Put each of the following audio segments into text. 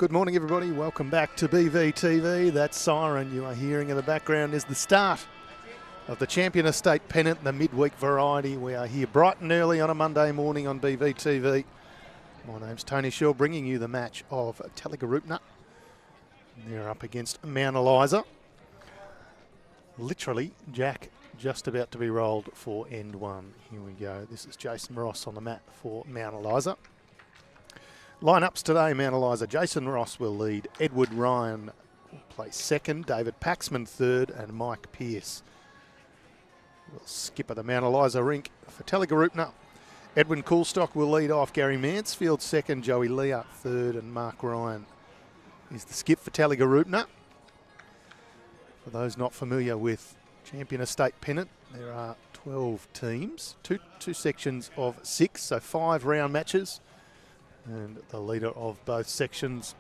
Good morning, everybody. Welcome back to BVTV. That siren you are hearing in the background is the start of the Champion Estate Pennant, the midweek variety. We are here bright and early on a Monday morning on BVTV. My name's Tony Shaw, bringing you the match of TALLYGAROOPNA. They're up against Mount ELIZA. Literally, Jack just about to be rolled for end one. Here we go. This is Jason Ross on the mat for Mount ELIZA. Lineups today, Mount ELIZA. Jason Ross will lead. Edward Ryan will play second. David Paxman third. And Mike Pearce will skipper the Mount ELIZA rink for TALLYGAROOPNA. Edwin Coolstock will lead off. Gary Mansfield second. Joey Leah third. And Mark Ryan is the skip for TALLYGAROOPNA. For those not familiar with Champion Estate Pennant, there are 12 teams, two sections of 6, so 5 round matches. And the leader of both sections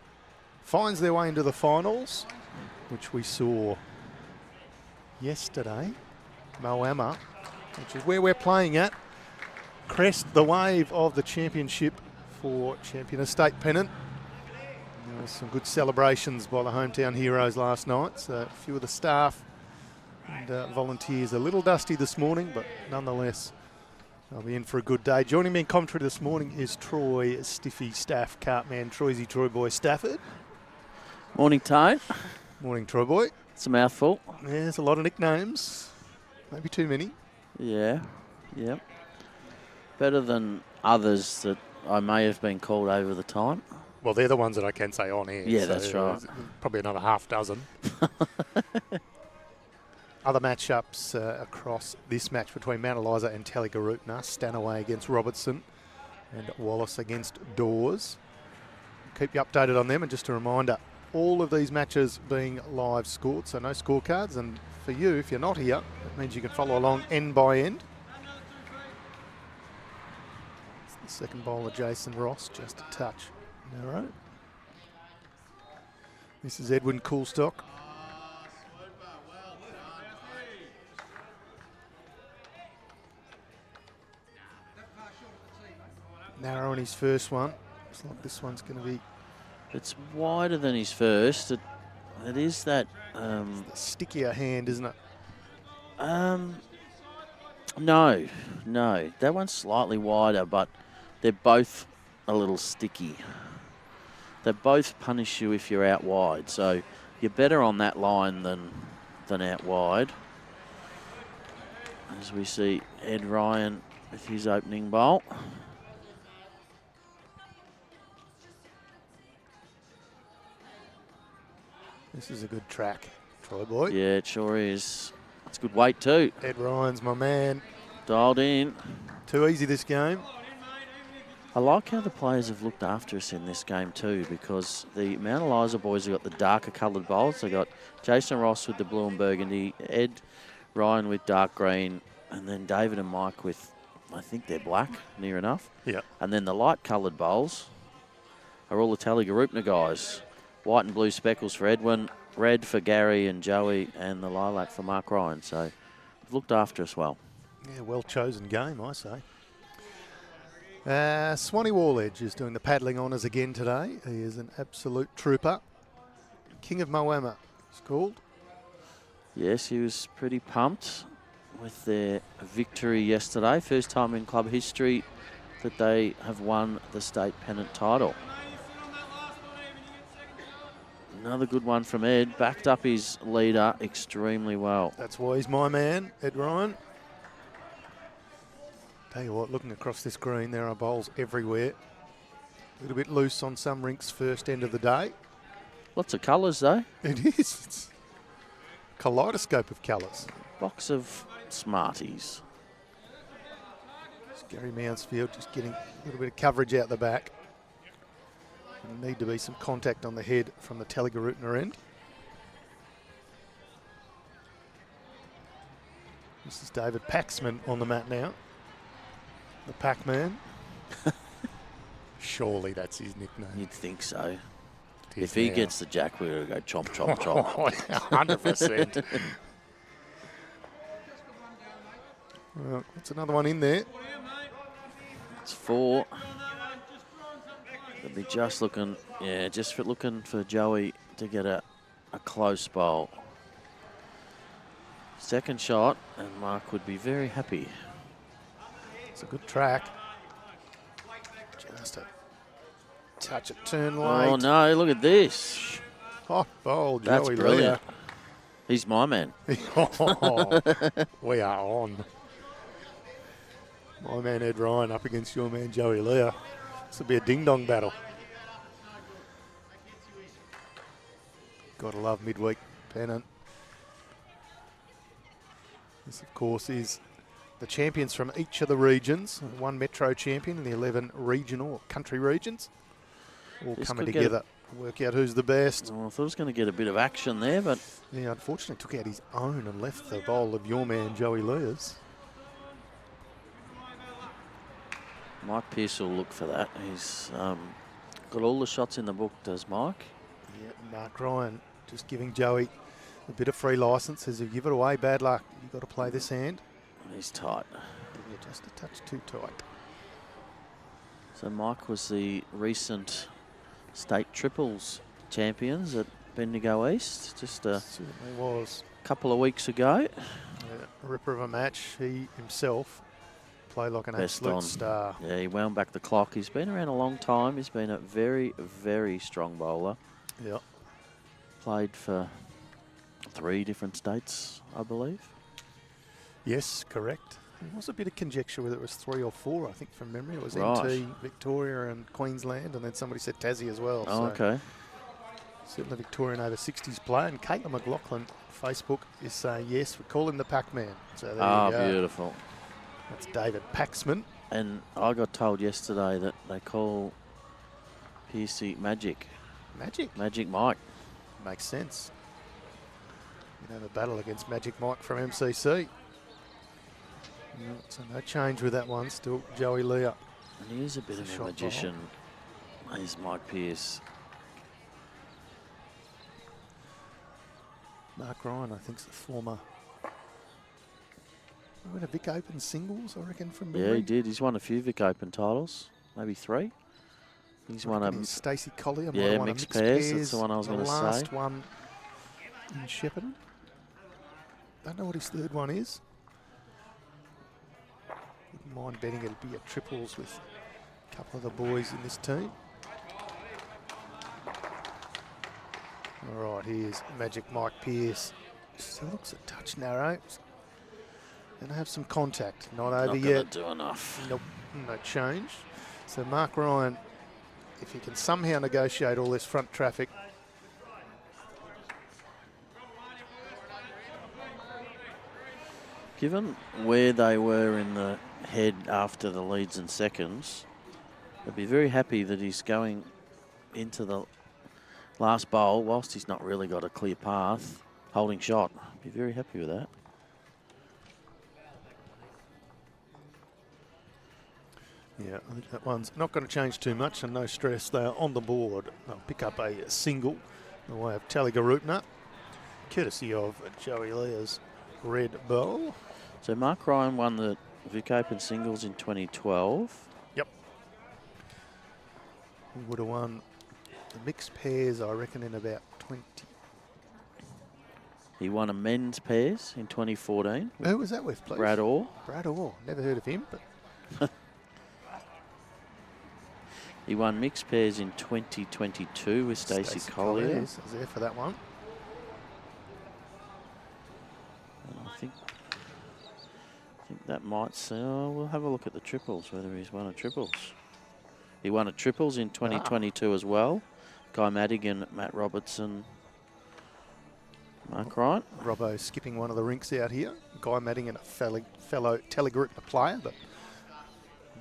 finds their way into the finals, which we saw yesterday. Moama, which is where we're playing at, crest the wave of the championship for Champion Estate Pennant. There were some good celebrations by the hometown heroes last night. So a few of the staff and volunteers a little dusty this morning, but nonetheless, they'll be in for a good day. Joining me in commentary this morning is Troy Stiffy Staff Cartman, Troy Boy Stafford. Morning, Tone. Morning, Troy Boy. It's a mouthful. Yeah, there's a lot of nicknames. Maybe too many. Yeah. Better than others that I may have been called over the time. Well, they're the ones that I can say on air. Yeah, so that's right. Probably another half dozen. Other matchups across this match between Mount ELIZA and TALLYGAROOPNA. Stanaway against Robertson and Wallace against Dawes. Keep you updated on them, and just a reminder, all of these matches being live scored, so no scorecards. And for you, if you're not here, it means you can follow along end by end. It's the second bowler, Jason Ross, just a touch narrow. This is Edwin Coolstock. Narrow in his first one. Looks like this one's going to be... It's wider than his first. It is that... the stickier hand, isn't it? No. That one's slightly wider, but they're both a little sticky. They both punish you if you're out wide, so you're better on that line than out wide. As we see Ed Ryan with his opening bowl. This is a good track, Troy Boy. Yeah, it sure is. It's good weight too. Ed Ryan's my man. Dialed in. Too easy this game. I like how the players have looked after us in this game too, because the Mount ELIZA boys have got the darker coloured bowls. They've got Jason Ross with the blue and burgundy, Ed Ryan with dark green, and then David and Mike with, I think they're black, near enough. Yeah. And then the light coloured bowls are all the TALLYGAROOPNA guys. White and blue speckles for Edwin, red for Gary and Joey, and the lilac for Mark Ryan. So they've looked after us well. Yeah, well chosen game, I say. Swanee Wall-Edge is doing the paddling honours again today. He is an absolute trooper. King of Moama, he's called. Yes, he was pretty pumped with their victory yesterday. First time in club history that they have won the state pennant title. Another good one from Ed. Backed up his leader extremely well. That's why he's my man, Ed Ryan. Tell you what, looking across this green, there are bowls everywhere. A little bit loose on some rinks first end of the day. Lots of colours though. It is. It's a kaleidoscope of colours. Box of Smarties. It's Gary Mansfield just getting a little bit of coverage out the back. There'll need to be some contact on the head from the TALLYGAROOPNA end. This is David Paxman on the mat now. The Pac-Man. Surely that's his nickname. You'd think so. If he gets the jack, we're going to go chomp, chomp, chomp. 100%. Well, what's another one in there? It's 4. The Could be just looking, yeah, just for looking for Joey to get a close bowl. Second shot, and Mark would be very happy. It's a good track. Just a touch of turn late. Oh no, look at this. Hot bowl, That's Joey brilliant. He's my man. Oh, we are on. My man Ed Ryan up against your man Joey Leah. This will be a ding-dong battle. Gotta love midweek Pennant. This, of course, is the champions from each of the regions. One metro champion and the 11 regional or country regions. All This coming could together to work out who's the best. Well, I thought it was going to get a bit of action there, but Yeah, unfortunately took out his own and left the bowl of your man Joey Leah's. Mike Pearce will look for that. He's got all the shots in the book, does Mike? Yeah, Mark Ryan just giving Joey a bit of free licence. As you give it away, bad luck. You've got to play this hand. He's tight. Yeah, just a touch too tight. So Mike was the recent state triples champions at Bendigo East, just a Certainly was. couple of weeks ago. Yeah, a ripper of a match. He himself played like an Best absolute on. star. Yeah, he wound back the clock. He's been around a long time. He's been a very, very strong bowler. Yeah. Played for 3 different states, I believe. Yes, correct. There was a bit of conjecture whether it was 3 or 4, I think, from memory. It was Right. NT, Victoria and Queensland, and then somebody said Tassie as well. Oh, okay. Certainly Victorian over 60s player. And Caitlin McLaughlin, Facebook, is saying, yes, we call him the Pac-Man. So there you go. Beautiful. That's David Paxman. And I got told yesterday that they call Pearcey Magic. Magic Mike. Makes sense. You have a battle against Magic Mike from MCC. Yeah, so no change with that one. Still Joey Leah. And he is a bit It's a of a shot magician. He's Mike Pearce. Mark Ryan, I think, is the former. He won a Vic Open singles, I reckon, from memory. Yeah, he did. He's won a few Vic Open titles, maybe 3. He's won a Stacey Collier. yeah, mixed pairs. That's the one I was going to say. Last one in Shepparton. Don't know what his third one is. Wouldn't mind betting it'll be a triples with a couple of the boys in this team. All right, here's Magic Mike Pearce. Still looks a touch narrow. Going to have some contact. Not over Not yet. do enough. Nope, no change. So Mark Ryan, if he can somehow negotiate all this front traffic. Given where they were in the head after the leads and seconds, I'd be very happy that he's going into the last bowl, whilst he's not really got a clear path, holding shot. Be very happy with that. Yeah, I think that one's not going to change too much and no stress. They are on the board. They'll pick up a single in the way of TALLYGAROOPNA, courtesy of Joey Leah's red bowl. So Mark Ryan won the Vic Open singles in 2012. Yep. He would have won the mixed pairs, I reckon, in about 20. He won a men's pairs in 2014. Who was that with, please? Brad Orr. Brad Orr. Never heard of him, but He won mixed pairs in 2022 with Stacey Collier. I was there for that one. I think that might say, oh, we'll have a look at the triples, whether he's won a triples. He won a triples in 2022 as well. Guy Madigan, Matt Robertson, Mark Ryan. Robbo skipping one of the rinks out here. Guy Madigan, a fellow TALLYGAROOPNA player, but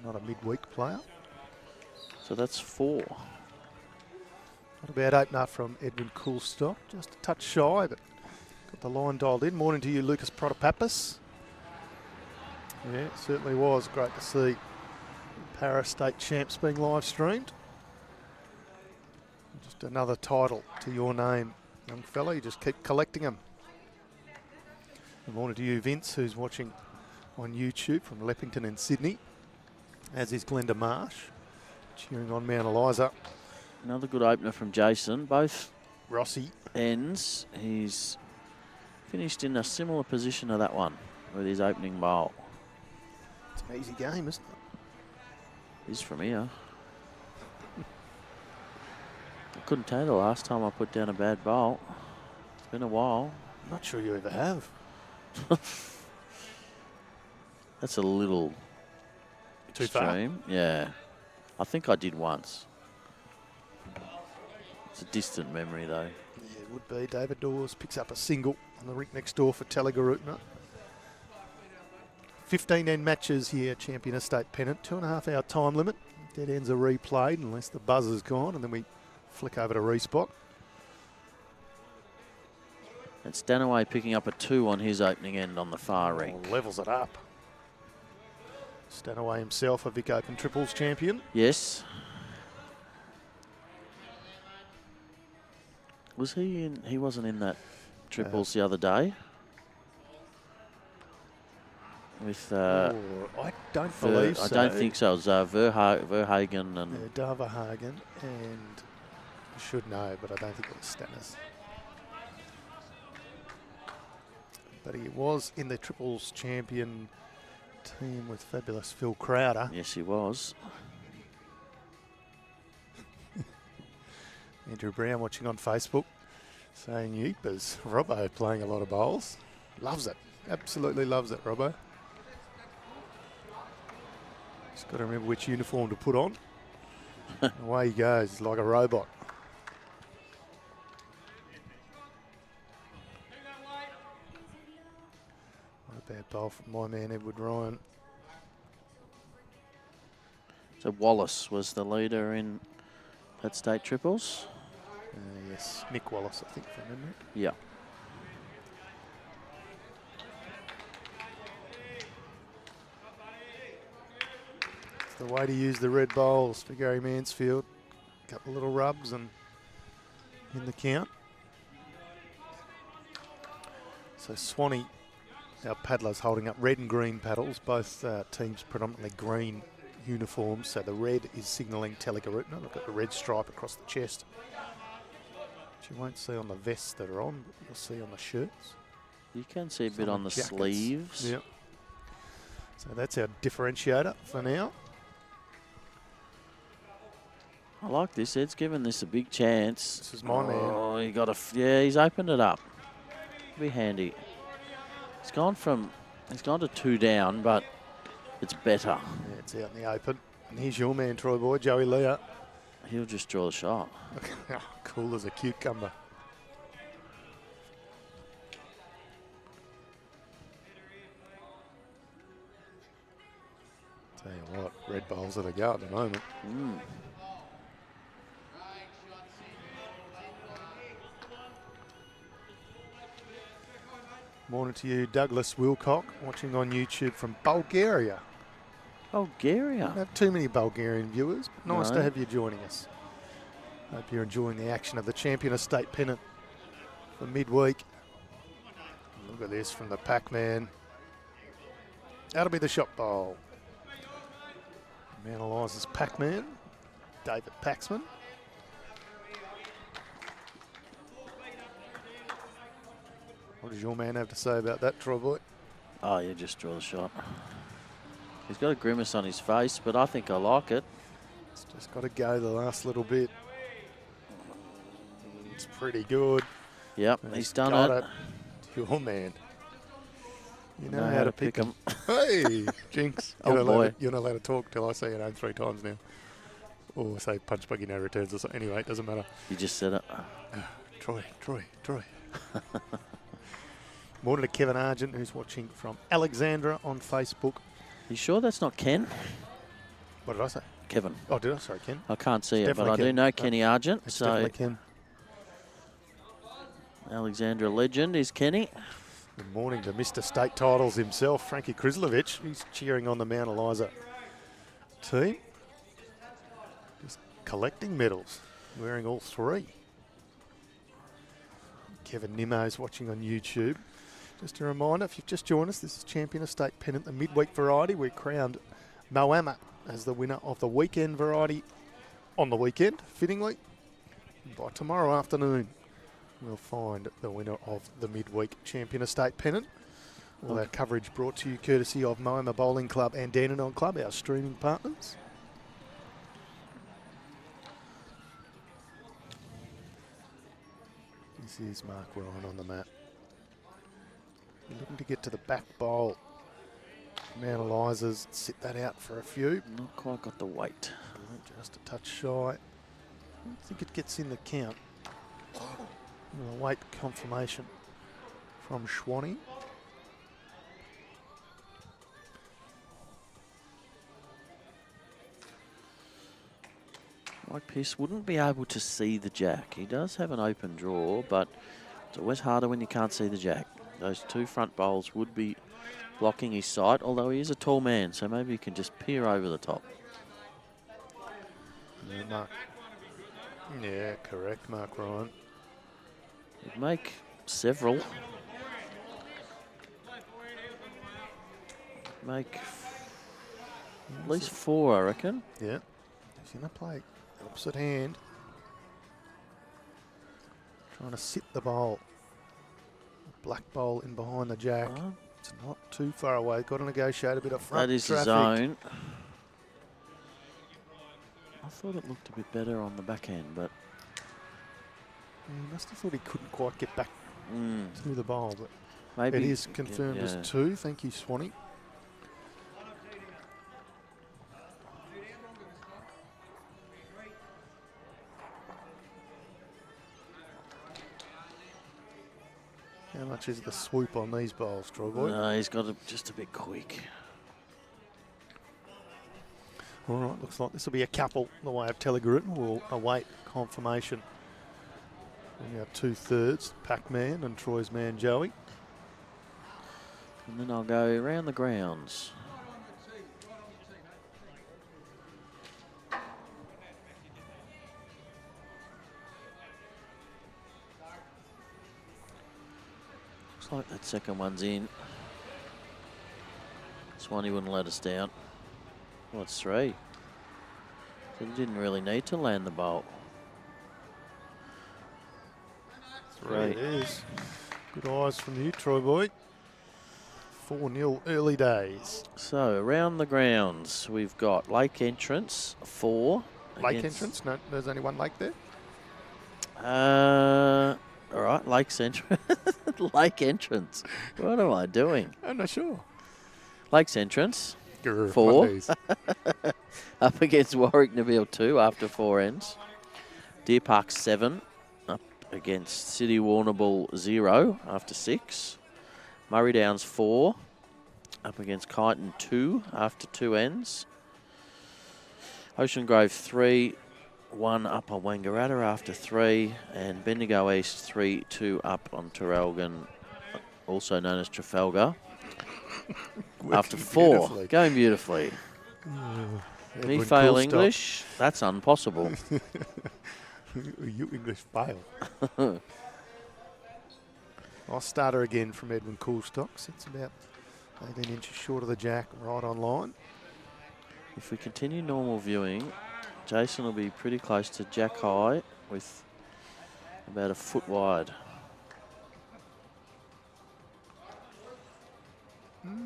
not a midweek player. So that's 4. Not a bad opener from Edwin Coolstock. Just a touch shy, but got the line dialed in. Morning to you, Lucas Protopappas. Yeah, it certainly was. Great to see Para State Champs being live streamed. Just another title to your name, young fella. You just keep collecting them. Good morning to you, Vince, who's watching on YouTube from Leppington in Sydney, as is Glenda Marsh, cheering on Mount ELIZA. Another good opener from Jason. Both Rossi. ends. He's finished in a similar position to that one with his opening bowl. It's an easy game, isn't it? He's from here. I couldn't tell you the last time I put down a bad bowl. It's been a while. I'm not sure you ever have. That's a little Too extreme. far? Yeah. I think I did once. It's a distant memory though. Yeah, it would be. David Dawes picks up a single on the rink next door for TALLYGAROOPNA. 15 end matches here, Champion Estate Pennant. 2.5 hour time limit. Dead ends are replayed unless the buzzer's gone, and then we flick over to respot. And Stanaway picking up a 2 on his opening end on the far rink. Levels it up. Stanaway himself, a Vic Open triples champion. Yes. Was he in? He wasn't in that triples the other day. With I don't believe so. I don't think so. It was Verhagen and Darverhagen, and I should know, but I don't think it was Stannis. But he was in the triples champion team with fabulous Phil Crowder. yes, he was. Andrew Brown watching on Facebook saying, "Yeepers, Robbo playing a lot of bowls. Loves it. Absolutely loves it, Robbo." Just got to remember which uniform to put on. Away he goes like a robot. Not a bad bowl from my man Edward Ryan. So Wallace was the leader in that state triples. Yes, Nick Wallace, I think, from memory. Yeah. It's the way to use the red bowls for Gary Mansfield. Couple little rubs and in the count. So Swanee, our paddlers, holding up red and green paddles. Both teams predominantly green uniforms. So the red is signalling TALLYGAROOPNA. Look at the red stripe across the chest, which you won't see on the vests that are on, but you'll see on the shirts. You can see a bit Some on the jackets. sleeves. Yep. So that's our differentiator for now. I like this. Ed's given this a big chance. This is my man. Oh, he got yeah, he's opened it up. Be handy. He's gone to 2 down, but it's better. Yeah, it's out in the open. And here's your man, Troy Boy, Joey Leah. He'll just draw the shot. Cool as a cucumber. Tell you what, red bowls are the go at the moment. Morning to you, Douglas Wilcock, watching on YouTube from Bulgaria. Bulgaria. Don't have too many Bulgarian viewers, but nice No. to have you joining us. Hope you're enjoying the action of the Champion Estate Pennant for midweek. Look at this from the Pac-Man. That'll be the shot bowl. Man Eliza's Pac-Man, David Paxman. What does your man have to say about that, Troy Boy? Oh, yeah, just draw the shot. He's got a grimace on his face, but I think I like it. It's just got to go the last little bit. It's pretty good. Yep, And he's done got it. Your man. You know how to pick him. Hey, Jinx. Oh, boy. You're not allowed to talk till I say your name 3 times now. Or say punch buggy no returns or something. Anyway, it doesn't matter. You just said it. Troy. Morning to Kevin Argent, who's watching from Alexandra on Facebook. You sure that's not Ken? What did I say? Kevin. Oh, did I? Sorry, Ken. I can't see It's it, but I definitely do Ken. know Kenny Argent. It's So definitely Ken. Alexandra legend is Kenny. Good morning to Mr. State Titles himself, Frankie Krislovich. He's cheering on the Mount Eliza team. Just collecting medals, wearing all 3. Kevin Nimmo's watching on YouTube. Just a reminder, if you've just joined us, this is Champion Estate Pennant, the midweek variety. We crowned Moama as the winner of the weekend variety on the weekend, fittingly. And by tomorrow afternoon, we'll find the winner of the midweek champion estate pennant. All our coverage brought to you courtesy of Moama Bowling Club and Dandenong Club, our streaming partners. This is Mark Ryan on the mat. Looking to get to the back bowl. Mount ELIZA's sit that out for a few. Not quite got the weight. Just a touch shy. I don't think it gets in the count. A weight confirmation from Schwanny. Mike Pearce wouldn't be able to see the jack. He does have an open draw, but it's always harder when you can't see the jack. Those two front bowls would be blocking his sight, although he is a tall man, so maybe he can just peer over the top. Yeah, Mark. Yeah, correct, Mark Ryan. He'd make several. Make at least 4, I reckon. Yeah. He's going to play opposite hand. Trying to sit the bowl. Black bowl in behind the jack. Oh. It's not too far away. Got to negotiate a bit of front That is traffic. the zone. I thought it looked a bit better on the backhand, but He must have thought he couldn't quite get back to the bowl, but maybe it is confirmed as 2. Thank you, Swanee. How much is the swoop on these bowls, Troy Boy? No, he's got just a bit quick. All right, looks like this will be a couple the way of TALLYGAROOPNA. We'll await confirmation from our 2/3, Pac-Man and Troy's man Joey. And then I'll go around the grounds. Looks like that second one's in. Swanee wouldn't let us down. Well, it's 3. So he didn't really need to land the bolt. 3 it is. Good eyes from you, Troy Boy. 4-0 early days. So around the grounds, we've got Lake Entrance 4. Lake Entrance? No, there's only one lake there. All right, Lake's Entrance. Lake Entrance. What am I doing? I'm not sure. Lake's Entrance. Grr, 4. Up against Warwick Nabil 2 after 4 ends. Deer Park 7 up against City Warrnambool 0 after 6. Murray Downs 4 up against Kyneton 2 after 2 ends. Ocean Grove 3, 1 up on Wangaratta after 3. And Bendigo East 3-2 up on Terrelgan, also known as Trafalgar. After 4, beautifully. going beautifully. Me fail English, that's impossible. You English fail. I'll start her again from Edwin Coolstock. It's about 18 inches short of the jack, right on line. If we continue normal viewing, Jason will be pretty close to jack high with about a foot wide.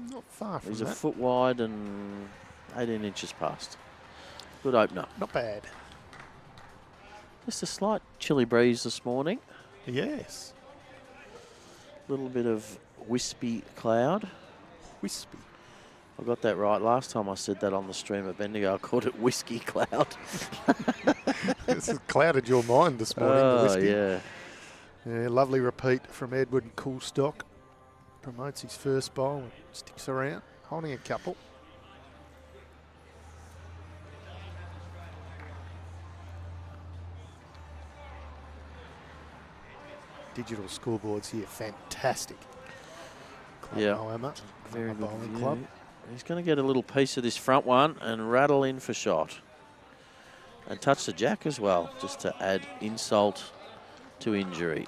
Not far from He's that. a foot wide and 18 inches past. Good opener. Not bad. Just a slight chilly breeze this morning. Yes. A little bit of wispy cloud. Wispy. I got that right. Last time I said that on the stream at Bendigo, I called it whiskey cloud. This has clouded your mind this morning, the Oh, whiskey. yeah. Yeah, lovely repeat from Edward Coolstock. Promotes his first bowl and sticks around, holding a couple. Digital scoreboards here, fantastic. Club Yeah. Moama, Very Moama good Bowling view. Club. He's going to get a little piece of this front one and rattle in for shot. And touch the jack as well, just to add insult to injury.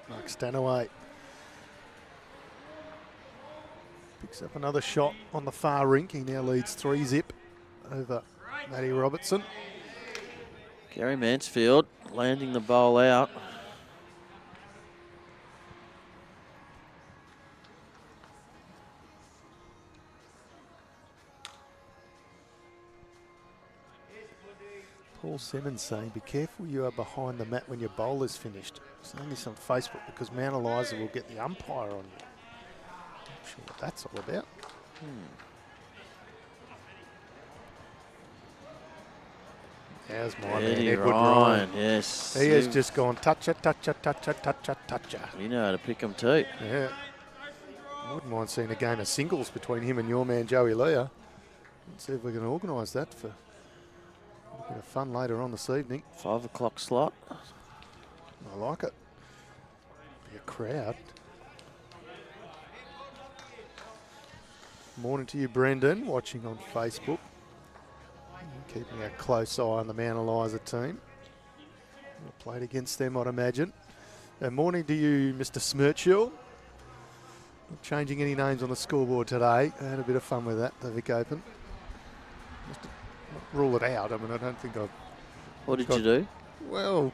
Mark Stanaway. Picks up another shot on the far rink. He now leads 3-zip over Matty Robertson. Gary Mansfield landing the bowl out. Paul Simmons saying, be careful you are behind the mat when your bowl is finished. Saying this on Facebook because Mount Eliza will get the umpire on you. Not sure what that's all about. There's my man, Edward Ryan. Yes. He has just gone toucher, toucher, toucher, toucher, toucher. You know how to pick them too. Yeah. I wouldn't mind seeing a game of singles between him and your man, Joey Leah. Let's see if we can organise that for a bit of fun later on this evening. 5 o'clock slot. I like it. Be a crowd. Morning to you, Brendan, watching on Facebook. Keeping a close eye on the Mount Eliza team. We'll played against them, I'd imagine. Morning to you, Mr. Smirchill. Not changing any names on the scoreboard today. I had a bit of fun with that, the Vic Open. Just to not rule it out. I mean, I don't think I've... What did you do? Well,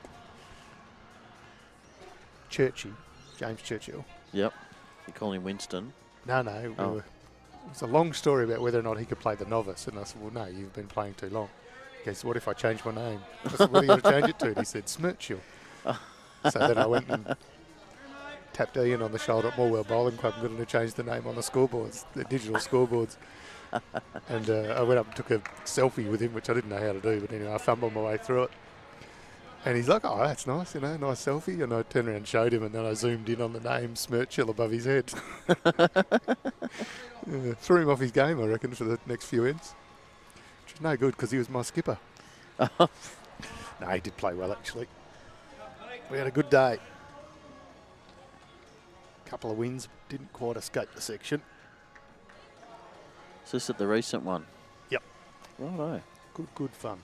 Churchy, James Churchill. Yep. You call him Winston. No. It's a long story about whether or not he could play the novice. And I said, well, no, you've been playing too long. Okay, so what if I change my name? I said, what are you going to change it to? And he said, Smirchill. So then I went and tapped Ian on the shoulder at Morwell Bowling Club and got him to change the name on the scoreboards, the digital scoreboards. And I went up and took a selfie with him, which I didn't know how to do, but anyway, I fumbled my way through it. And he's like, oh, that's nice, nice selfie. And I turned around and showed him, and then I zoomed in on the name Smirchill above his head. Threw him off his game, I reckon, for the next few ends. Which is no good because he was my skipper. No, he did play well, actually. We had a good day. Couple of wins, didn't quite escape the section. Is this at the recent one? Yep. Righto. Good fun.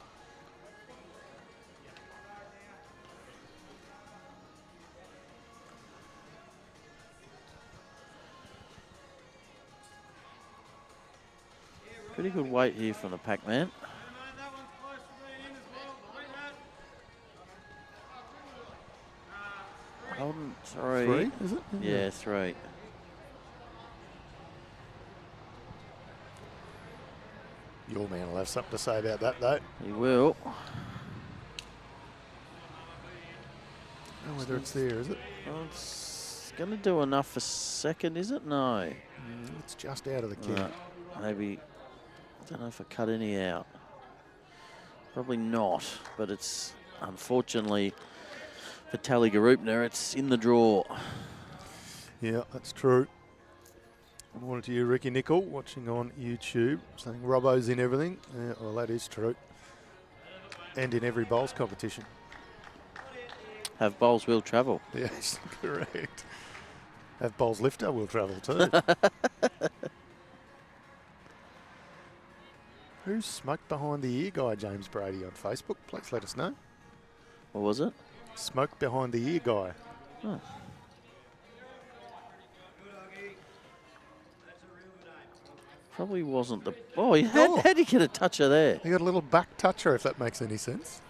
Pretty good weight here from the Pac-Man. Holden, 3. 3, is it? Yeah, 3. Your man will have something to say about that, though. He will. Oh, whether it's there, is it? Well, it's going to do enough for second, is it? No. It's just out of the can. Maybe, I don't know if I cut any out. Probably not, but it's unfortunately for TALLYGAROOPNA, it's in the draw. Yeah, that's true. Morning to you, Ricky Nickel, watching on YouTube, saying Robbo's in everything. Yeah, well, that is true. And in every bowls competition. Have bowls will travel. Yes, correct. Have bowls lifter will travel too. Who's smoked behind the ear guy, James Brady, on Facebook? Please let us know. What was it? Smoke behind the ear guy. Oh. Probably wasn't the... Oh, how'd he get a toucher there? He got a little back toucher, if that makes any sense.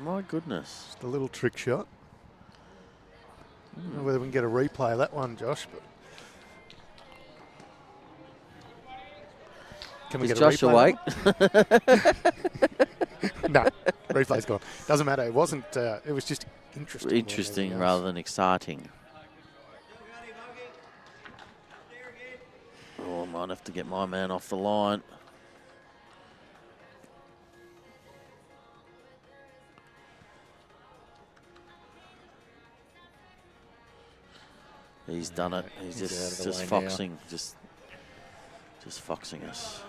My goodness. Just a little trick shot. I don't know whether we can get a replay of that one, Josh, but... Can we Is get a Josh replay? awake? No, replay's gone. Doesn't matter. It wasn't... it was just interesting. Interesting rather than exciting. Oh, I might have to get my man off the line. He's done it. He's just foxing, just foxing us.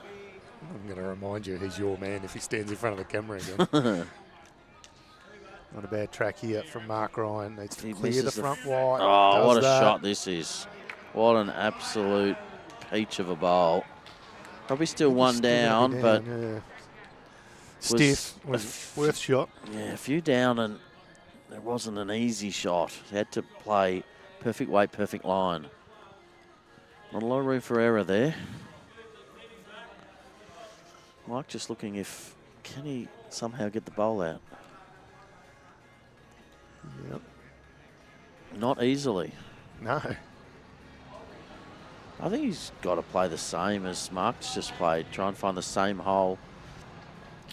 I'm going to remind you, he's your man if he stands in front of the camera again. Not a bad track here from Mark Ryan. Needs to clear the front wide. Oh, what a shot this is. What an absolute peach of a bowl. Probably still one down, but... Yeah. Stiff, was worth shot. Yeah, a few down, and it wasn't an easy shot. He had to play perfect weight, perfect line. Not a lot of room for error there. Mike just looking if, can he somehow get the bowl out? Yep. Not easily. No. I think he's got to play the same as Mark's just played. Try and find the same hole.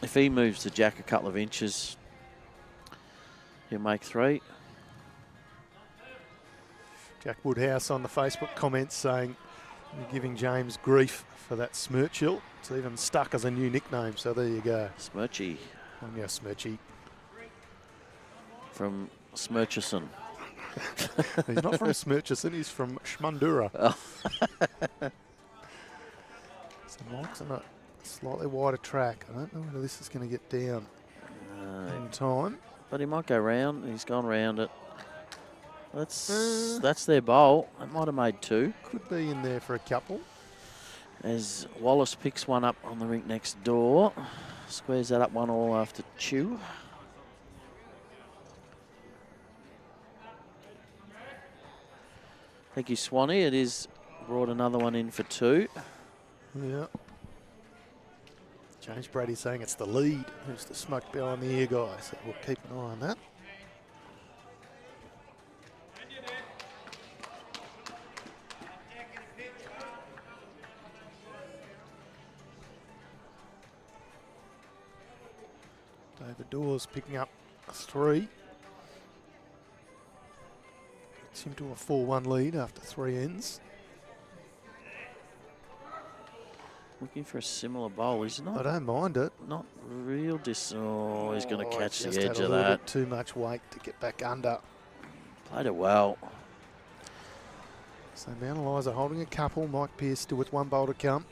If he moves the jack a couple of inches, he'll make 3. Jack Woodhouse on the Facebook comments saying you're giving James grief for that Smirchill. It's even stuck as a new nickname, so there you go. Smirchy. Oh, yeah, Smirchy. From Smirchison. He's not from Smirchison, he's from Schmundura. Oh. So Mike's on a slightly wider track. I don't know whether this is going to get down in time. But he might go round. He's gone round it. That's their bowl. It might have made 2. Could be in there for a couple. As Wallace picks one up on the rink next door. Squares that up 1-all after chew. Thank you, Swanee. It is brought another one in for 2. Yeah. James Brady saying it's the lead. Who's the smoke behind the ear guy? So we'll keep an eye on that. David Dawes picking up a 3. Gets him to a 4-1 lead after 3 ends. Looking for a similar bowl. He's not. I don't mind it. Not real Oh, he's going to catch the just edge had a of little that. bit too much weight to get back under. Played it well. So Mount Eliza holding a couple. Mike Pearce still with 1 bowl to come.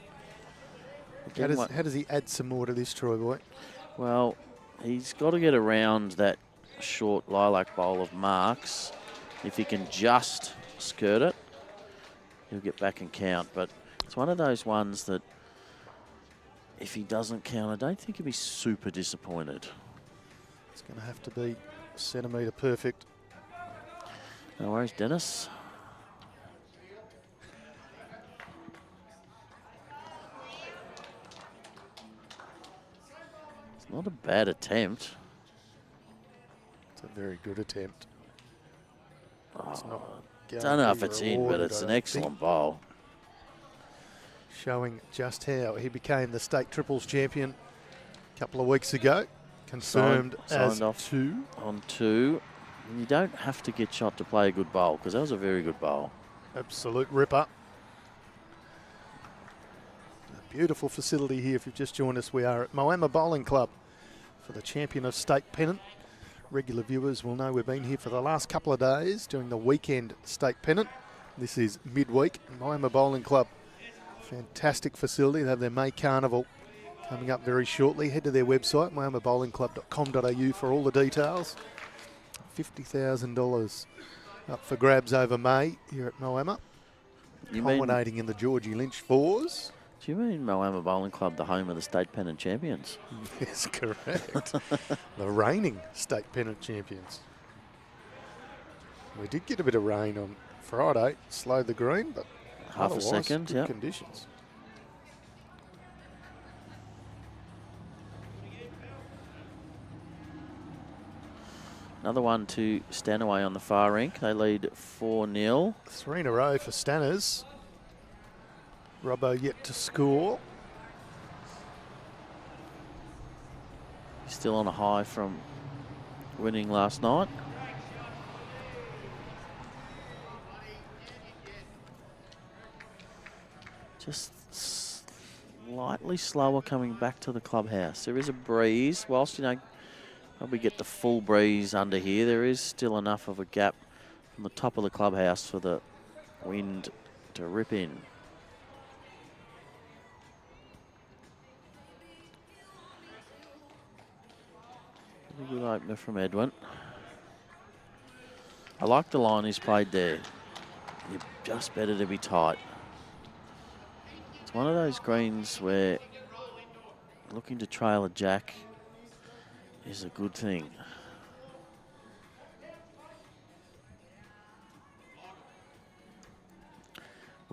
How does he add some more to this, Troy boy? Well, he's got to get around that short lilac bowl of Mark's. If he can just skirt it, he'll get back and count. But it's one of those ones that if he doesn't count, I don't think he'll be super disappointed. It's going to have to be centimetre perfect. No worries, Dennis. It's not a bad attempt. It's a very good attempt. It's not Don't know if it's in, but it's an excellent bowl. Showing just how he became the state triples champion a couple of weeks ago. Confirmed signed as off 2. On 2. You don't have to get shot to play a good bowl, because that was a very good bowl. Absolute ripper. A beautiful facility here. If you've just joined us, we are at Moama Bowling Club for the champion of state pennant. Regular viewers will know we've been here for the last couple of days doing the weekend state pennant. This is midweek, Moama Bowling Club. Fantastic facility. They have their May Carnival coming up very shortly. Head to their website, moamabowlingclub.com.au for all the details. $50,000 up for grabs over May here at Moama. Culminating in the Georgie Lynch Fours. Do you mean Moama Bowling Club, the home of the state pennant champions? Yes, correct. The reigning state pennant champions. We did get a bit of rain on Friday, slowed the green, but half a second, good conditions. Another one to Stanaway on the far rink. They lead 4-0. 3 in a row for Stanners. Robbo yet to score. He's still on a high from winning last night. Just slightly slower coming back to the clubhouse. There is a breeze. Whilst, you know, probably get the full breeze under here, there is still enough of a gap from the top of the clubhouse for the wind to rip in. A good opener from Edwin. I like the line he's played there. You're just better to be tight. It's one of those greens where looking to trail a jack is a good thing.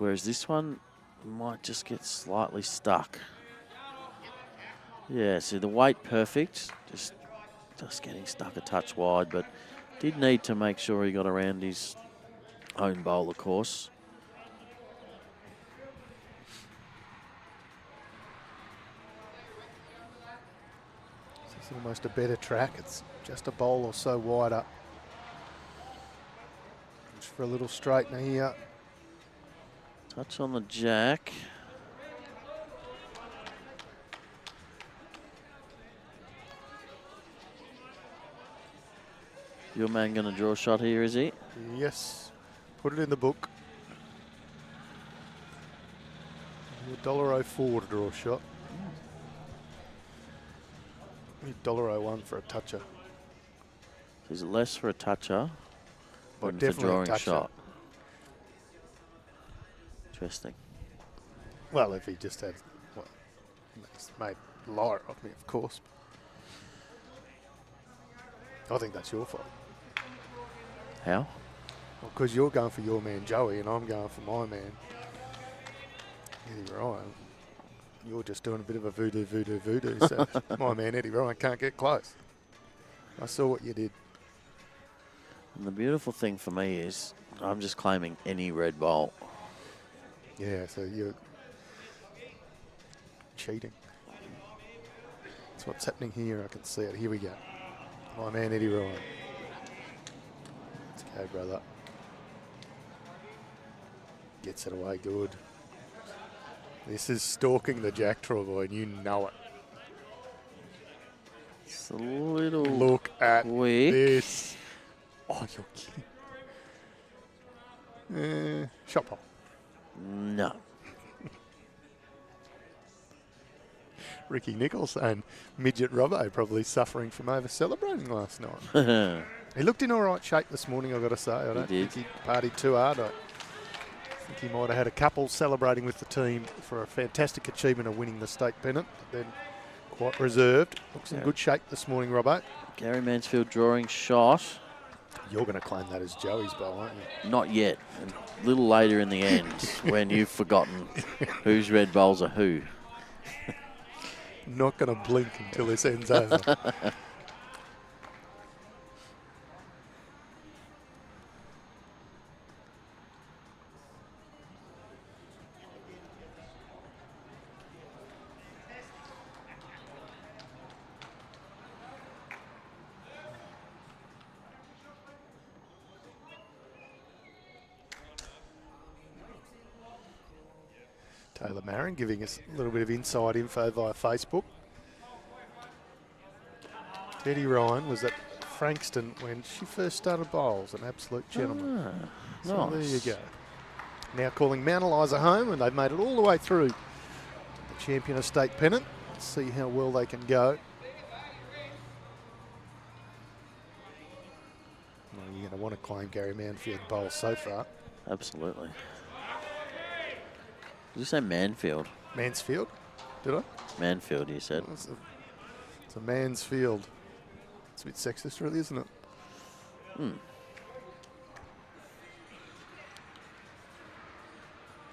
Whereas this one might just get slightly stuck. Yeah, see the weight perfect, just getting stuck a touch wide, but did need to make sure he got around his own bowl, of course. This is almost a better track. It's just a bowl or so wider. Just for a little straightener here. Touch on the jack. Your man going to draw a shot here, is he? Yes. Put it in the book. $1.04 to draw a shot. $1.01 for a toucher. Is it less for a toucher Well, than for definitely a drawing a toucher. shot? Interesting. Well, if he just had, well, it's made a liar of me, of course. I think that's your fault. How? Well, because you're going for your man Joey and I'm going for my man Eddie Ryan. You're just doing a bit of a voodoo, so my man Eddie Ryan can't get close. I saw what you did. And the beautiful thing for me is I'm just claiming any red bowl. Yeah, so you're cheating. That's what's happening here. I can see it. Here we go. My man Eddie Ryan. Let's go, brother. Gets it away good. This is stalking the Jack Troy, and you know it. It's a little Look at quick. this. Oh, you're kidding. Shot ball. No. Ricky Nichols and Midget Robbo probably suffering from over-celebrating last night. He looked in all right shape this morning, I've got to say. I don't think he partied too hard. I think he might have had a couple celebrating with the team for a fantastic achievement of winning the state pennant, but then quite reserved. Looks in good shape this morning, Robbo. Gary Mansfield drawing shot. You're going to claim that as Joey's bowl, aren't you? Not yet. A little later in the end when you've forgotten whose red bowls are who. Not going to blink until this ends over. Taylor Marin giving us a little bit of inside info via Facebook. Eddie Ryan was at Frankston when she first started bowls, an absolute gentleman. So Nice. there you go. Now calling Mount Eliza home, and they've made it all the way through the champion of state pennant. Let's see how well they can go. Well, you're going to want to claim Gary Mansfield bowl so far. Absolutely. Did you say Manfield? Mansfield, did I? Manfield, you said. It's a man's field. It's a bit sexist, really, isn't it?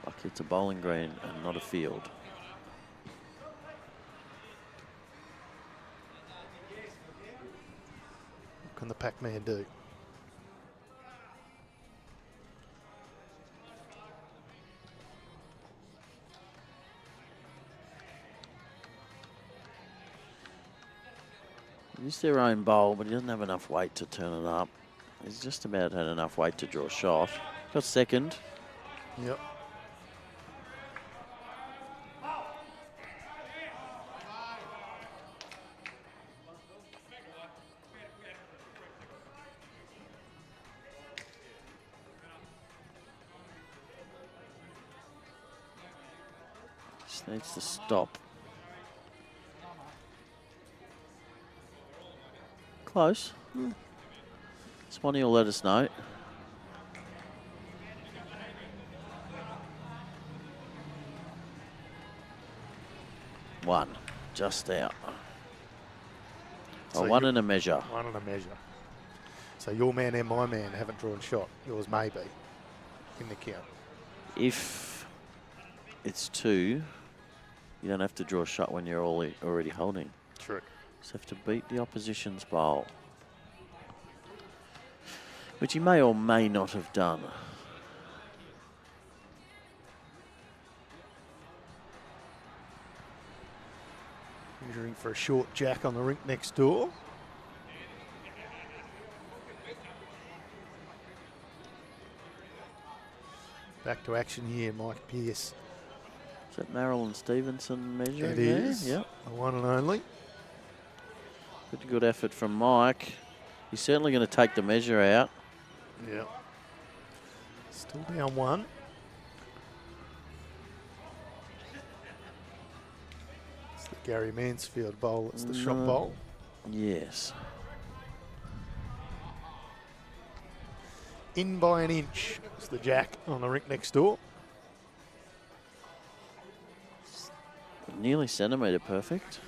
Like it's a bowling green and not a field. What can the Pac-Man do? He's their own bowl, but he doesn't have enough weight to turn it up. He's just about had enough weight to draw a shot. Got second. Yep. Just needs to stop. Close. Swanee will let us know. One. Just out. So One and a measure. One and a measure. So your man and my man haven't drawn shot. Yours may be in the count. If it's 2, you don't have to draw a shot when you're already holding. True. Just have to beat the opposition's bowl, which he may or may not have done. Measuring for a short jack on the rink next door. Back to action here, Mike Pearce. Is that Marilyn Stevenson measuring It there? is. Yep. The one and only. Pretty good effort from Mike. He's certainly going to take the measure out. Yeah. Still down 1. It's the Gary Mansfield bowl. It's the shot bowl. Yes. In by an inch. It's the jack on the rink next door. Nearly centimetre perfect.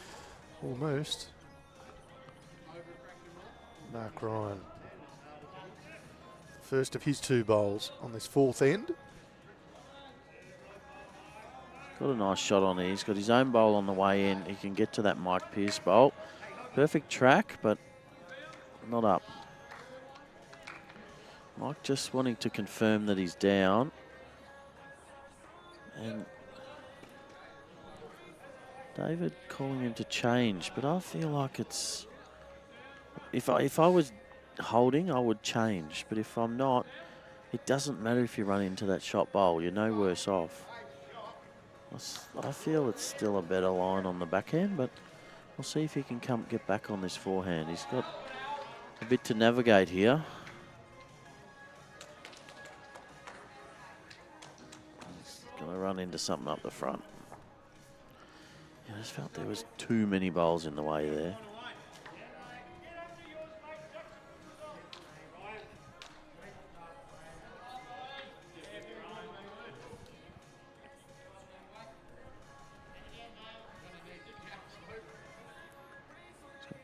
Almost. Mark Ryan. First of his 2 bowls on this 4th end. Got a nice shot on there. He's got his own bowl on the way in. He can get to that Mike Pearce bowl. Perfect track, but not up. Mike just wanting to confirm that he's down. And David calling him to change, but I feel like it's... If I was holding, I would change. But if I'm not, it doesn't matter if you run into that shot bowl. You're no worse off. I feel it's still a better line on the backhand, but we'll see if he can get back on this forehand. He's got a bit to navigate here. He's going to run into something up the front. I just felt there was too many bowls in the way there.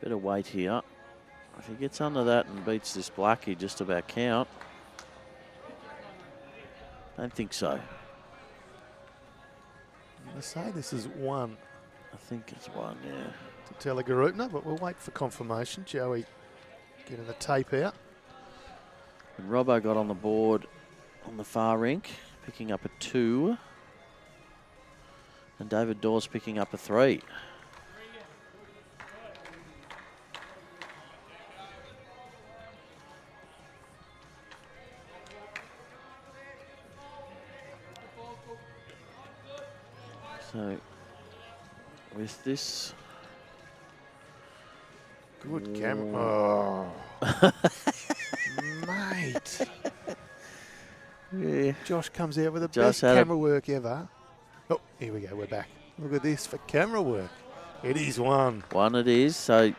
Bit of weight here. If he gets under that and beats this black, he just about count. Don't think so. I say this is 1. I think it's 1, yeah. To TALLYGAROOPNA, but we'll wait for confirmation. Joey getting the tape out. And Robbo got on the board on the far rink, picking up a 2. And David Dawes picking up a 3. So, with this... Good camera. Oh. Mate. Yeah. Josh comes out with the Josh best had camera work ever. Oh, here we go. We're back. Look at this for camera work. It is 1. 1 it is. So,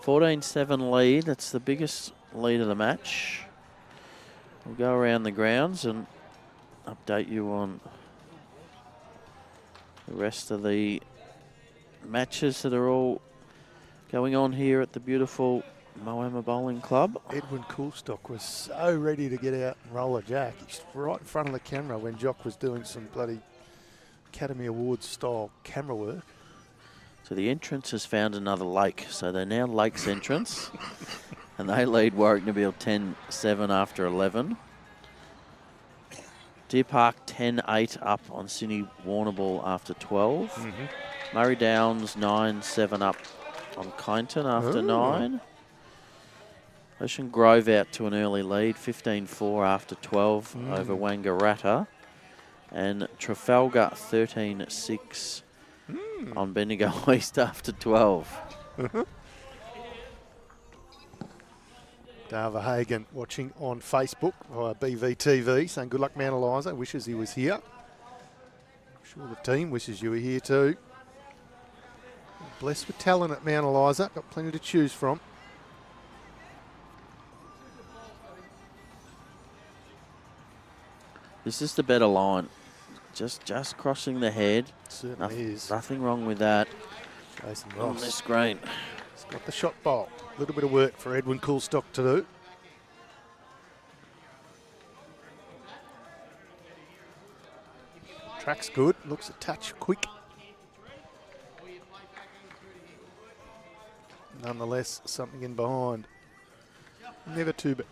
14-7 lead. That's the biggest lead of the match. We'll go around the grounds and update you on the rest of the matches that are all going on here at the beautiful Moama Bowling Club. Edwin Coolstock was so ready to get out and roll a jack. He's right in front of the camera when Jock was doing some bloody Academy Awards style camera work. So the entrance has found another lake. So they're now Lakes entrance. And they lead Warwick Nabil 10-7 after 11. Deer Park 10-8 up on Sydney Warrnambool after 12. Murray Downs 9-7 up on Kyneton after 9. Ocean Grove out to an early lead, 15-4 after 12 over Wangaratta. And Trafalgar 13-6 on Bendigo East after 12. Dava Hagan watching on Facebook via BVTV, saying good luck Mount ELIZA, wishes he was here. I'm sure the team wishes you were here too. Blessed with talent at Mount ELIZA, got plenty to choose from. This is the better line. Just crossing the head. It certainly is. Nothing wrong with that. Jason On Ross. this green. He's got the shot bowl. A little bit of work for Edwin Coolstock to do. Track's good. Looks a touch quick. Nonetheless, something in behind. Never too bad.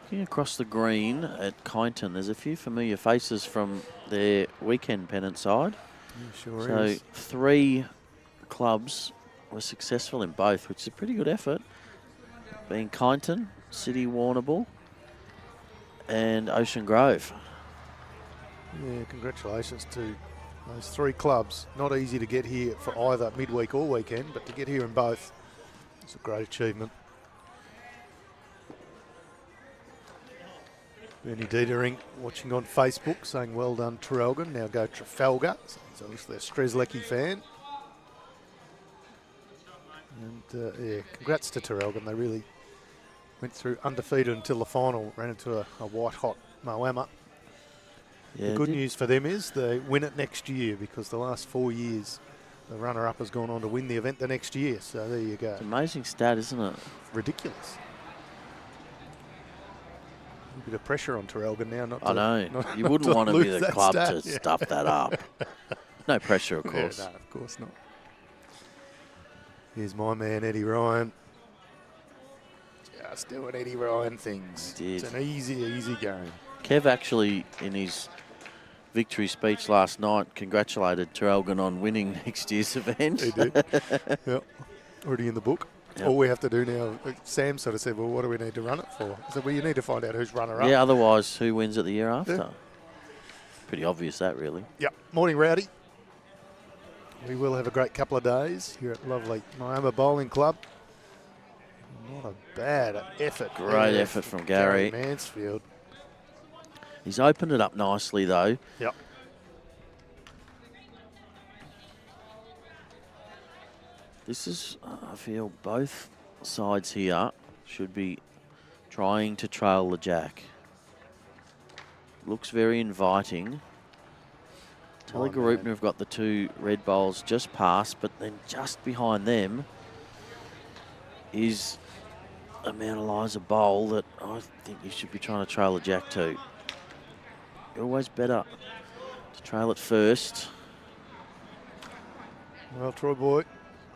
Looking across the green at Kyneton, there's a few familiar faces from their weekend Pennant side. Sure is. 3 clubs were successful in both, which is a pretty good effort. Being Kyneton, City Warrnambool, and Ocean Grove. Yeah, congratulations to those 3 clubs. Not easy to get here for either midweek or weekend, but to get here in both, it's a great achievement. Bernie Dietering watching on Facebook saying well done Traralgon, now go Trafalgar. So he's obviously a Strzelecki fan. And yeah, congrats to Traralgon. They really went through undefeated until the final, ran into a white-hot Moama. Yeah, the good news for them is they win it next year, because the last 4 years the runner-up has gone on to win the event the next year. So there you go. It's an amazing stat, isn't it? Ridiculous. A bit of pressure on Traralgon now. Not I know. not, you wouldn't want to be the club stat. to stuff that up. No pressure, of Yeah, course. no, of course not. Here's my man, Eddie Ryan. Just doing Eddie Ryan things. He did. It's an easy game. Kev actually, in his victory speech last night, congratulated Traralgon on winning next year's event. He did. Yep. Already in the book. Yep. All we have to do now, Sam sort of said, well, what do we need to run it for? I said, well, you need to find out who's runner-up. Yeah, otherwise, who wins it the year after? Yeah. Pretty obvious that, really. Yep. Morning, Rowdy. We will have a great couple of days here at lovely Moama Bowling Club. Not a bad effort. Great effort from Gary. Mansfield. He's opened it up nicely, though. Yep. This is, I feel, both sides here should be trying to trail the jack. Looks very inviting. TALLYGAROOPNA have got the 2 red bowls just past, but then just behind them is a Mount ELIZA bowl that I think you should be trying to trail the jack to. Always better to trail it first. Well, Troy boy,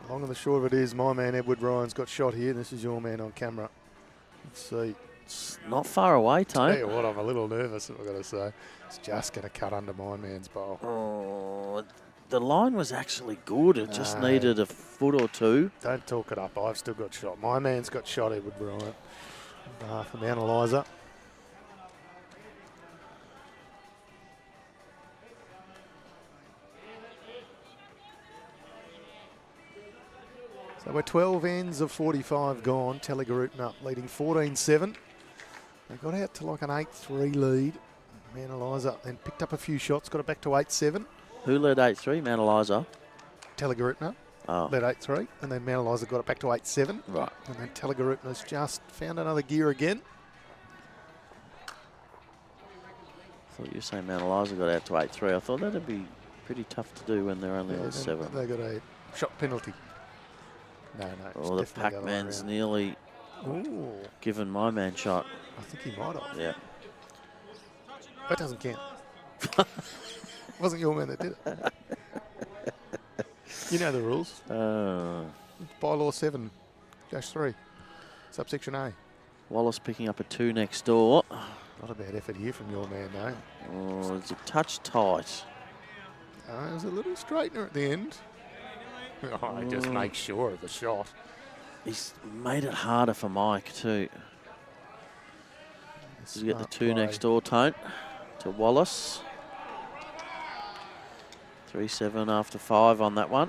long and the short of it is my man Edward Ryan's got shot here. This is your man on camera. Let's see. It's not far away, Tone. Tell you what, I'm a little nervous, I've got to say. It's just going to cut under my man's bowl. Oh, the line was actually good. It just needed a foot or 2. Don't talk it up. I've still got shot. My man's got shot, Edward Ryan. On behalf of Mount ELIZA. So we're 12 ends of 45 gone. TALLYGAROOPNA leading 14-7. They got out to like an 8-3 lead. Mount ELIZA then picked up a few shots, got it back to 8-7. Who led 8-3? Mount ELIZA. TALLYGAROOPNA led 8-3, and then Mount ELIZA got it back to 8-7. Right. And then TALLYGAROOPNA's just found another gear again. I thought you were saying Mount ELIZA got out to 8-3. I thought that'd be pretty tough to do when they're only on 7. They got a shot penalty. No. Oh, the Pac-Man's nearly given my man shot. I think he might have. Yeah. That doesn't count. Wasn't your man that did it. You know the rules. Bylaw 7-3, subsection A. Wallace picking up a 2 next door. Not a bad effort here from your man, though. Oh, it's a touch tight. It was a little straightener at the end. Oh, just make sure of the shot. He's made it harder for Mike, too. Does he get the 2 next door, Tone, to Wallace. 3-7 after 5 on that one.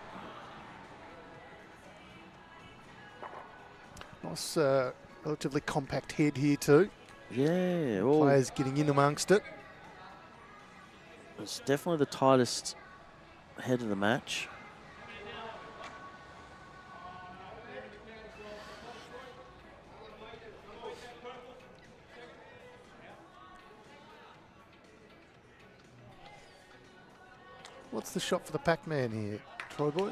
Nice, relatively compact head here too. Yeah. Players getting in amongst it. It's definitely the tightest head of the match. What's the shot for the Pac-Man here, Troy boy?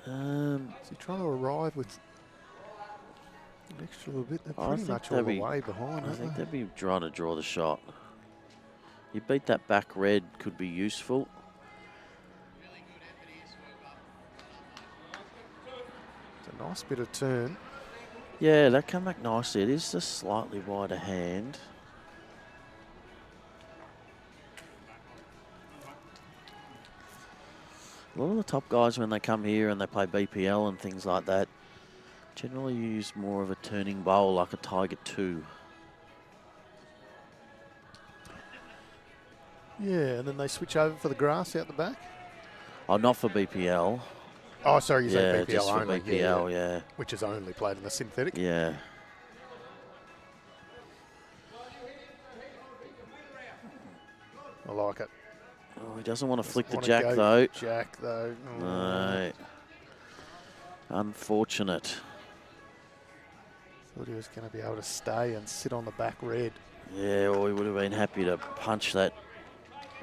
Is he trying to arrive with an extra little bit? They're pretty much all the way behind, I think they'd be trying to draw the shot. You beat that back red, could be useful. It's a nice bit of turn. Yeah, that came back nicely. It is a slightly wider hand. A lot of the top guys, when they come here and they play BPL and things like that, generally use more of a turning bowl like a Tiger 2. Yeah, and then they switch over for the grass out the back. Oh, not for BPL. Oh, sorry, you said BPL just for only. BPL, yeah. Which is only played in the synthetic. Yeah. I like it. Oh, he doesn't want to flick the Wanna jack, go though. Jack, though. Oh. No. Unfortunate. Thought he was going to be able to stay and sit on the back red. Yeah, well, he would have been happy to punch that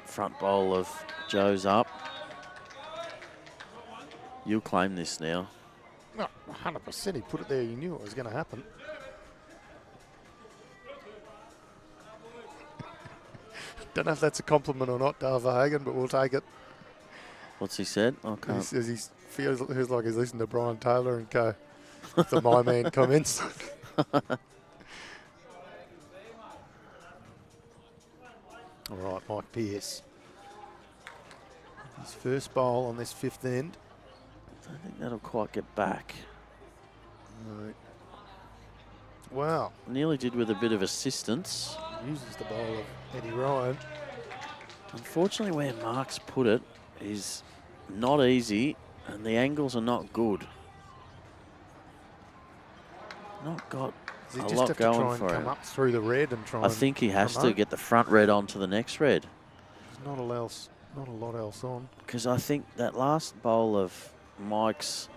front bowl of Joe's up. You'll claim this now. No, 100%. He put it there. You knew it was going to happen. Don't know if that's a compliment or not, Dale Verhagen, but we'll take it. What's he said? I He can't. says he feels like he's listening to Brian Taylor and co. The My Man comments. All right, Mike Pearce. His first bowl on this fifth end. I don't think that'll quite get back. Right. Wow. Nearly did with a bit of assistance. Uses the bowl of Eddie Ryan. Unfortunately, where Mark's put it is not easy, and the angles are not good. Not got Does he a just lot have to try going and for come him. up through the red and try I think he has to promote? get the front red onto the next red. There's not a lot else on. Because I think that last bowl of Mike's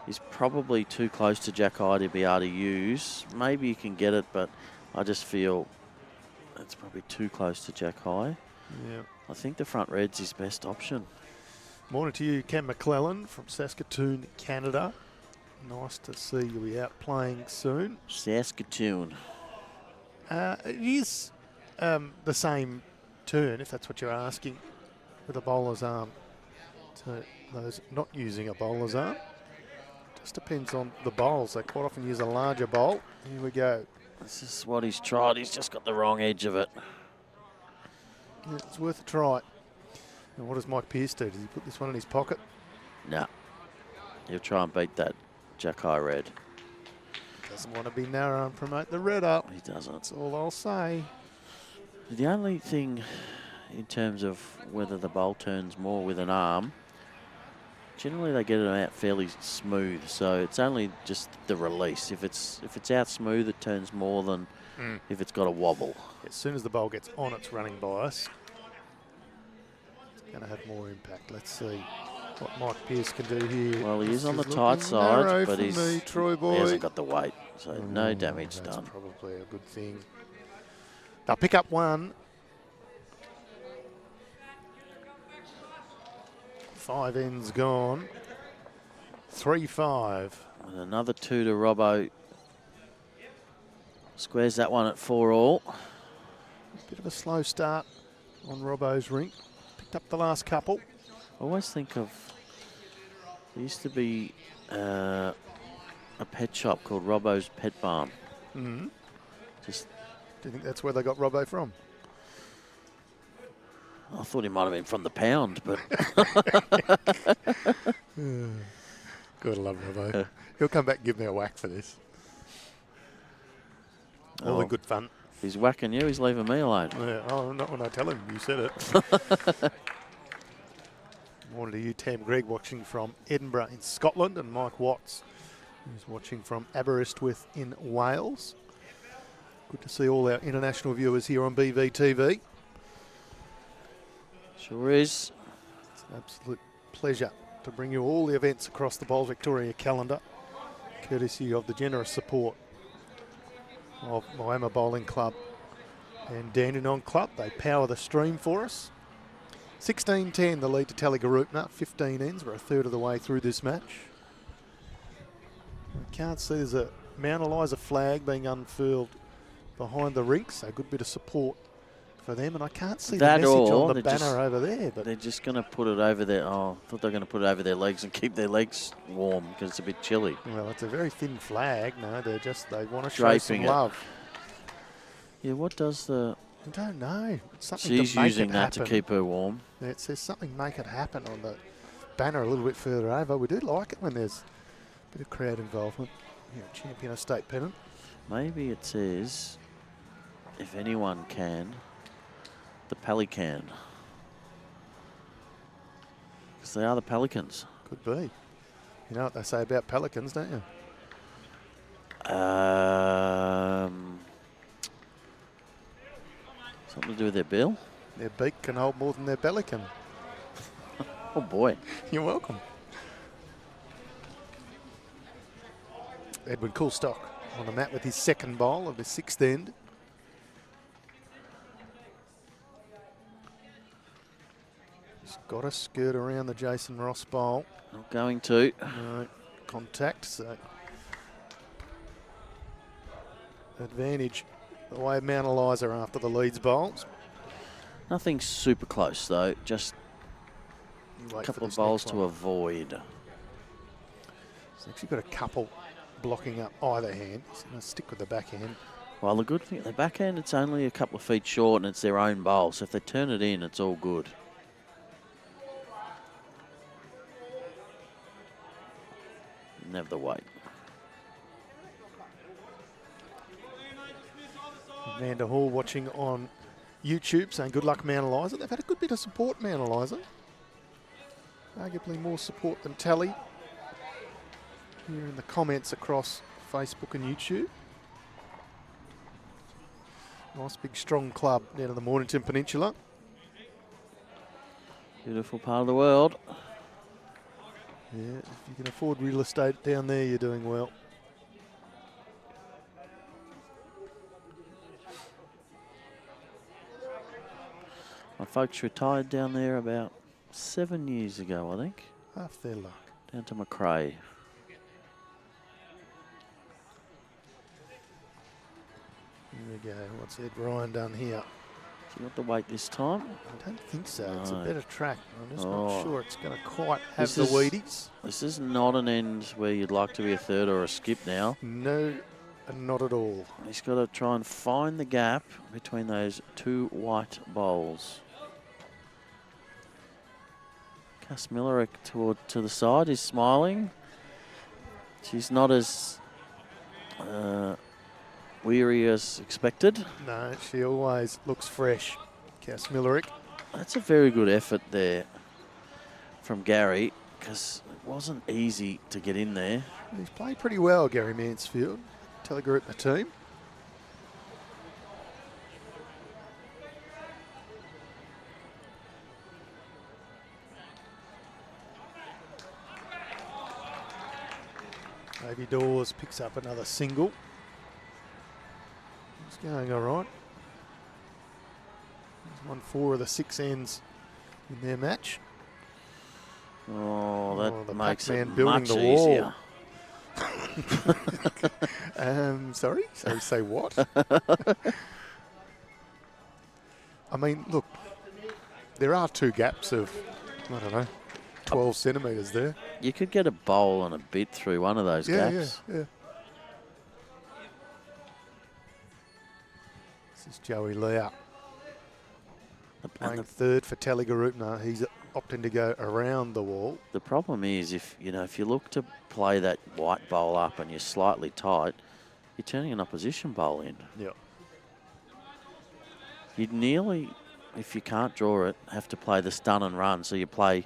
is probably too close to Jack High to be able to use. Maybe you can get it, but I just feel it's probably too close to Jack High. Yeah. I think the front red's his best option. Morning to you, Cam McClellan from Saskatoon, Canada. Nice to see you'll be out playing soon. Saskatoon. It is the same turn, if that's what you're asking, with a bowler's arm. To those not using a bowler's arm. Just depends on the bowls. They quite often use a larger bowl. Here we go. This is what he's tried. He's just got the wrong edge of it. Yeah, it's worth a try. And what does Mike Pearce do? Does he put this one in his pocket? No. He'll try and beat that Jack High red. Doesn't want to be narrow and promote the red up. He doesn't. That's all I'll say. The only thing in terms of whether the bowl turns more with an arm, generally they get it out fairly smooth, so it's only just the release. If it's out smooth, it turns more than if it's got a wobble. As soon as the bowl gets on its running bias, it's going to have more impact. Let's see what Mike Pearce can do here. Well, he is on the This tight looking narrow side, but for he's me, Troy boy. he hasn't got the weight, so no damage That's done. probably a good thing. They'll pick up one. 5 ends gone. 3-5. And another 2 to Robbo. Squares that one at 4-all. Bit of a slow start on Robbo's rink. Picked up the last couple. I always think of, there used to be a pet shop called Robbo's Pet Barn. Mm-hmm. Just, Do you think that's where they got Robbo from? I thought he might have been from the pound, but Gotta love Robbo. He'll come back and give me a whack for this. All in good fun. If he's whacking you, he's leaving me alone. Yeah, oh, not when I tell him. You said it. Morning to you, Tam Gregg, watching from Edinburgh in Scotland, and Mike Watts, who's watching from Aberystwyth in Wales. Good to see all our international viewers here on BVTV. Sure is. It's an absolute pleasure to bring you all the events across the Bowls Victoria calendar, courtesy of the generous support of Moama Bowling Club and Dandenong Club. They power the stream for us. 16-10 the lead to TALLYGAROOPNA. 15 ends. We're a third of the way through this match. I can't see there's a Mount ELIZA flag being unfurled behind the rink, so a good bit of support for them, and I can't see That the message or on the they're banner over there. But they're just going to put it over their. Oh, I thought they were going to put it over their legs and keep their legs warm because it's a bit chilly. well, it's a very thin flag. No, they want to show some Draping it. love. Yeah, what does the? I don't know. It's something She's to make using it that happen. to keep her warm. It says something make it happen on the banner a little bit further over. We do like it when there's a bit of crowd involvement. Yeah, champion of state pennant. Maybe it says, if anyone can, the Pelican. Because they are the Pelicans. Could be. You know what they say about pelicans, don't you? Something to do with their bill? Their beak can hold more than their belly can. Oh boy. You're welcome. Edwin Coolstock on the mat with his second bowl of his sixth end. He's got to skirt around the Jason Ross bowl. Not going to. No contact, so advantage the way of Mount Eliza after the Leeds bowls. Nothing super close though, just a Wait couple for of this bowls next to one. avoid. He's actually got a couple blocking up either hand. He's going to stick with the backhand. Well, the good thing, the backhand, it's only a couple of feet short and it's their own bowl, so if they turn it in, it's all good. Never the weight. Amanda Hall watching on YouTube saying good luck Mount Eliza. They've had a good bit of support, Mount Eliza. Arguably more support than Tally. Here in the comments across Facebook and YouTube. Nice big strong club down in the Mornington Peninsula. Beautiful part of the world. Yeah, if you can afford real estate down there, you're doing well. My folks retired down there about 7 years ago, I think. Half their luck. Down to Macrae. Here we go. What's Ed Ryan done here? So you got the weight this time? I don't think so. No. It's a better track. I'm just Oh. not sure it's going to quite have This the is- Wheaties. This is not an end where you'd like to be a third or a skip now. No, not at all. He's got to try and find the gap between those two white bowls. Cass Millerick to the side is smiling. She's not as weary as expected. No, she always looks fresh. Cass Millerick. That's a very good effort there from Gary, because it wasn't easy to get in there. He's played pretty well, Gary Mansfield. TALLYGAROOPNA team. Baby Dawes picks up another single. It's going all right. He's won 4 of the 6 ends in their match. Oh, that the makes it Pac-Man building much the wall. easier. Sorry, say what? I mean, look, there are 2 gaps of, I don't know, 12 centimetres there. You could get a bowl and a bit through one of those gaps. Yeah. This is Joey Lau. Playing third for TALLYGAROOPNA. He's opting to go around the wall. The problem is, if you look to play that white bowl up and you're slightly tight, you're turning an opposition bowl in. Yep. You'd nearly, if you can't draw it, have to play the stun and run. So you play.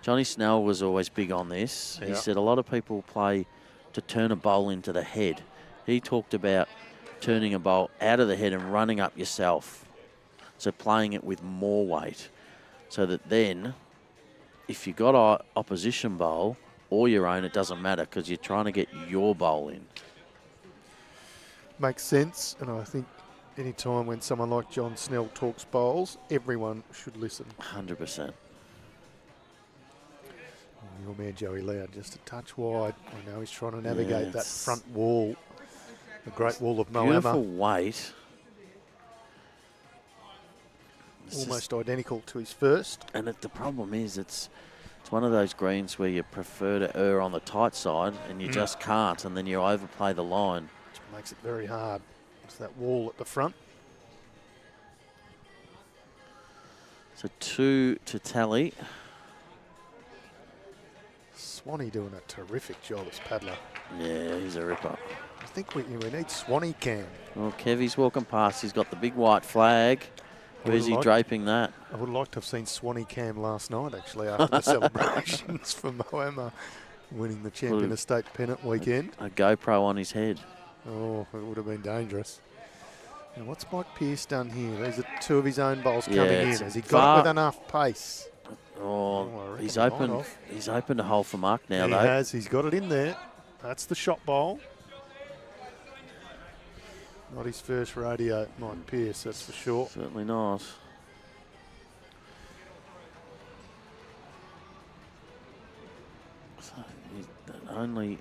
Johnny Snell was always big on this. He said a lot of people play to turn a bowl into the head. He talked about turning a bowl out of the head and running up yourself. So playing it with more weight. So that then, if you got an opposition bowl or your own, it doesn't matter because you're trying to get your bowl in. Makes sense, and I think any time when someone like John Snell talks bowls, everyone should listen. 100%. Your man Joey Lau just a touch wide. I know he's trying to navigate that it's front wall, the Great Wall of Beautiful Moama. weight. almost identical to his first. And the problem is it's one of those greens where you prefer to err on the tight side and you just can't, and then you overplay the line. Which makes it very hard. It's that wall at the front. So 2 to tally. Swanee doing a terrific job as paddler. Yeah, he's a ripper. I think we need Swanee Cam. Well, Kevy's walking past. He's got the big white flag. Where's he draping that? I would have liked to have seen Swanee Cam last night, actually, after the celebrations for Moama winning the Champion Estate Pennant weekend. A GoPro on his head. Oh, it would have been dangerous. Now, what's Mike Pearce done here? These are 2 of his own bowls coming in. Has he got it with enough pace? Oh, he's opened a hole for mark now, though. He has. He's got it in there. That's the shot bowl. Not his first rodeo, Mike Pearce, that's for sure. Certainly not. So the only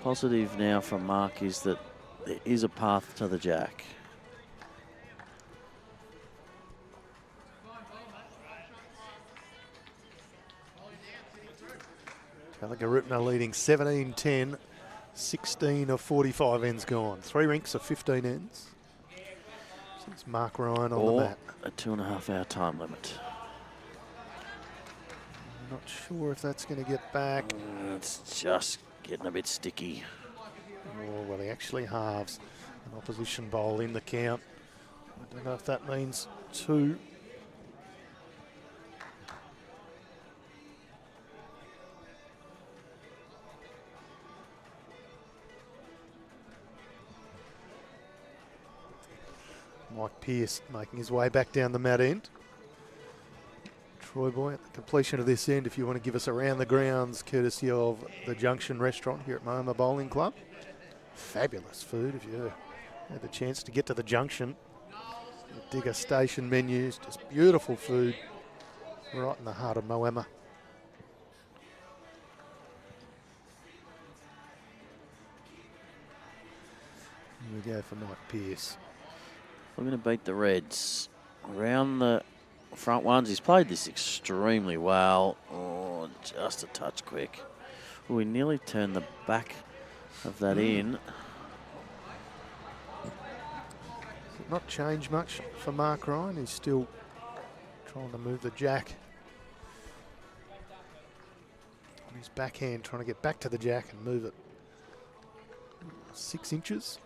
positive now from Mark is that there is a path to the jack. TALLYGAROOPNA leading 17-10. 16 of 45 ends gone. 3 rinks of 15 ends. Since Mark Ryan on the mat. A 2.5 hour time limit. I'm not sure if that's going to get back. It's just getting a bit sticky. Oh, well, he actually halves an opposition bowl in the count. I don't know if that means 2. Mike Pearce making his way back down the mat end. Troy Boy at the completion of this end, if you want to give us around the grounds, courtesy of the Junction Restaurant here at Moama Bowling Club. Fabulous food if you had the chance to get to the Junction. The Digger Station menus, just beautiful food right in the heart of Moama. Here we go for Mike Pearce. We're going to beat the Reds. Around the front ones, he's played this extremely well. Oh, just a touch quick. Oh, we nearly turned the back of that in. Not changed much for Mark Ryan. He's still trying to move the jack on his backhand, trying to get back to the jack and move it 6 inches.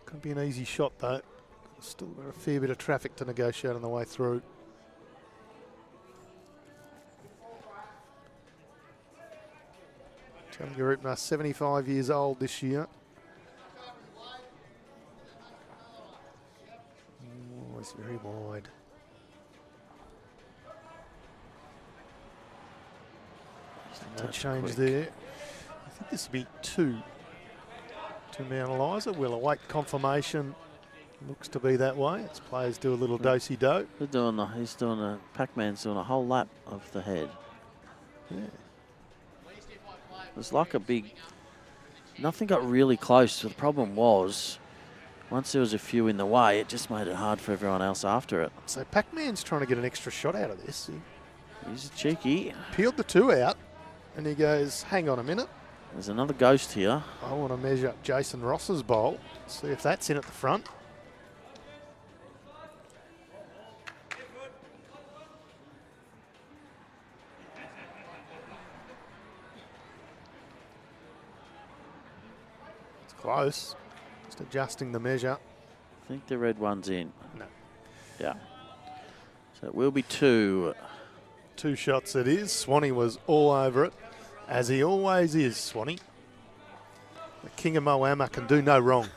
Could be an easy shot though. Still got a fair bit of traffic to negotiate on the way through. TALLYGAROOPNA 75 years old this year. Oh, it's very wide. No change there. I think this will be 2 to Mount ELIZA. We'll await confirmation. Looks to be that way. As players do a little do-si-do. Pac-Man's doing a whole lap of the head. Yeah. It was like a big, nothing got really close. The problem was, once there was a few in the way, it just made it hard for everyone else after it. So Pac-Man's trying to get an extra shot out of this. He's cheeky. Peeled the 2 out, and he goes, hang on a minute. There's another ghost here. I want to measure up Jason Ross's bowl, see if that's in at the front. It's close. Just adjusting the measure. I think the red one's in. No. Yeah. So it will be 2. 2 shots it is. Swanee was all over it, as he always is, Swanee. The king of Moama can do no wrong.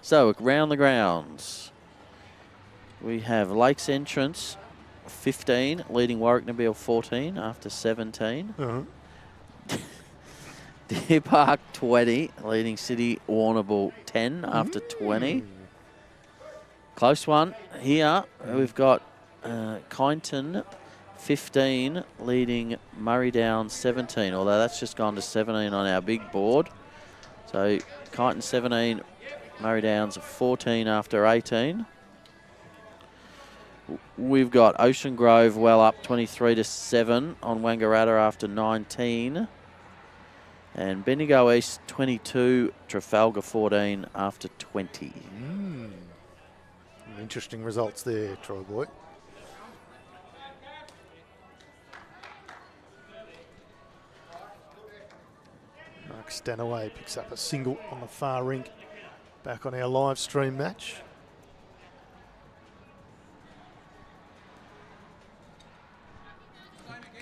So, around the grounds, we have Lakes Entrance 15, leading Warwick Nabil 14 after 17. Deer Park 20, leading City Warrnambool 10 after 20. Close one here. We've got Kyneton 15, leading Murray Downs 17, although that's just gone to 17 on our big board. So Kyneton 17, Murray Downs 14 after 18. We've got Ocean Grove well up 23-7 on Wangaratta after 19. And Bendigo East 22, Trafalgar 14 after 20. Interesting results there, Troy Boy. Mark Stanaway picks up a single on the far rink. Back on our live stream match.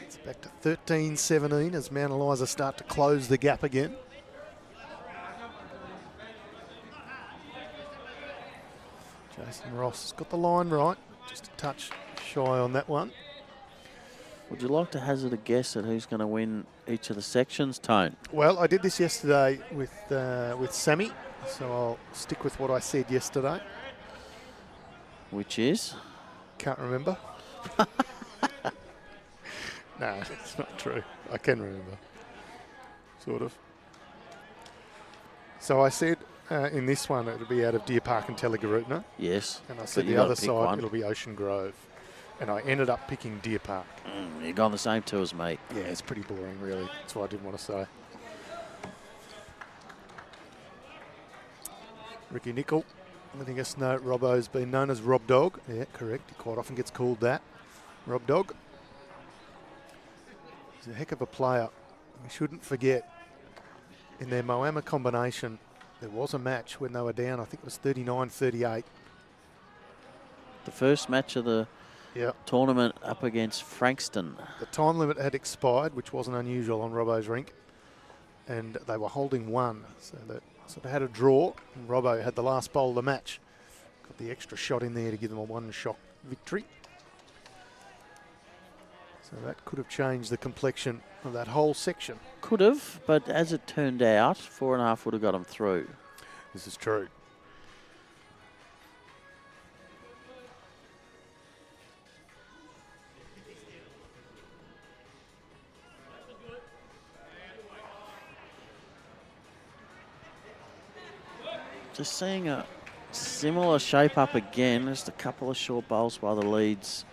Gets back to 13-17 as Mount Eliza start to close the gap again. Jason Ross has got the line right, just a touch shy on that one. Would you like to hazard a guess at who's going to win each of the sections, Tone? Well, I did this yesterday with Sammy, so I'll stick with what I said yesterday. Which is? Can't remember. No, it's not true. I can remember, sort of. So I said in this one it'll be out of Deer Park and TallygarooPna. Yes. And I said the other side it'll be Ocean Grove. And I ended up picking Deer Park. You've gone the same two as me. Yeah, it's pretty boring, really. That's what I didn't want to say. Ricky Nicol letting us know Robbo's been known as Rob Dog. Yeah, correct. He quite often gets called that. Rob Dog. He's a heck of a player. We shouldn't forget, in their Moama combination, there was a match when they were down. I think it was 39-38. The first match of the tournament up against Frankston. The time limit had expired, which wasn't unusual on Robbo's rink, and they were holding one, so that sort of had a draw. And Robbo had the last bowl of the match, got the extra shot in there to give them a one-shot victory. So that could have changed the complexion of that whole section. Could have, but as it turned out, 4.5 would have got them through. This is true. Just seeing a similar shape up again. Just a couple of short bowls by the leads.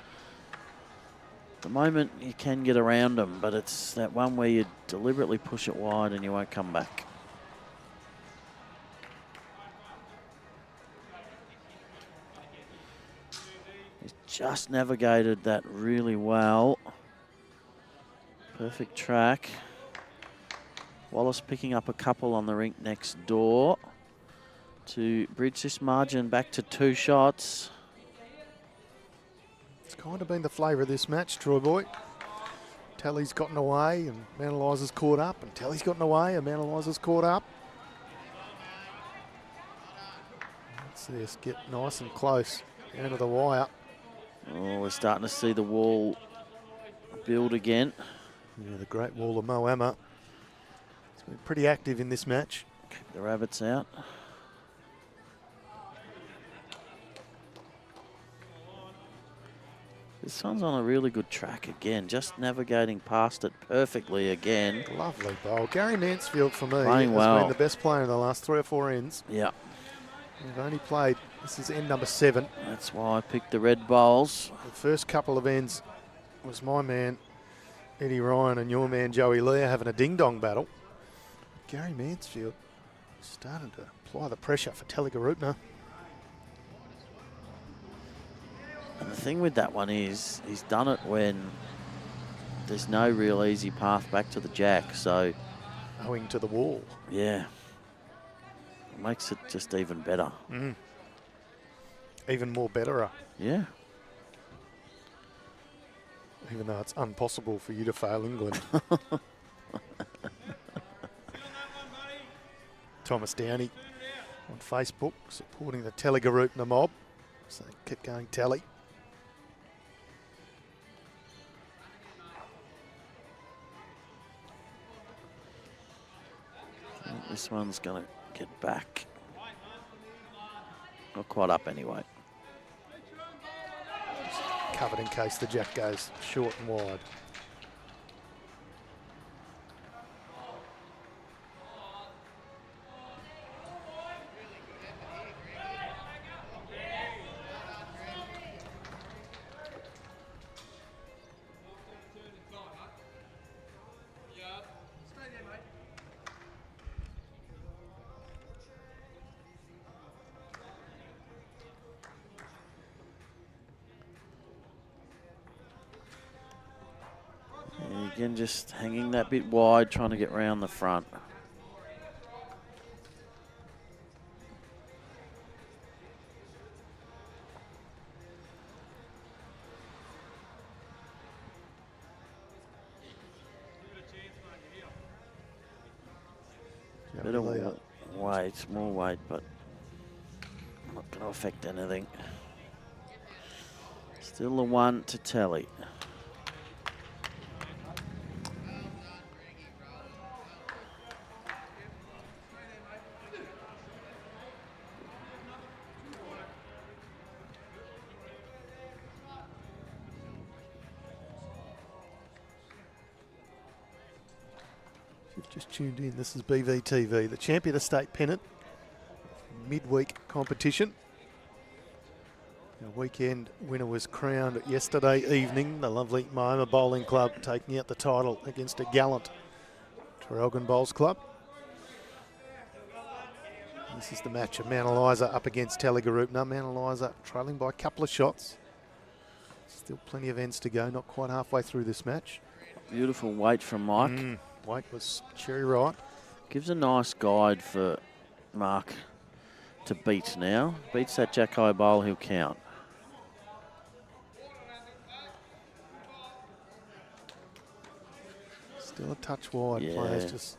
At the moment, you can get around them, but it's that one where you deliberately push it wide and you won't come back. He's just navigated that really well. Perfect track. Wallace picking up a couple on the rink next door to bridge this margin back to 2 shots. It's kind of been the flavour of this match, Troy Boy. Tally's gotten away and Mount Eliza's caught up, and Tally's gotten away and Mount Eliza's caught up. Let's see us get nice and close down to the wire. Oh, we're starting to see the wall build again. Yeah, the Great Wall of Moama. It's been pretty active in this match. Keep the rabbits out. This one's on a really good track again, just navigating past it perfectly again. Lovely bowl. Gary Mansfield, for me, Playing has well. been the best player in the last 3 or 4 ends. Yeah. We've only played, this is end number 7. That's why I picked the red bowls. The first couple of ends was my man, Eddie Ryan, and your man, Joey Lear, having a ding-dong battle. Gary Mansfield starting to apply the pressure for TALLYGAROOPNA. And the thing with that one is, he's done it when there's no real easy path back to the jack, so... Owing to the wall. Yeah. It makes it just even better. Even more betterer. Yeah. Even though it's impossible for you to fail England. Thomas Downey on Facebook supporting the TALLYGAROOPNA mob. So keep going, Tally. This one's going to get back. Not quite up anyway. Covered in case the jack goes short and wide. And again, just hanging that bit wide, trying to get round the front. Bit of weight, more weight, but not going to affect anything. Still a 1 to tally. You've just tuned in. This is BVTV, the Champion of State Pennant midweek competition. Our weekend winner was crowned yesterday evening. The lovely Moama Bowling Club taking out the title against a gallant Traralgon Bowls Club. This is the match of Mount ELIZA up against TALLYGAROOPNA. Mount ELIZA trailing by a couple of shots. Still plenty of ends to go, not quite halfway through this match. Beautiful weight from Mike. Weight was cherry right. Gives a nice guide for Mark to beat now. Beats that Jack-Eye bowl, he'll count. Still a touch wide. Yeah. Players just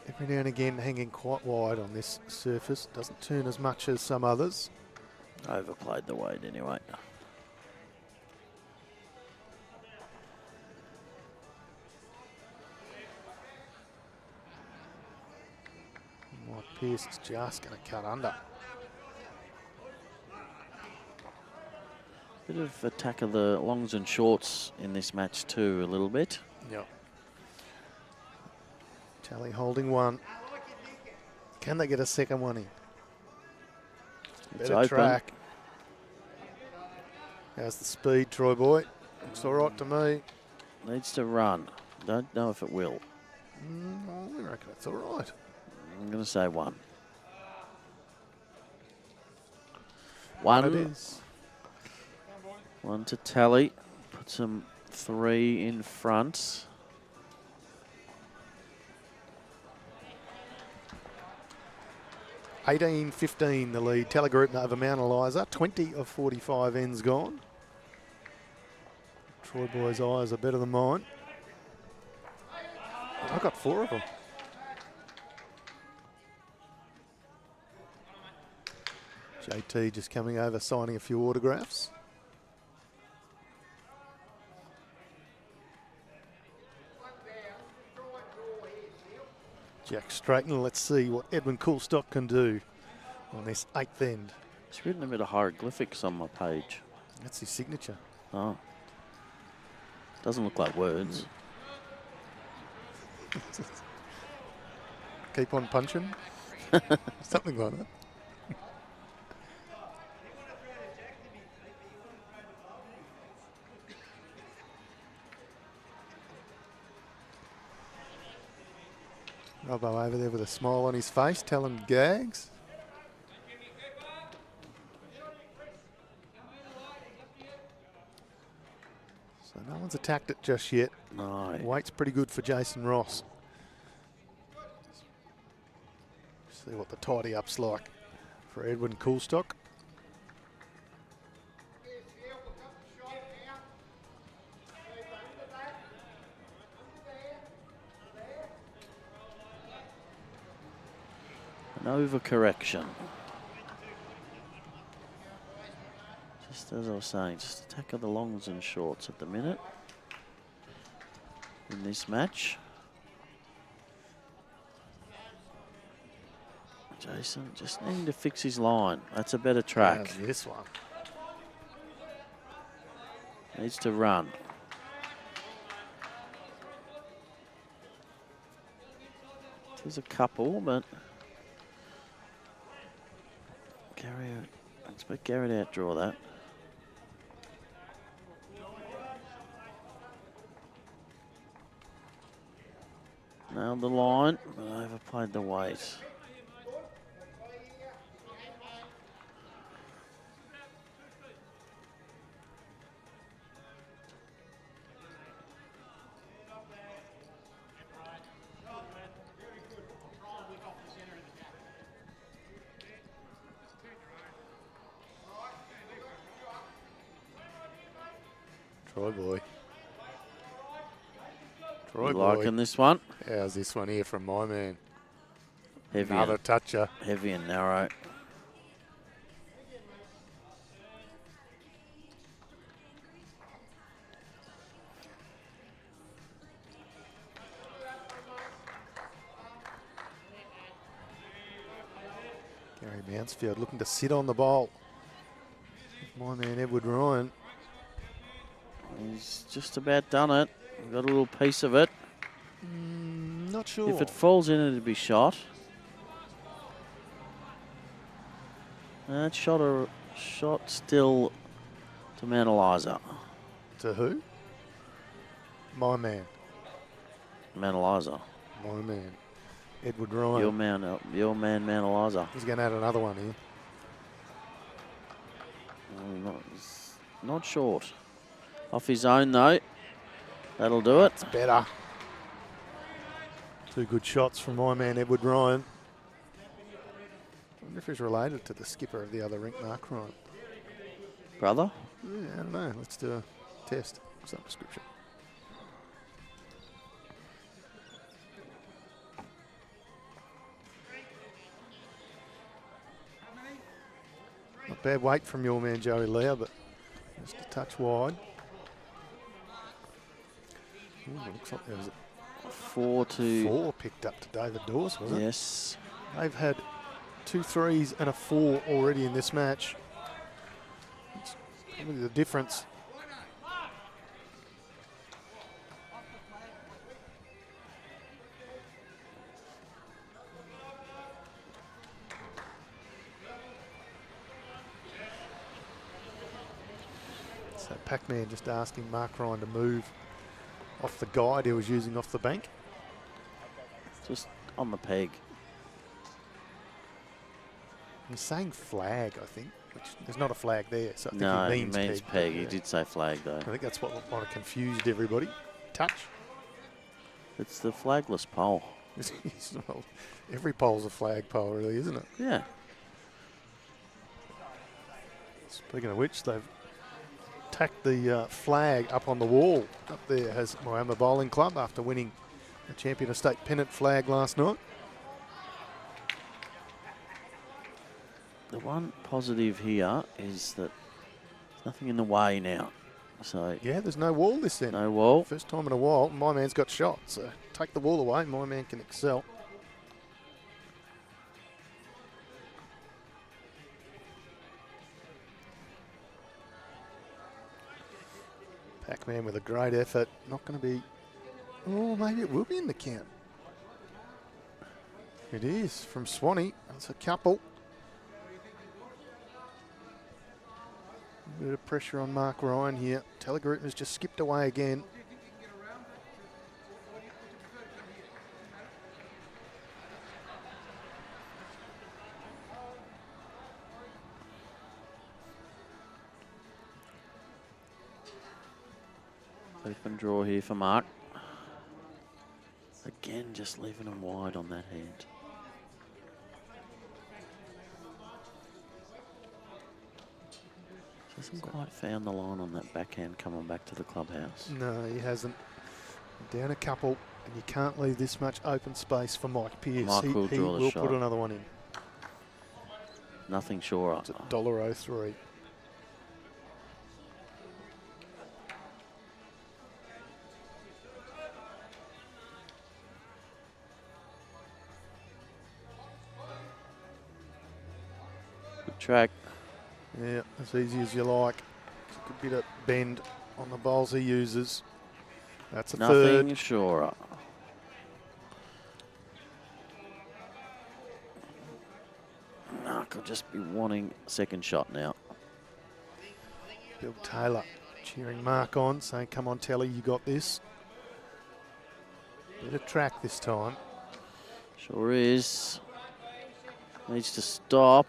every now and again hanging quite wide on this surface. Doesn't turn as much as some others. Overplayed the weight anyway. Pearce is just going to cut under. Bit of attack of the longs and shorts in this match too, a little bit. Yep. Tally holding 1. Can they get a second one in? It's Better open. track. How's the speed, Troy boy? Looks all right to me. Needs to run. Don't know if it will. I reckon it's all right. I'm going to say 1. One it is. 1 to tally. Puts them 3 in front. (18-15) the lead. TALLYGAROOPNA over Mount ELIZA. 20 of 45 ends gone. Troy boy's eyes are better than mine. I got 4 of them. JT just coming over, signing a few autographs. Jack Straighton, let's see what Edwin Coolstock can do on this 8th end. He's written a bit of hieroglyphics on my page. That's his signature. Oh. Doesn't look like words. Keep on punching. Something like that. Robbo over there with a smile on his face, telling gags. So no one's attacked it just yet. No. Weight's pretty good for Jason Ross. See what the tidy up's like for Edwin Coolstock. An overcorrection. Just as I was saying, just attack of the longs and shorts at the minute in this match. Jason just needing to fix his line. That's a better track. How's this one? Needs to run. There's a couple, but Gary, I expect Gary to outdraw that. Nailed the line, but overplayed the weight. Troy boy. Troy You boy. liking this one? How's this one here from my man? Heavy Another toucher. heavy and narrow. Gary Mansfield looking to sit on the bowl. My man Edward Ryan. He's just about done it. Got a little piece of it. Not sure. If it falls in, it'd be shot. That shot still to Mount ELIZA. To who? My man. Mount ELIZA. My man. Edward Ryan. Your man, Mount ELIZA. He's going to add another one here. Not short. Off his own though. That'll do it. It's better. Two good shots from my man Edward Ryan. I wonder if he's related to the skipper of the other rink, Mark Ryan. Brother? Yeah, I don't know. Let's do a test. Subscription. Not bad weight from your man Joey Lau, but just a touch wide. Ooh, looks like there was 4 picked up to David Dawes, was it? Yes. They've had 2 threes and a 4 already in this match. It's probably the difference. So Pac-Man just asking Mark Ryan to move off the guide he was using off the bank. Just on the peg. He's saying flag, I think, which there's not a flag there, so I think No, he means peg. He yeah. did say flag though. I think that's what might have confused everybody. Touch. It's the flagless pole. Well, every pole's a flag pole, really, isn't it? Yeah. Speaking of which, they've tacked the flag up on the wall. Up there has Moama Bowling Club after winning the Champion of State Pennant flag last night. The one positive here is that there's nothing in the way now. So Yeah, there's no wall this end. no wall. First time in a while, my man's got shot. So take the wall away, my man can excel. Pac-Man with a great effort. Not going to be... Oh, maybe it will be in the count. It is from Swanee. That's a couple. A bit of pressure on Mark Ryan here. TALLYGAROOPNA's just skipped away again. Open draw here for Mark. Again, just leaving him wide on that hand. Hasn't quite found the line on that backhand coming back to the clubhouse. No, he hasn't. Down a couple, and you can't leave this much open space for Mike Pearce. Mike will he draw the will shot. put another one in. Nothing sure. It's $1.03. Good track. Yeah, as easy as you like. A good bit of bend on the bowls he uses. That's a Nothing third. surer. Mark will just be wanting a second shot now. Bill Taylor cheering Mark on, saying, come on, Telly, you got this. Bit of track this time. Sure is. Needs to stop.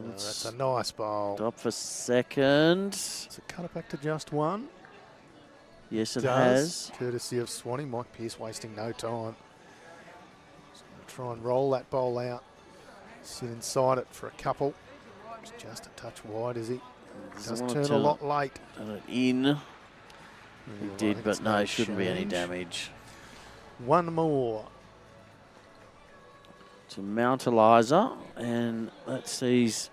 That's a nice bowl. Stop for second. Does it cut it back to just one? Yes, it Does, has. courtesy of Swanee. Mike Pearce wasting no time. Just going to try and roll that bowl out. Sit inside it for a couple. It's just a touch wide, is he? Does turn a lot late. In. He did, but no, shouldn't be any damage. One more. To Mount ELIZA, and that sees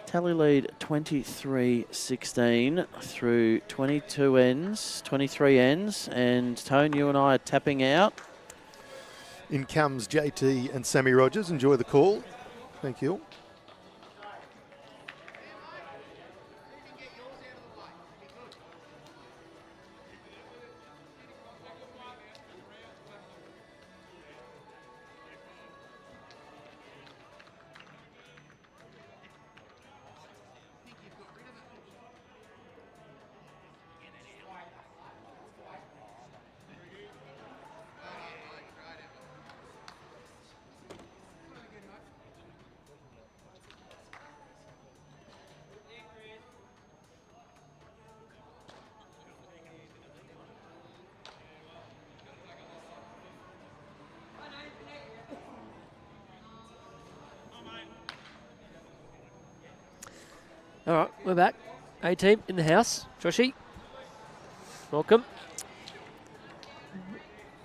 tally lead 23-16 through 23 ends, and Tone, you and I are tapping out. In comes JT and Sammy Rogers. Enjoy the call. Thank you. All right, we're back. A-team in the house. Joshy, welcome.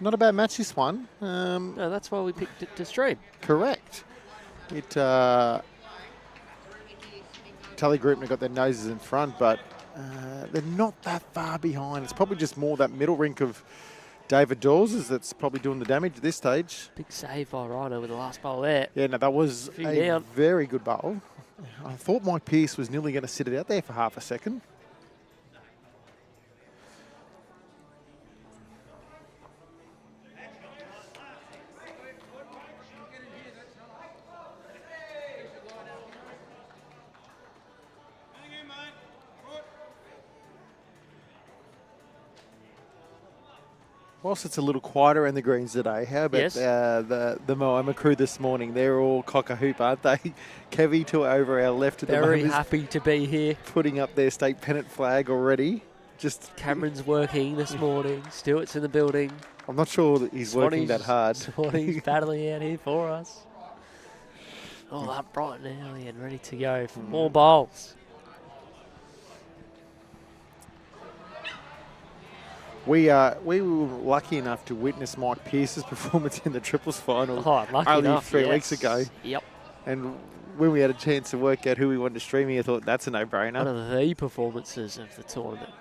Not a bad match, this one. No, that's why we picked it to stream. Correct. TALLYGAROOPNA got their noses in front, but they're not that far behind. It's probably just more that middle rink of David Dawes that's probably doing the damage at this stage. Big save by Rhino with the last bowl there. Yeah, no, that was a very good bowl. I thought Mike Pearce was nearly going to sit it out there for half a second. Whilst it's a little quieter in the greens today, how about the Moama crew this morning? They're all cock-a-hoop, aren't they? Kevy to over our left at the moment. Very happy to be here. Putting up their state pennant flag already. Just Cameron's working this morning. Stewart's in the building. I'm not sure that he's working that hard. Swanee's battling out here for us. All up bright and early and ready to go for more bowls. We were lucky enough to witness Mike Pearce's performance in the triples final only 3 weeks ago. Yep. And when we had a chance to work out who we wanted to stream, I thought that's a no-brainer. One of the performances of the tournament.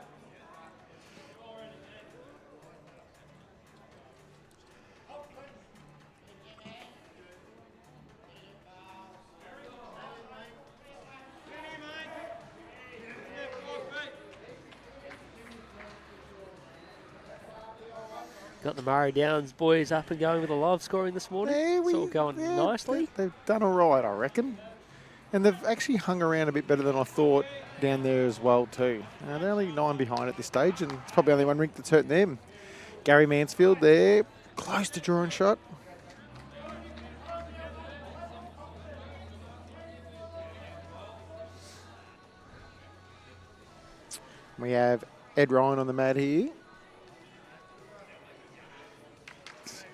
Got the Murray Downs boys up and going with a live scoring this morning. It's all going nicely. They've done all right, I reckon. And they've actually hung around a bit better than I thought down there as well too. They're only 9 behind at this stage, and it's probably only one rink that's hurting them. Gary Mansfield there, close to drawing shot. We have Ed Ryan on the mat here.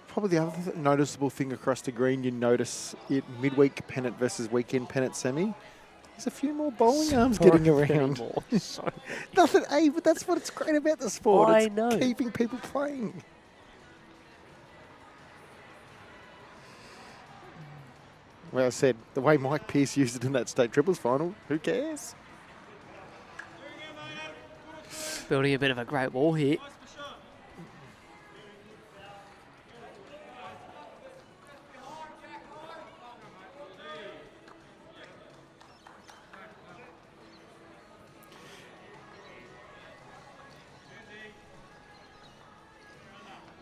Probably the other noticeable thing across the green, you notice it midweek pennant versus weekend pennant semi. There's a few more bowling arms getting around. Nothing, but that's what's great about the sport. I know. Keeping people playing. Well, I said, the way Mike Pearce used it in that state triples final, who cares? Building a bit of a great wall here.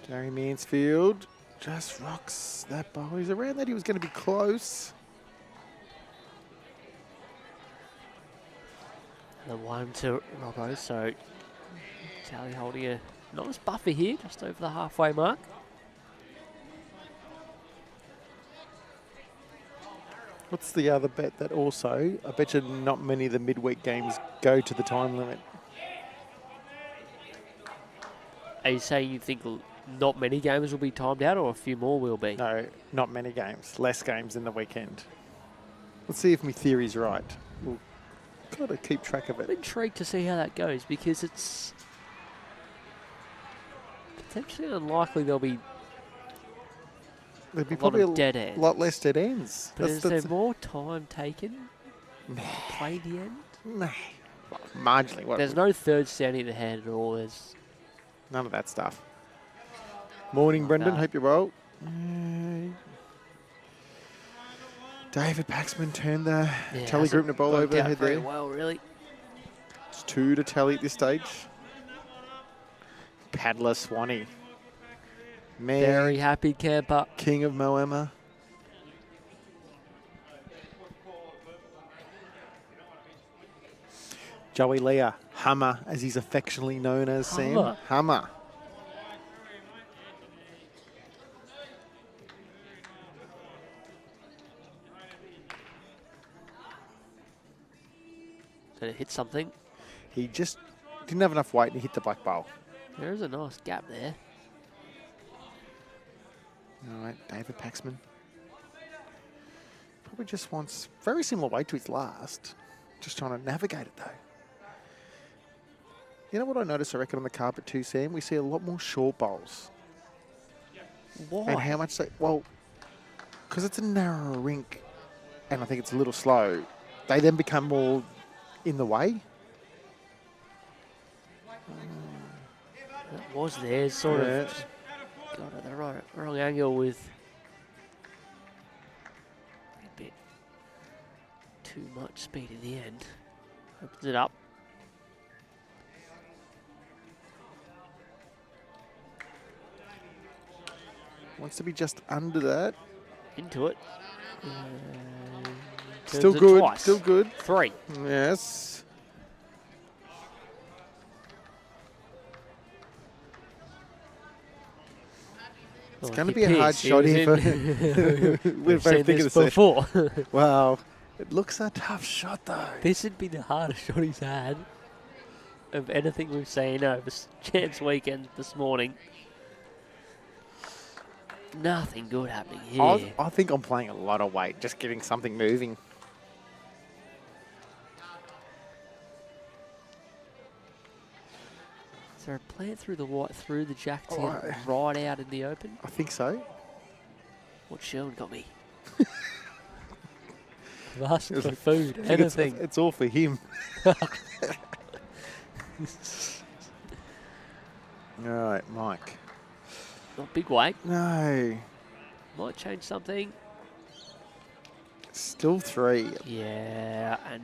Gary Mansfield just rocks that ball. He's around that. He was going to be close. The 1 to Robbo, so Tally holding a nice buffer here, just over the halfway mark. What's the other bet that also, I bet you not many of the midweek games go to the time limit. Are you saying you think not many games will be timed out, or a few more will be? No, not many games. Less games in the weekend. Let's see if my theory's right. We'll Got to keep track of I'm it. intrigued to see how that goes because it's potentially unlikely there'll be There'd be a lot probably of dead a ends. lot less dead ends. But is there more time taken Nah. to play the end? Nah. Well, marginally. What, There's no third standing in the head at all. There's none of that stuff. Morning, Like Brendan. that. Hope you're well. David Paxman turned the TALLYGAROOPNA ball over there. there. Very well, really. It's 2 to tally at this stage. Paddler Swanee. Man, Very happy camper. king of Moama. Joey Leah, Hummer, as he's affectionately known as, Hummer. Sam. Hummer. Did it hit something? He just didn't have enough weight and he hit the black bowl. There's a nice gap there. All right, David Paxman. Probably just wants very similar weight to his last. Just trying to navigate it, though. You know what I noticed, I reckon, on the carpet too, Sam? We see a lot more short bowls. Why? And how much they... Well, because it's a narrower rink and I think it's a little slow, they then become more in the way. It was there, sort Yeah. of just got at the wrong angle with a bit too much speed in the end. Opens it up. Wants to be just under that. Into it. Still Turns it good. twice. Still good. 3. Yes. It's going to be a hard shot here. We're both thinking this the same. before. Wow. It looks a tough shot, though. This would be the hardest shot he's had of anything we've seen over Chance Weekend this morning. Nothing good happening here. I think I'm playing a lot of weight, just getting something moving. Is there a plant through the white, through the jack to Oh, get right out in the open? I think so. What Sherwin got me? I've asked for I food, think anything. it's all for him. All right, Mike. Not big weight. No. Might change something. Still 3. Yeah, and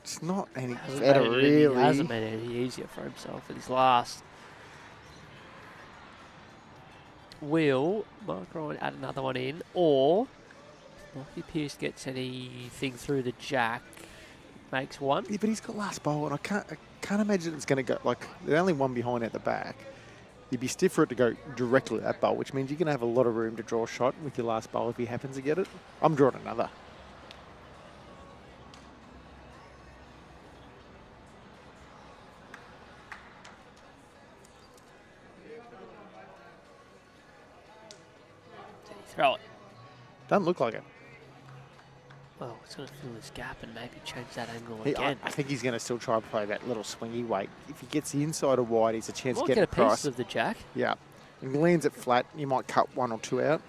It's not any hasn't better, made it any- really. hasn't made it any easier for himself with his last. Will Mark Ryan add another one in, or if Mikey Pearce gets anything through the jack, makes 1? Yeah, but he's got last bowl, and I can't imagine it's going to go, like, the only one behind at the back. You'd be stiff for it to go directly at that bowl, which means you're going to have a lot of room to draw a shot with your last bowl if he happens to get it. I'm drawing another. Did he throw it? Doesn't look like it. Well, it's going to fill this gap and maybe change that angle I again. think he's going to still try to play that little swingy weight. If he gets the inside of wide, he's a chance Might to get get a across. piece of the jack. Yeah. If he lands it flat, you might cut 1 or 2 out.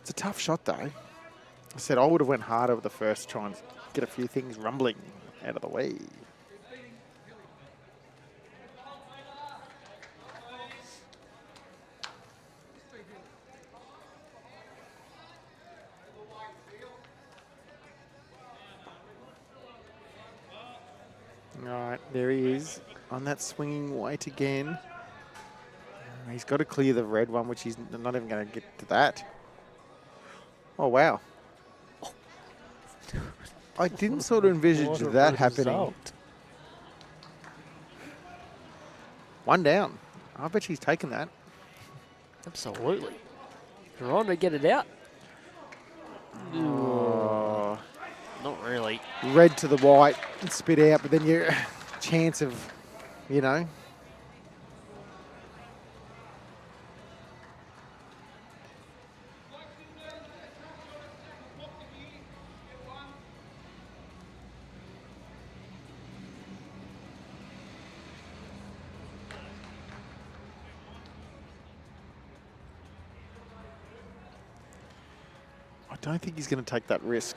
It's a tough shot, though. I said I would have went harder with the first to try and get a few things rumbling out of the way. All right, there he is on that swinging weight again. He's got to clear the red one, which he's not even going to get to that. Oh, wow. I didn't sort of envisage What a that happening. result. 1 down. I bet she's taken that. Absolutely. Trying to get it out. Oh. Not really. Red to the white and spit out, but then your chance of, you know. don't think he's going to take that risk.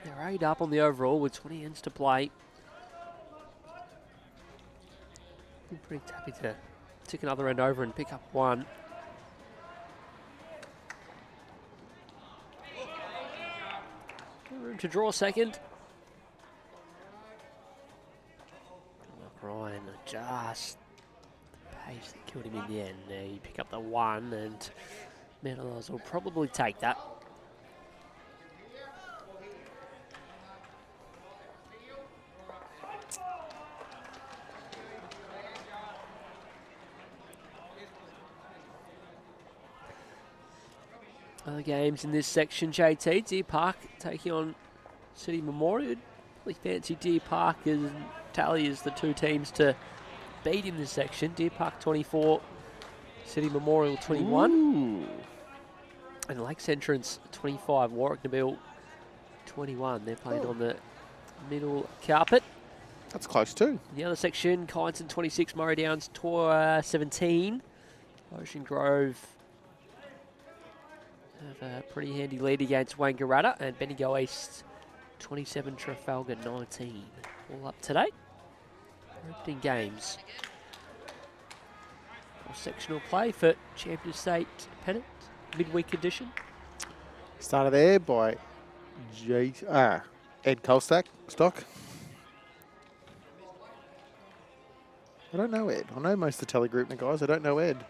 They're 8 up on the overall with 20 ends to play. I'm pretty happy to tick another end over and pick up one. Room to draw second. Ryan just pace that killed him in the end. He picked up the one, and Mount will probably take that. Other games in this section, JT, Deer Park taking on City Memorial. We fancy Deer Park and Tally as the two teams to beat in this section. Deer Park 24, City Memorial 21. Ooh. And Lakes Entrance 25, Warwick Nabil 21. They're playing on the middle carpet. That's close too. The other section, Kyneton 26, Murray Downs 17. Ocean Grove have a pretty handy lead against Wangaratta, and Bendigo East 27, Trafalgar 19. All up today. Opening games. Sectional play for Champion State Pennant, midweek edition. Started there by Ed Colstock. I don't know Ed. I know most of the TALLYGAROOPNA guys. I don't know Ed.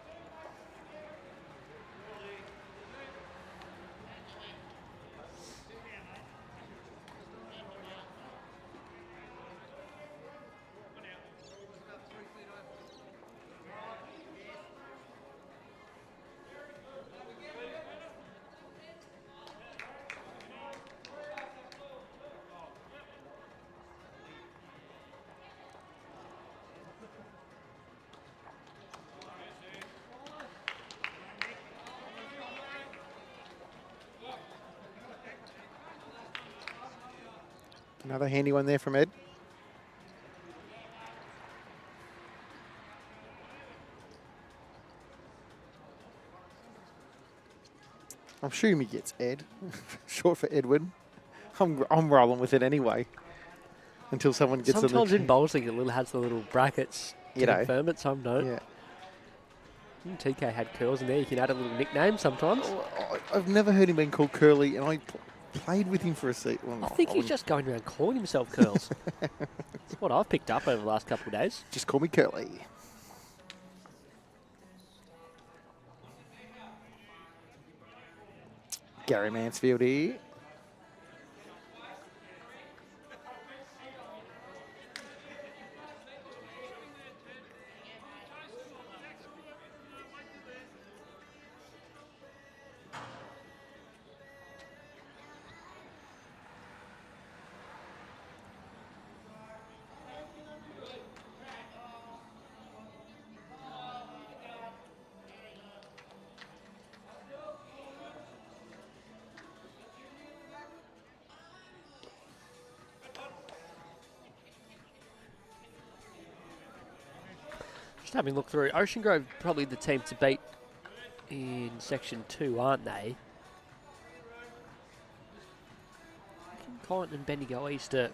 Another handy one there from Ed. I'm assuming he gets Ed, short for Edwin. I'm rolling with it anyway. Until someone gets Sometimes in bowling it has the little brackets to confirm it, some don't. Yeah. TK had curls in there. You can add a little nickname sometimes. I've never heard him being called Curly, and I played with him for a seat. Well, I think he's just going around calling himself Curls. That's what I've picked up over the last couple of days. Just call me Curly. Gary Mansfield here. Just having a look through. Ocean Grove probably the team to beat in Section 2, aren't they? Kyneton and Bendigo East are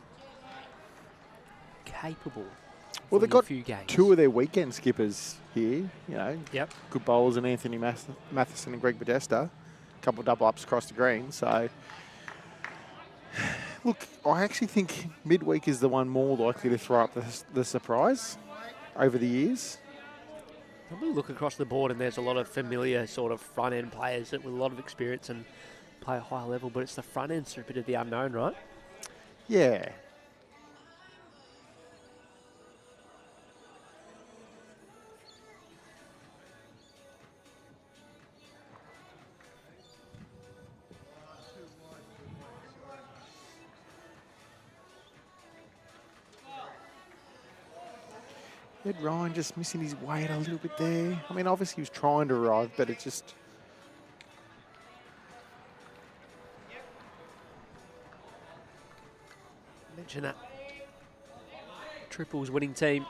capable. Well, they've got a few games. two of their weekend skippers here. You know, Yep. good bowlers in Anthony Matheson and Greg Podesta. A couple of double ups across the green. So, look, I actually think midweek is the one more likely to throw up the surprise over the years. Probably look across the board and there's a lot of familiar sort of front end players that with a lot of experience and play a high level, but it's the front ends are a bit of the unknown, right? Yeah. Ed Ryan just missing his weight a little bit there. I mean, obviously he was trying to arrive, but it just... Mention that. Triples winning team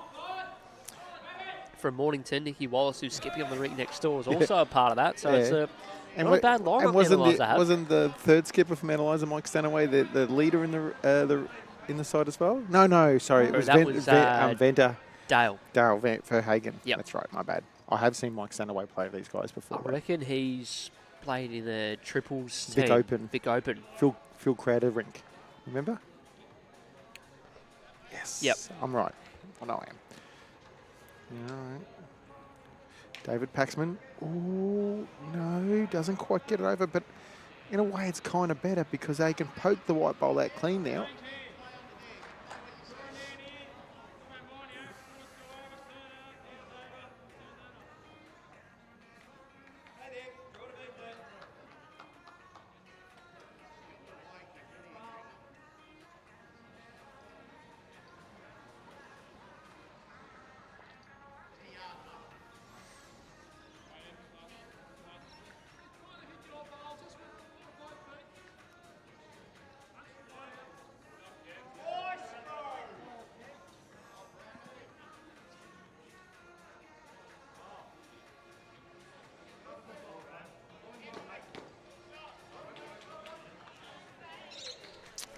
from Mornington, Nicky Wallace, who's skipping on the ring next door, is also a part of that. So Yeah. it's a And not a bad line. and wasn't the third skipper from ELIZA, Mike Stanaway, the leader in the side as well? No, sorry, it was Venter. Dale. Darryl Verhagen. Yep. That's right, my bad. I have seen Mike Stanaway play these guys I before. reckon he's played in the triples Vic team. Open. Vic Open. Phil Crowder rink. Remember? Yes. Yep. I'm right. I know I am. All right. David Paxman. Oh, no, doesn't quite get it over, but in a way it's kind of better because they can poke the white bowl out clean now.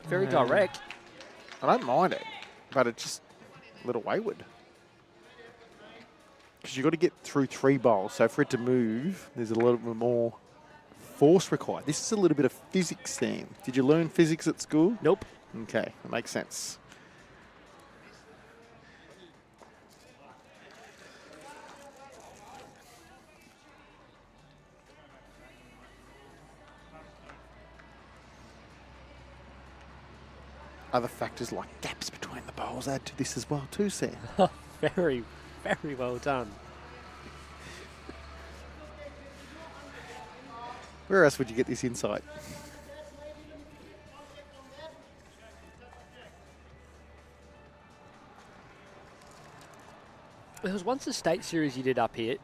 Very direct. I don't mind it, but it's just a little wayward. Because you've got to get through 3 bowls, so for it to move, there's a little bit more force required. This is a little bit of physics, Sam. Did you learn physics at school? Nope. Okay, that makes sense. Other factors like gaps between the bowls add to this as well too, Sam. Very, very well done. Where else would you get this insight? There was once a state series you did up here.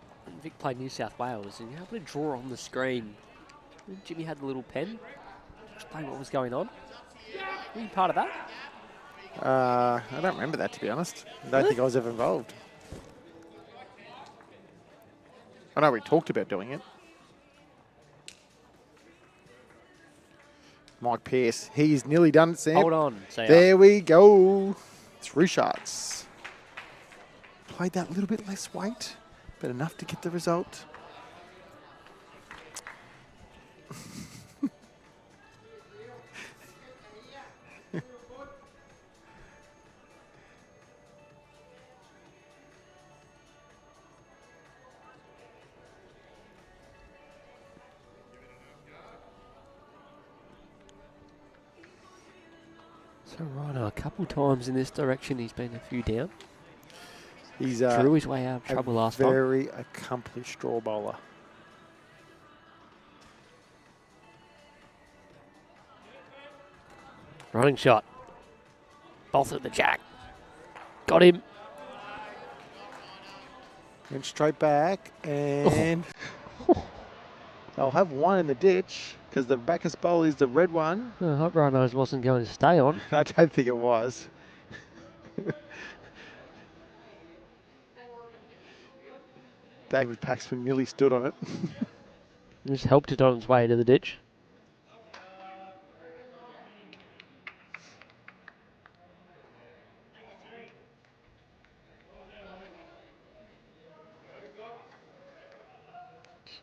Vic played New South Wales, and you were able to draw on the screen. Jimmy had the little pen, explain what was going on. Were you part of that? I don't remember that, to be honest. I don't think I was ever involved. I know we talked about doing it. Mike Pearce, he's nearly done it, Sam. Hold on. There we go. 3 shots. Played that little bit less weight, but enough to get the result. So Rhino, a couple times in this direction, he's been a few down. He's drew his way out of trouble last time. Very accomplished draw bowler. Running shot. Both at the jack. Got him. Went straight back, and they'll have one in the ditch because the backest bowl is the red one. I hope Rhinos wasn't going to stay on. I don't think it was. David Paxman nearly stood on it. Just helped it on its way to the ditch.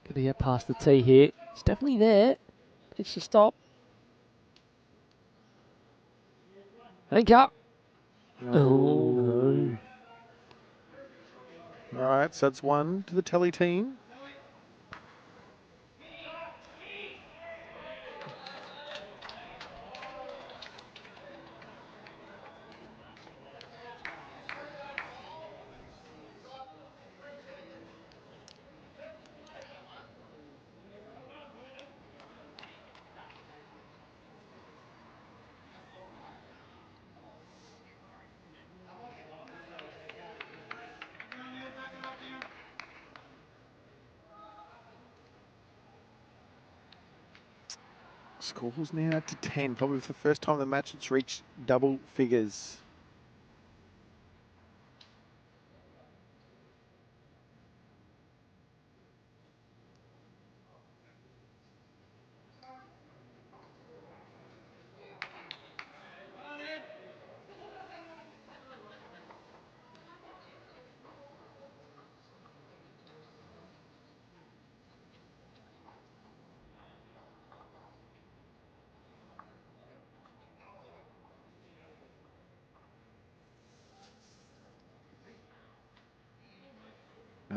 Got to get past the tee here. It's definitely there. It's to stop. Anchor. Oh, no. All right, so that's 1 to the Tally team. Scores now to 10. Probably for the first time in the match it's reached double figures.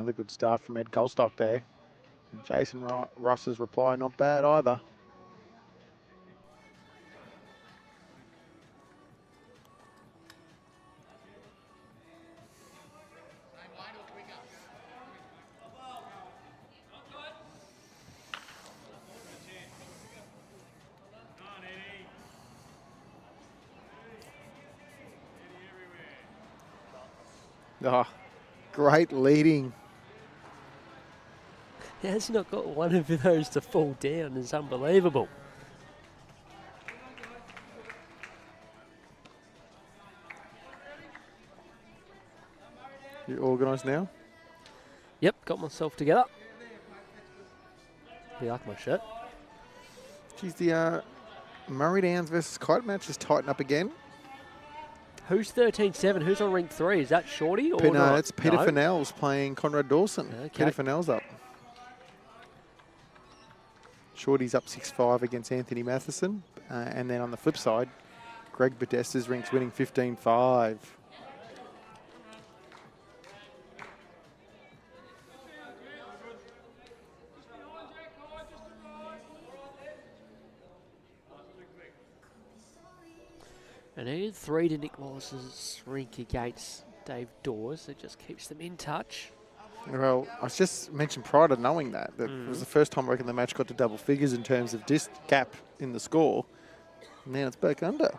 Another good start from Ed Colstock there. And Jason Ross's reply, not bad either. Oh, great leading. He has not got one of those to fall down. It's unbelievable. You organised now? Yep, got myself together. You like my shirt? Geez, the Murray Downs versus Kite match is tighten up again. Who's 13-7? Who's on ring 3? Is that Shorty or No, not? it's Peter No. Fennell's playing Conrad Dawson. Okay. Peter Fennell's up. Shorty's up 6-5 against Anthony Matheson. And then on the flip side, Greg Podesta's rinks winning 15-5. And he had 3 to Nick Wallace's rink against Dave Dawes. It just keeps them in touch. Well, I was just mentioned prior to knowing that it was the first time I reckon the match got to double figures in terms of gap in the score. Now it's back under.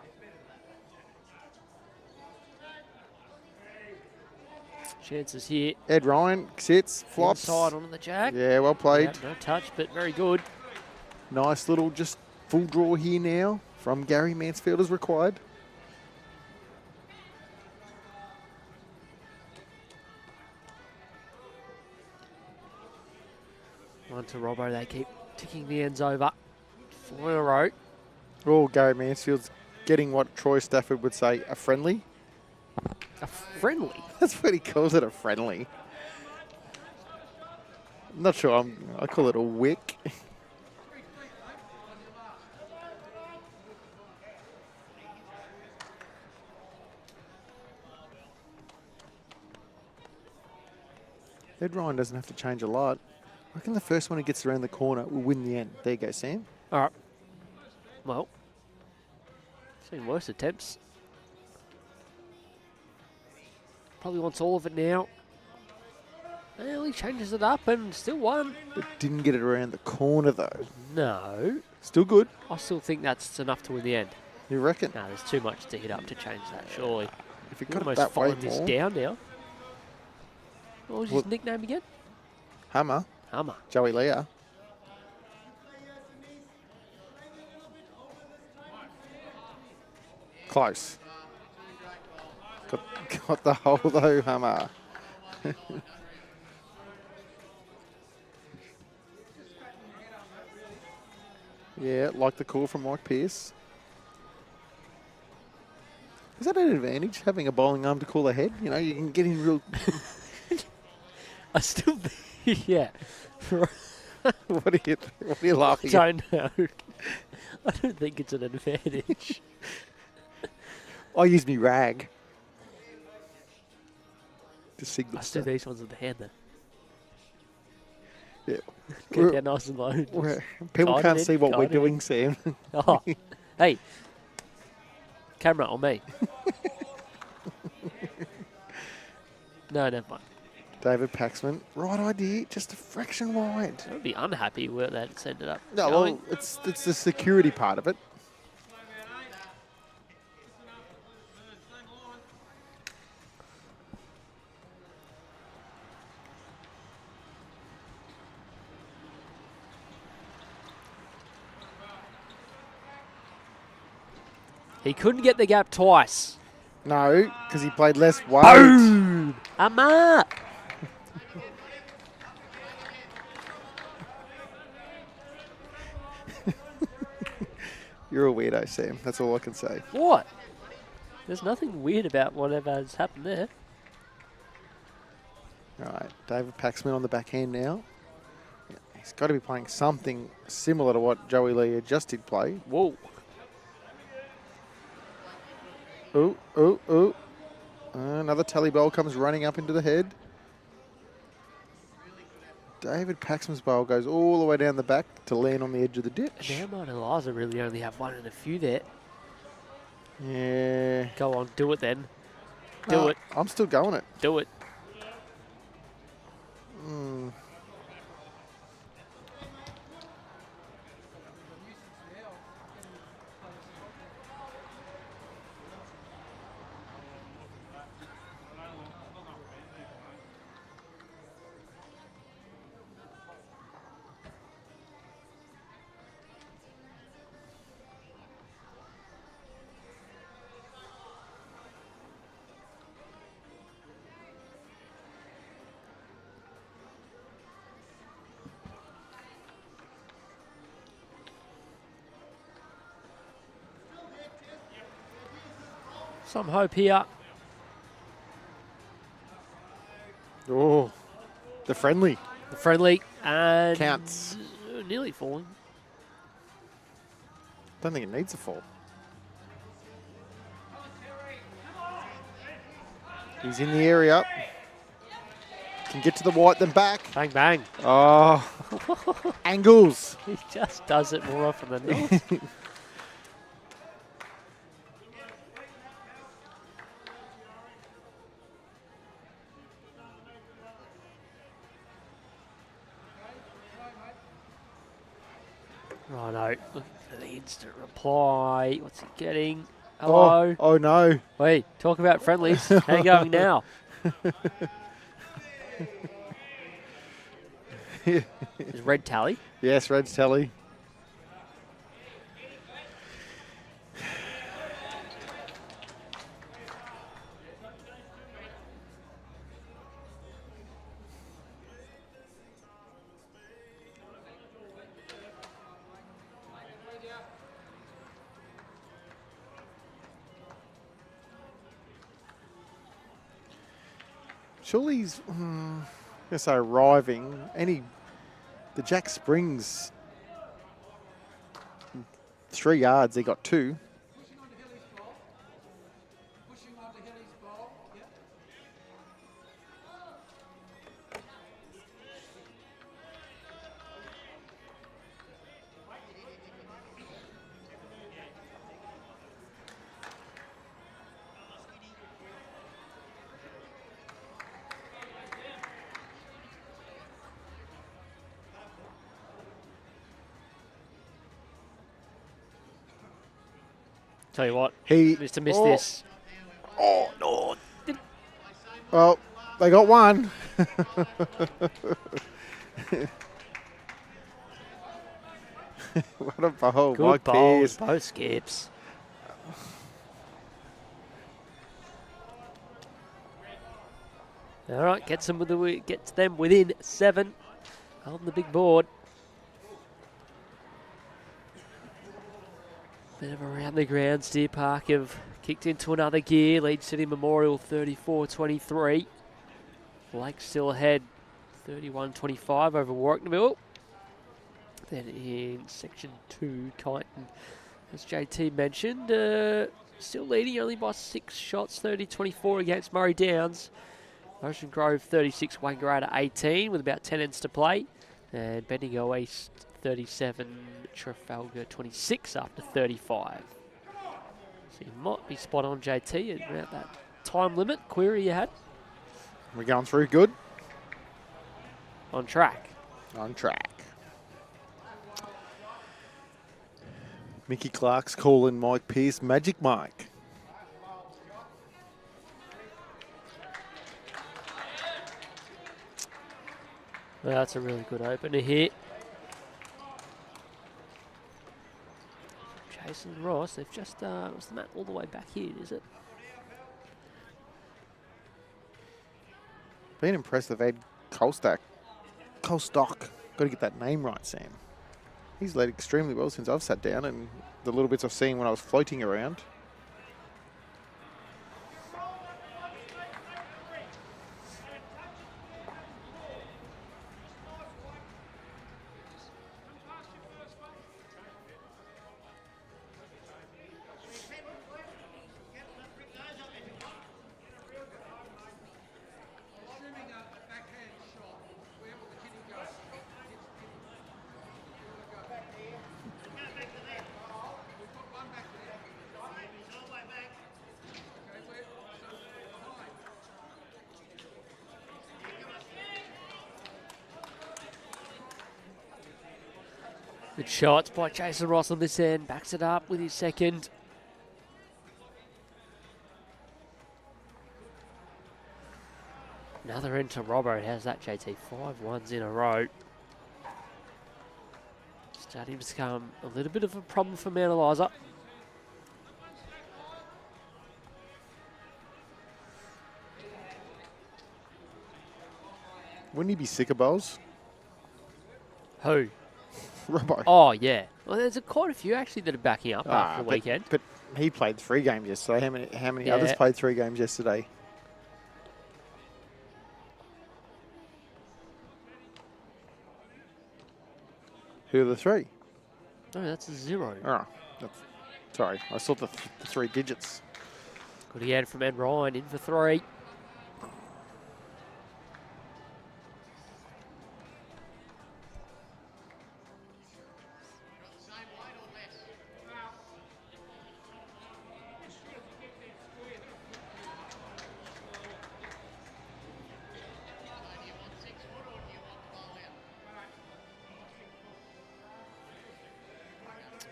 Chances here. Ed Ryan sits, flops. Inside onto the jack. Yeah, well played. Yep, no touch, but very good. Nice little just full draw here now from Gary Mansfield as required. One to Robbo. They keep ticking the ends over. 4 in a row. Oh, Gary Mansfield's getting what Troy Stafford would say, a friendly. A friendly. That's what he calls it, a friendly. I'm not sure. I call it a wick. Ed Ryan doesn't have to change a lot. I reckon the first one who gets around the corner will win the end. There you go, Sam. All right. Well, seen worse attempts. Probably wants all of it now. Well, he changes it up and still won. But didn't get it around the corner, though. No. Still good. I still think that's enough to win the end. You reckon? No, there's too much to hit up to change that, surely. If you You're got it almost that way following this more. down now. What was his nickname again? Hammer. Hummer. Joey Leah. Close. Got the hole though, Hammer. Yeah, like the call from Mike Pearce. Is that an advantage, having a bowling arm to call ahead? You know, you can get in real... I still think, yeah. What are you laughing I at? don't know. I don't think it's an advantage. I use me rag. To signal I still stuff. these ones with the hand then. Yeah. Get down nice and low. People Guide can't it in, see what we're guide it in. doing, Sam. Oh, hey. Camera on me. No, never mind. David Paxman, right idea, just a fraction wide. I would be unhappy where that's ended up No, going. well, it's the security part of it. He couldn't get the gap twice. No, because he played less weight. Boom! Amma! You're a weirdo, Sam. That's all I can say. What? There's nothing weird about whatever has happened there. All right, David Paxman on the backhand now. Yeah, he's got to be playing something similar to what Joey Lee just did play. Whoa. Ooh, ooh, ooh. Another tally ball comes running up into the head. David Paxman's bowl goes all the way down the back to land on the edge of the ditch. And now Mount ELIZA really only have one and a few there. Yeah. Go on, do it then. Do it. I'm still going it. Do it. Some hope here. Oh, the friendly. The friendly and Counts. Nearly falling. Don't think it needs a fall. He's in the area. Can get to the white then back. Bang, bang. Oh, angles. He just does it more often than not. Righto, look for the instant reply. What's he getting? Hello. Oh no. Wait, talk about friendlies. How you going now? Is red tally? Yes, Red's tally. Surely he's, I say arriving. The Jack Springs 3 yards, he got 2. Tell you what, He Mr. Missed this. Oh no! Well, they got one. What a bowl, Good Mike bowls, Pearce. both skips. All right, gets them within 7 on the big board. Bit of around the grounds. Deer Park have kicked into another gear. Lead City Memorial 34-23. Lake still ahead 31-25 over Warwickville. Then in Section 2, Kyneton, as JT mentioned, still leading only by 6 shots, 30-24 against Murray Downs. Ocean Grove 36, Wangaratta 18 with about 10 ends to play. And Bendigo East 37, Trafalgar 26 after 35. So you might be spot on, JT, about that time limit query you had. We're going through good. On track. On track. Mickey Clark's calling Mike Pearce Magic Mike. Well, that's a really good opener here. Jason and Ross, they've just, was the mat all the way back here, is it? Been impressed they've had Colstock. Got to get that name right, Sam. He's led extremely well since I've sat down and the little bits I've seen when I was floating around. Good shots by Jason Ross on this end. Backs it up with his second. Another end to Robbo. How's that, JT? 5 ones in a row. Starting to become a little bit of a problem for Mount ELIZA. Wouldn't he be sick of bowls? Who? Robbo. Oh, yeah. Well, there's quite a few actually that are backing up after the weekend. But he played 3 games yesterday. How many others Yeah. played 3 games yesterday? Who are the 3? No, that's a 0. Oh, sorry. I saw the 3 digits. Good again from Ed Ryan, in for 3.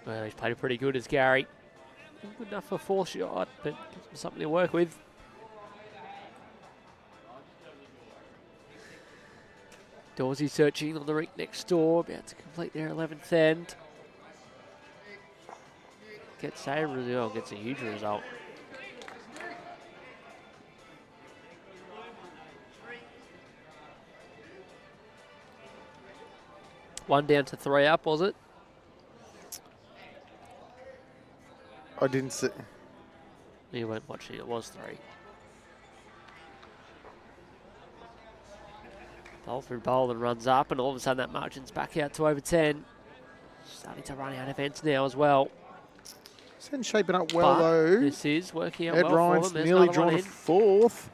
Well, he's played pretty good as Gary. Good enough for 4 shot, but gives him something to work with. Dorsey searching on the rink next door, about to complete their 11th end. Gets a result, gets a huge result. One down to 3 up, was it? I didn't see. You weren't watching, it was 3. Bowl through bowl and runs up, and all of a sudden that margin's back out to over 10. Starting to run out of ends now as well. It's shaping up well, But though. this is working out Ed well Ryan's for them. There's nearly another one drawn a in. 4th.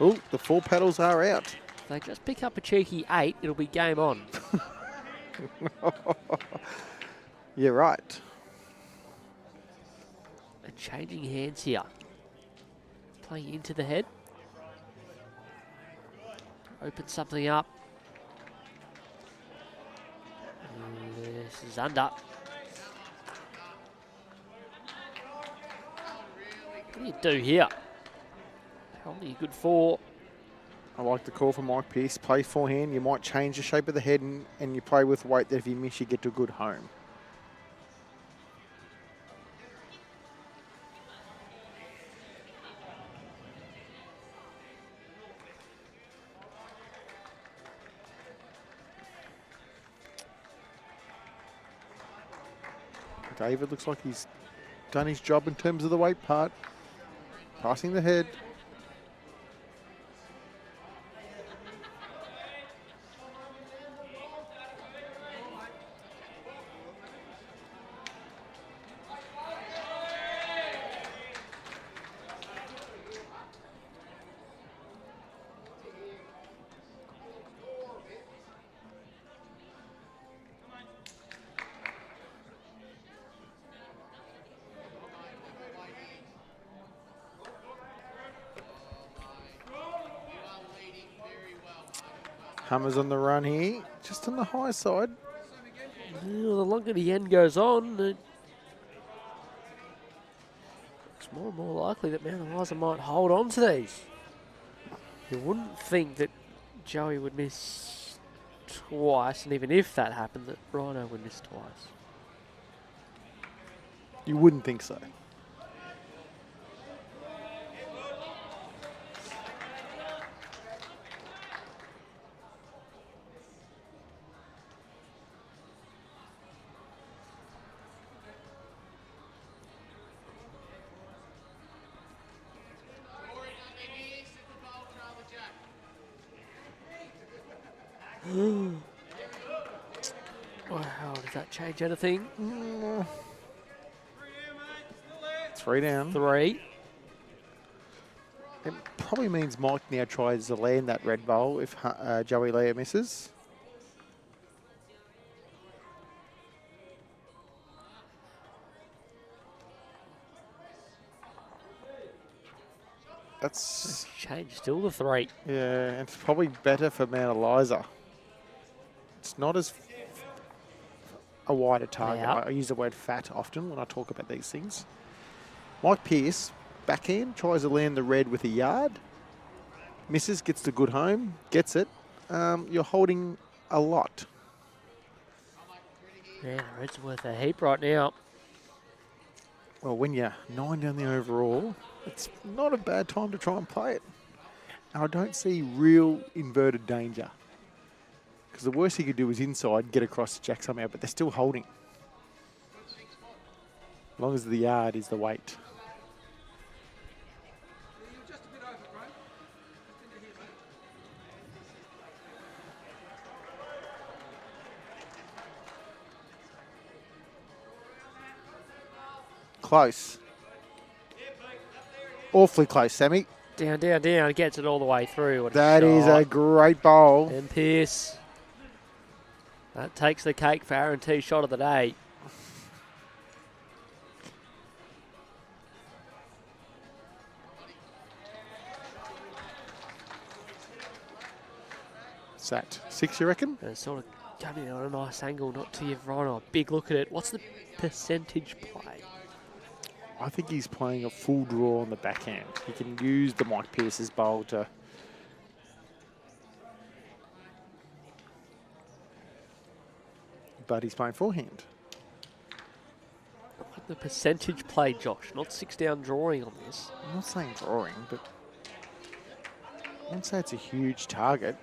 Oh, the 4 paddles are out. If they just pick up a cheeky 8, it'll be game on. You're right. And changing hands here. Playing into the head. Open something up. This is under. What do you do here? Only a good 4. I like the call from Mike Pearce. Play forehand. You might change the shape of the head and you play with weight that if you miss, you get to a good home. David looks like he's done his job in terms of the weight part. Passing the head. Hammers on the run here, just on the high side. Well, the longer the end goes on, it's more and more likely that Mount ELIZA might hold on to these. You wouldn't think that Joey would miss twice, and even if that happened, that Rhino would miss twice. You wouldn't think so. Wow, does that change anything? 3 down. 3. It probably means Mike now tries to land that red bowl if Joey Leah misses. That's, Change still to 3. yeah, it's probably better for Mount ELIZA. It's not as a wider target. Yeah. I use the word fat often when I talk about these things. Mike Pearce, backhand, tries to land the red with a yard. Misses, gets the good home, gets it. You're holding a lot. Yeah, red's worth a heap right now. Well, when you're 9 down the overall, it's not a bad time to try and play it. And I don't see real inverted danger. Because the worst he could do is inside, get across to Jack somehow, but they're still holding. As long as the yard is the weight. Close. Awfully close, Sammy. Down, down, down. Gets it all the way through. What That is shot. a great bowl. And Pearce. That takes the cake for Aaron T shot of the day. What's that? 6, you reckon? And it's sort of coming in on a nice angle, not to your right on. Big look at it. What's the percentage play? I think he's playing a full draw on the backhand. He can use the Mike Pearce's bowl to... But he's playing forehand. The percentage play, Josh, not 6 down drawing on this. I'm not saying drawing, but I wouldn't say it's a huge target.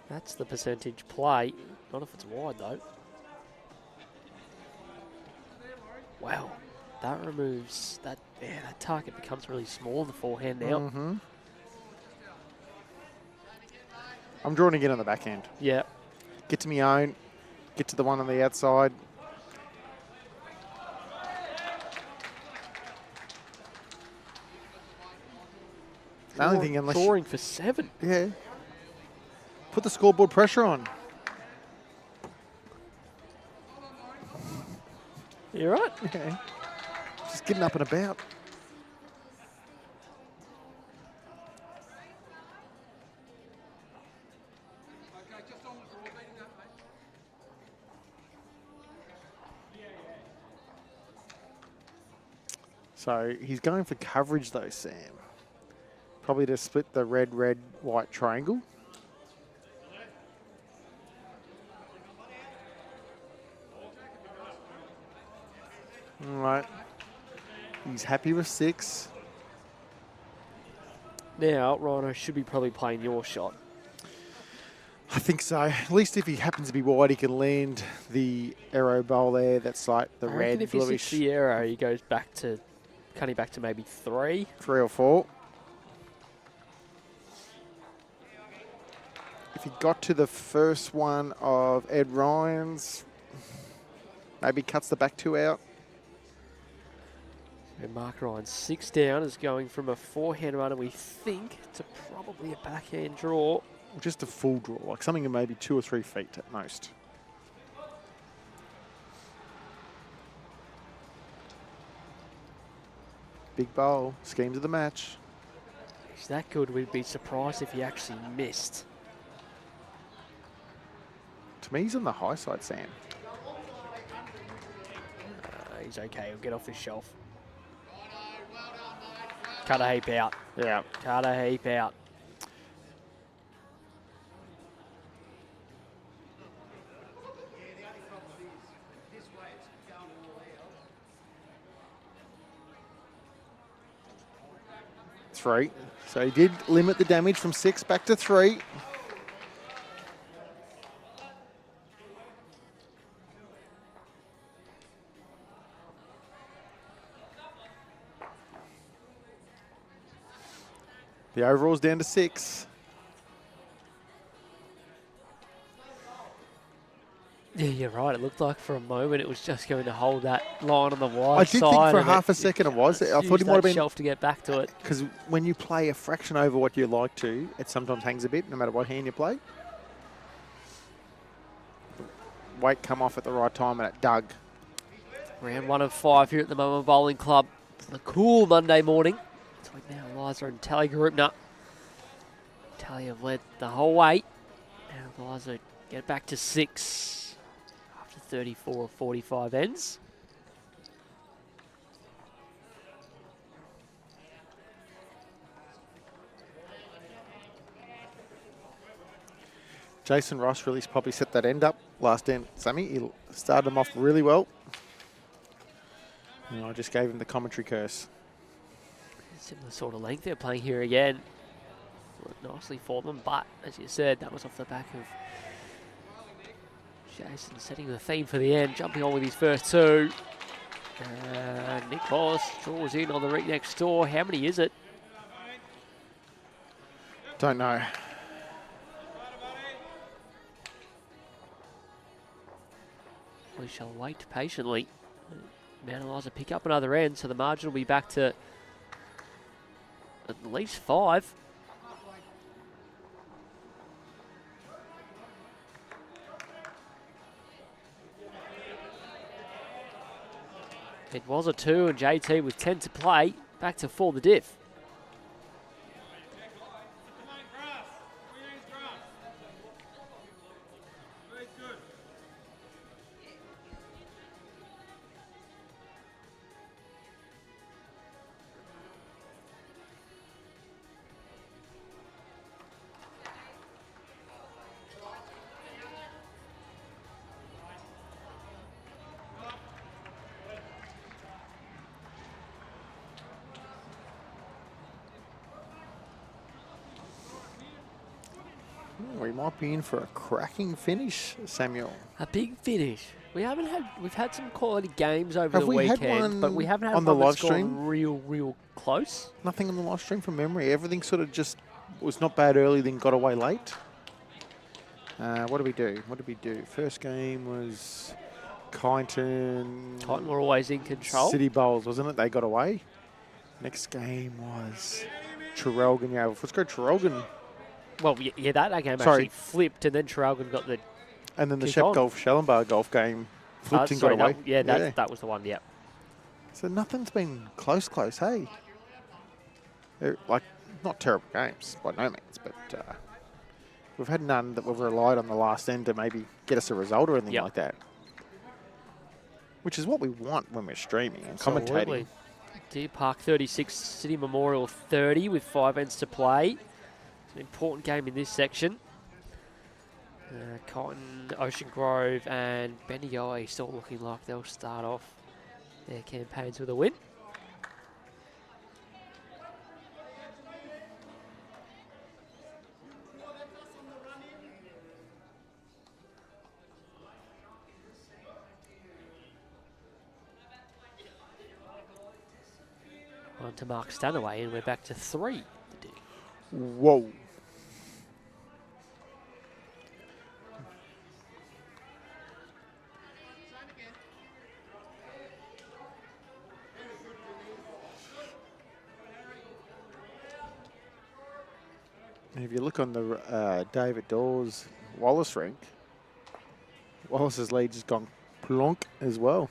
That's the percentage play. Not if it's wide, though. Wow. That removes that. Yeah, that target becomes really small, the forehand now. Mm-hmm. I'm drawing again on the backhand. Yeah. Get to my own. Get to the one on the outside. The only thing, unless drawing for 7. yeah, put the scoreboard pressure on. You're right. Yeah. Just getting up and about. So he's going for coverage though, Sam. Probably to split the red, red, white triangle. All right. He's happy with 6. Now, Rhino should be probably playing your shot. I think so. At least if he happens to be wide, he can land the arrow bowl there. That's like the I red, reckon if he bluish. sits the arrow, he goes back to, cutting back to maybe 3. 3 or 4. If he got to the first one of Ed Ryan's, maybe cuts the back 2 out. And Mark Ryan 6 down is going from a forehand runner, we think, to probably a backhand draw. Or just a full draw, like something in maybe 2 or 3 feet at most. Big bowl, schemes of the match. He's that good, we'd be surprised if he actually missed. To me, he's on the high side, Sam. He's okay, he'll get off his shelf. Cut a heap out. Yeah. Cut a heap out. Three. So he did limit the damage from 6 back to 3. The overall's down to 6. Yeah, you're right. It looked like for a moment it was just going to hold that line on the wide I side. did think for and half a second it was. I thought used he might have that been... shelf to get back to it. Because when you play a fraction over what you like to, it sometimes hangs a bit, no matter what hand you play. Weight come off at the right time and it dug. Round 1 of 5 here at the Moama Bowling Club. On a cool Monday morning. Between now ELIZA and TALLYGAROOPNA. Tally have led the whole way. Now ELIZA get back to 6. After 34 or 45 ends. Jason Ross really probably set that end up last end, Sammy. He started him off really well. And I just gave him the commentary curse. Similar sort of length they're playing here again. Worked nicely for them, but as you said, that was off the back of Jason setting the theme for the end, jumping on with his first two. And Nicholas draws in on the ring next door. How many is it? Don't know. We shall wait patiently. Mount Eliza pick up another end, so the margin will be back to at least 5. It was a 2, and JT with 10 to play, back to 4 the diff. We might be in for a cracking finish, Samuel. A big finish. We've had some quality games over Have the we had weekend, one but we haven't had on the one that's live stream? gone real close. Nothing on the live stream from memory. Everything sort of just was not bad early, then got away late. What did we do? What did we do? First game was Kyneton. Kyneton were always in control. City Bowls, wasn't it? They got away. Next game was Traralgon. Yeah, let's go Traralgon. Well, yeah, that game actually flipped, and then Traralgon got the. And then the Shep Golf Shallenbar golf game flipped and got away. That was the one. Yeah. So nothing's been close, hey. They're like not terrible games by no means, but we've had none that we've relied on the last end to maybe get us a result or anything like that. Which is what we want when we're streaming and commentating. Deer Park 36, City Memorial 30 with 5 ends to play. It's an important game in this section. Cotton, Ocean Grove and Bendigo still looking like they'll start off their campaigns with a win. On to Mark Stanaway, and we're back to 3. Whoa. And if you look on the David Dawes Wallace rank, Wallace's lead has gone plonk as well.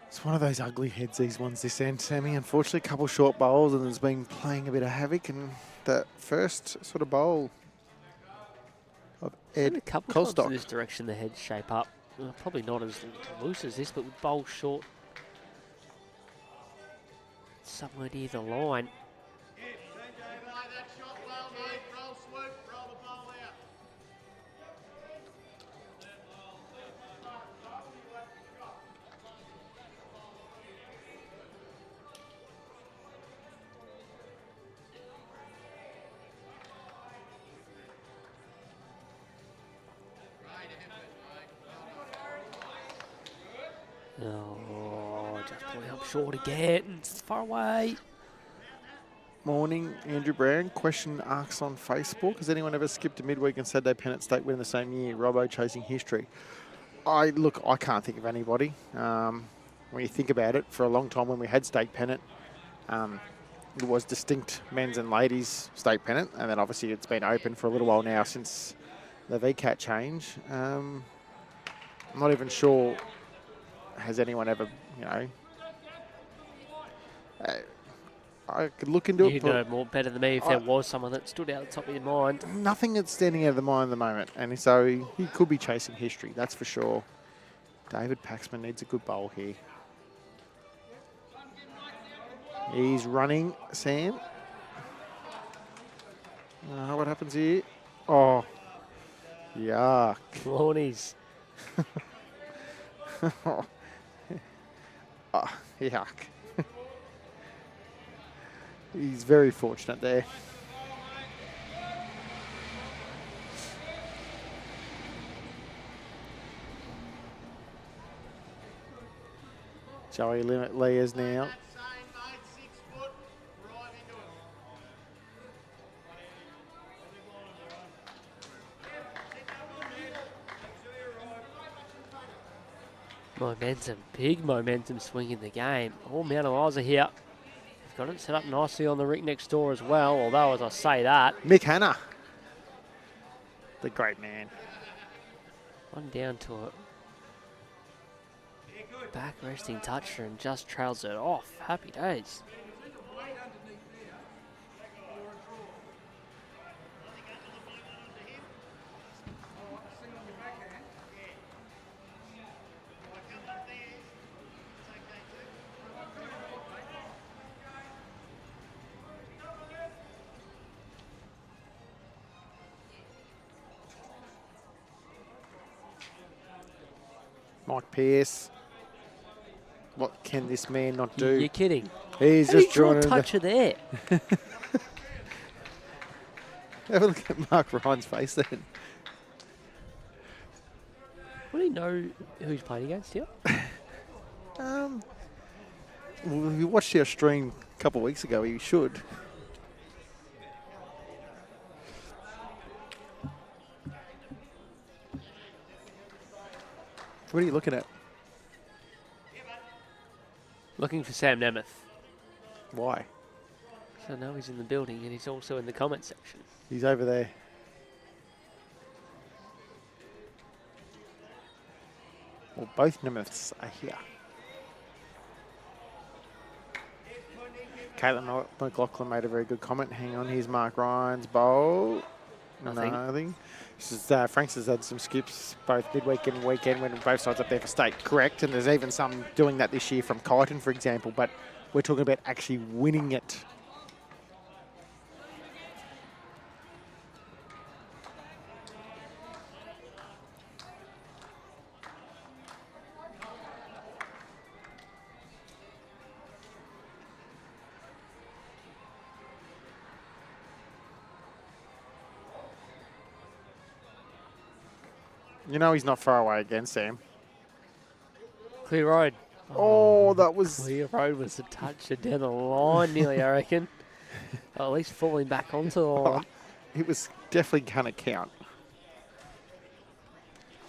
It's one of those ugly heads, these ones this end, Sammy. Unfortunately, a couple short bowls and it's been playing a bit of havoc. And the first sort of bowl of Ed a couple Colstock. times in this direction the heads shape up. Probably not as loose as this, but with bowls short somewhere near the line. Oh, just pulling up short again. It's far away. Morning, Andrew Brown. Question asks on Facebook: has anyone ever skipped a midweek and Saturday Pennant State win in the same year? Robbo chasing history. I can't think of anybody. When you think about it, for a long time when we had state pennant, it was distinct men's and ladies state pennant, and then obviously it's been open for a little while now since the VCAT change. I'm not even sure. Has anyone ever, I could look into You it, know but more better than me if there was someone that stood out the top of your mind. nothing that's standing out of the mind at the moment. And so he could be chasing history, that's for sure. David Paxman needs a good bowl here. He's running, Sam. What happens here? Oh, yuck. Lawnies. Oh, yuck. He's very fortunate there. Joey Leah's now. Momentum, big momentum swing in the game. All Mount Eliza here. They've got it set up nicely on the rink next door as well, although as I say that. Mick Hanna, the great man. One down to a back resting toucher and just trails it off. Happy days. Mike Pearce. What can this man not do? You're kidding. He's How do you just draw drawn a in toucher there? Have a look at Mark Ryan's face then. Would he know who he's playing against here? Well, if you watched our stream a couple of weeks ago, you should. What are you looking at? Looking for Sam Nemeth. Why? So now he's in the building and he's also in the comment section. He's over there. Well, both Nemeths are here. Caitlin McLaughlin made a very good comment. Hang on, here's Mark Ryan's bowl. Nothing. This is, Franks has had some skips both midweek and weekend when both sides up there for state. Correct, and there's even some doing that this year from Kyneton, for example, but we're talking about actually winning it. You know he's not far away again, Sam. Clear road. Oh, that was... Clear road was a touch down the line nearly, I reckon. Or at least falling back onto the line. It was definitely going to count.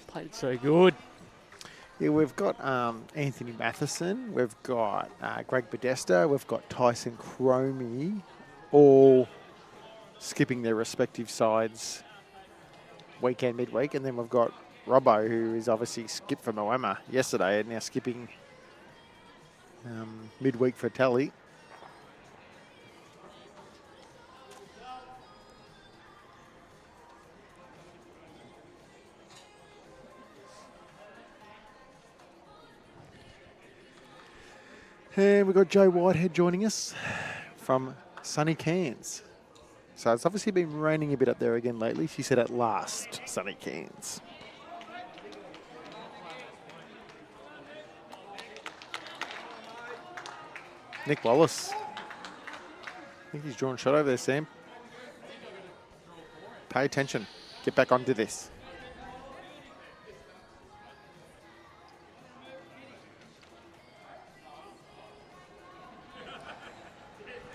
Played so good. Yeah, we've got Anthony Matheson, we've got Greg Podesta, we've got Tyson Cromie, all skipping their respective sides weekend, midweek, and then we've got Robbo, who is obviously skipped for Moama yesterday and now skipping midweek for Tally. And we've got Joe Whitehead joining us from sunny Cairns. So it's obviously been raining a bit up there again lately. She said at last, sunny Cairns. Nick Wallace. I think he's drawn a shot over there, Sam. Pay attention. Get back onto this.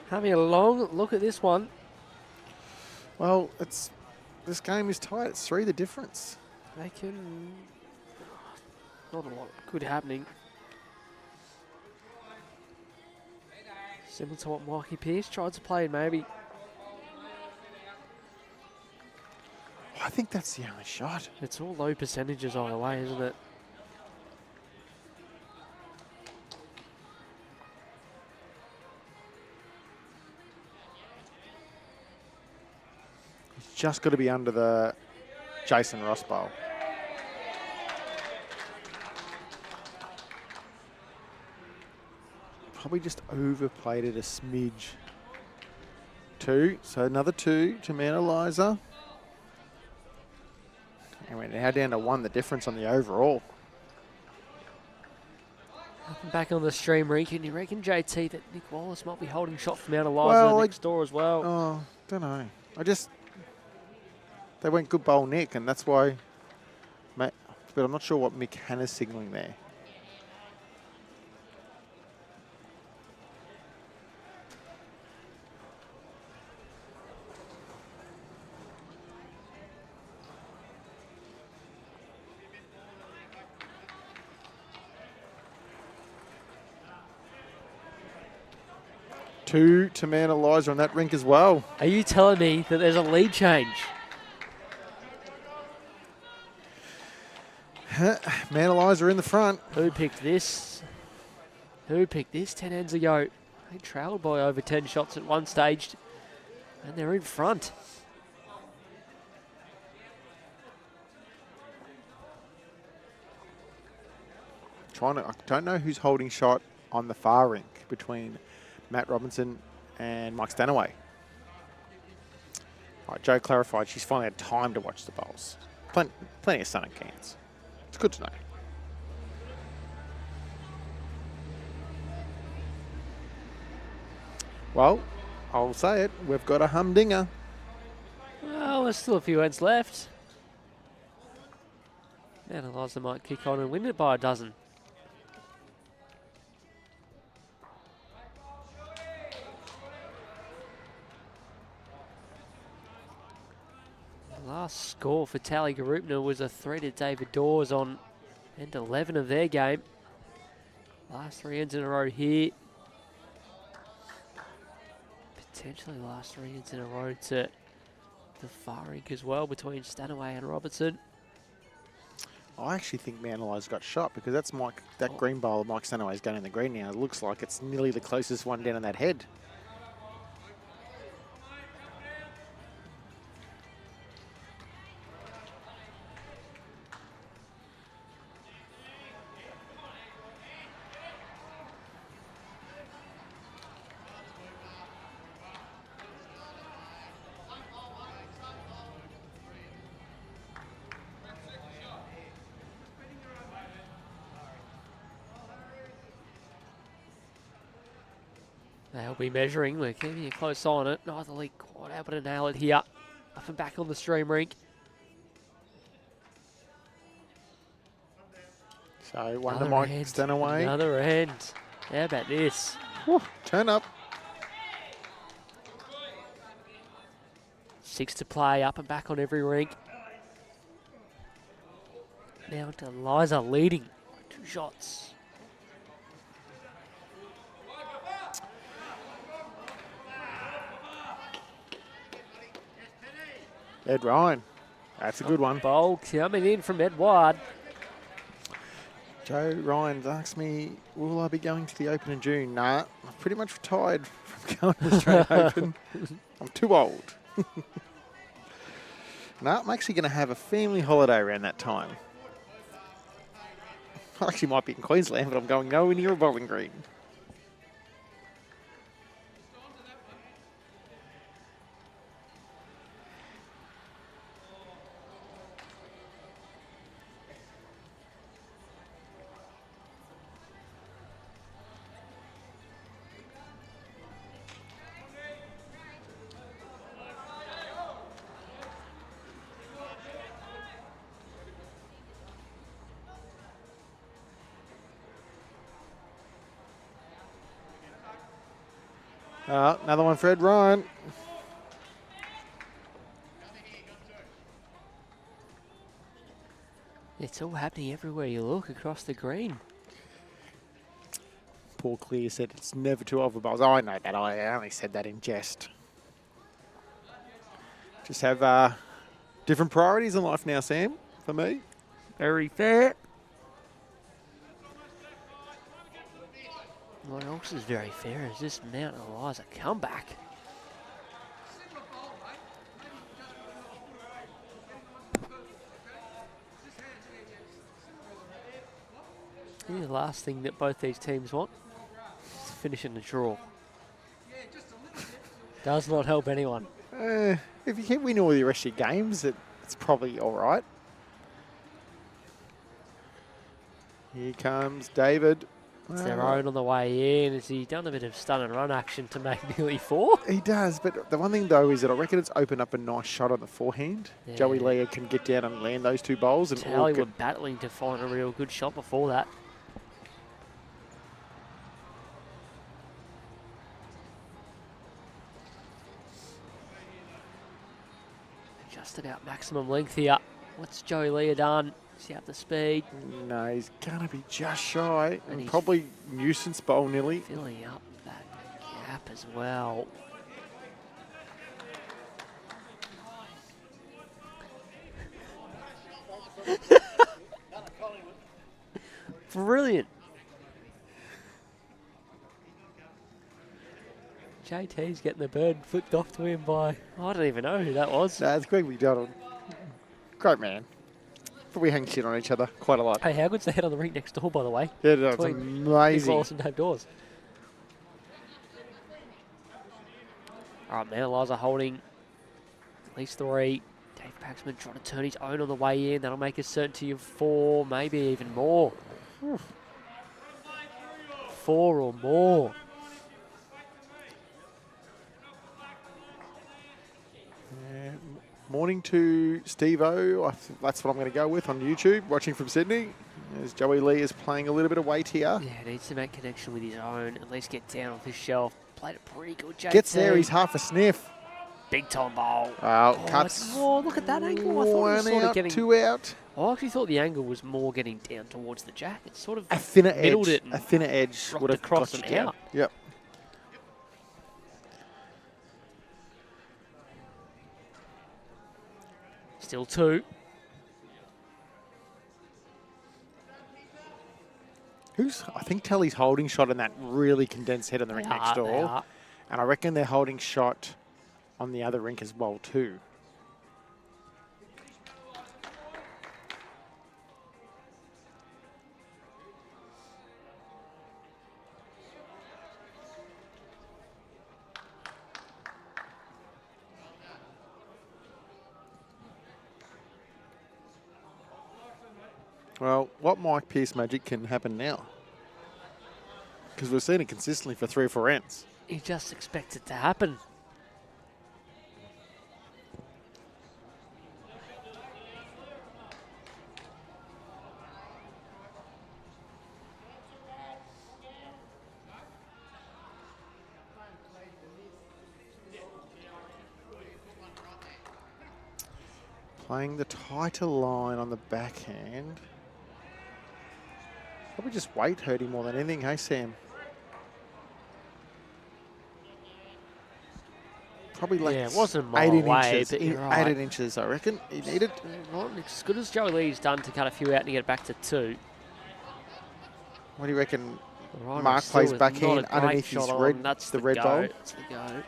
Having a long look at this one. Well, this game is tight. It's 3 the difference. They can... Not a lot good happening. Similar to what Mikey Pearce tried to play, maybe. I think that's the only shot. It's all low percentages either way, isn't it? He's just got to be under the Jason Ross bowl. Probably just overplayed it a smidge. 2, so another 2 to Mount ELIZA. And we're now down to 1, the difference on the overall. Back on the stream, Regan. You reckon, JT, that Nick Wallace might be holding shot from Mount ELIZA Well, next door as well? Oh, don't know. They went good bowl, Nick, and that's why. But I'm not sure what Mick Hanna's signalling there. Two to Mount ELIZA on that rink as well. Are you telling me that there's a lead change? Mount ELIZA in the front. Who picked this? Who picked this 10 ends ago? They trailed by over 10 shots at one stage, and they're in front. I don't know who's holding shot on the far rink between Matt Robinson and Mike Stanaway. All right, Joe clarified she's finally had time to watch the bowls. Plenty of sun and cans. It's good to know. Well, I'll say it. We've got a humdinger. Well, there's still a few ends left. Mount ELIZA might kick on and win it by a dozen. Last score for TALLYGAROOPNA was a 3 to David Dawes on end 11 of their game. Last 3 ends in a row here. Potentially last 3 ends in a row to the far rink as well between Stanaway and Robertson. I actually think Mount ELIZA got shot because that's that green bowl of Mike Stanaway's going in the green now. It looks like it's nearly the closest one down on that head. They'll be measuring. We're keeping a close eye on it. Neither league quite able to nail it here. Up and back on the stream rink. So one to Mike Stanaway. Another end. How about this? Woo, turn up. 6 to play. Up and back on every rink. Now to ELIZA leading. 2 shots. Ed Ryan. That's a good one. Bowl coming in from Edward. Joe Ryan's asked me, will I be going to the Open in June? Nah, I've pretty much retired from going to the Australian Open. I'm too old. Nah, I'm actually going to have a family holiday around that time. I actually might be in Queensland, but I'm going nowhere near a bowling green. Another one for Ed Ryan. It's all happening everywhere you look across the green. Paul Clear said it's never too over bowls. Oh, I know that. I only said that in jest. Just have different priorities in life now, Sam, for me. Very fair. What else is very fair is this Mount ELIZA comeback. See, the last thing that both these teams want is to finish in the draw. Does not help anyone. If you keep winning all the rest of your games, it's probably all right. Here comes David. It's their own on the way in. Has he done a bit of stun and run action to make nearly 4? He does, but the one thing, though, is that I reckon it's opened up a nice shot on the forehand. Yeah. Joey Leah can get down and land those 2 bowls. And Tally were battling to find a real good shot before that. Just about maximum length here. What's Joey Leah done? Is he up the speed? No, he's going to be just shy. And And he's probably nuisance bowl nearly. Filling up that gap as well. Brilliant. JT's getting the bird flipped off to him by, I don't even know who that was. No, it's Greg McDonald. Great man. But we hang shit on each other quite a lot. Hey, how good's the head on the rink next door, by the way? Yeah, no, it's Between Big amazing. Wallace and Dave Dawes. All right, man, ELIZA holding at least 3. Dave Paxman trying to turn his own on the way in. That'll make a certainty of 4, maybe even more. 4 or more. Morning to Steve-O. That's what I'm going to go with on YouTube, watching from Sydney. As Joey Lee is playing a little bit of weight here. Yeah, needs to make connection with his own, at least get down off his shelf. Played it pretty good, JT. Gets there, he's half a sniff. Big time bowl. Cuts. Oh, look at that angle. I thought it was 1 sort of out, getting... 2 out. I actually thought the angle was more getting down towards the jack. It's sort of A thinner middled edge. it and A thinner edge rocked would have across got you and down. out. Yep. Still 2. I think Telly's holding shot on that really condensed head on the rink next They door. are. And I reckon they're holding shot on the other rink as well too. Well, what Mike Pearce magic can happen now? Because we've seen it consistently for 3 or 4 ends. You just expect it to happen. Playing the tighter line on the backhand. Probably just weight hurting more than anything, hey Sam? Probably like Yeah, it wasn't a mile 18 away, inches. but you're right. 18 inches, I reckon. He needed. Not as good as Joey Lee's done to cut a few out and get back to 2. What do you reckon? Ryan Mark still plays with backhand not a great underneath his shot on. red- That's the red go. bowl? That's the go.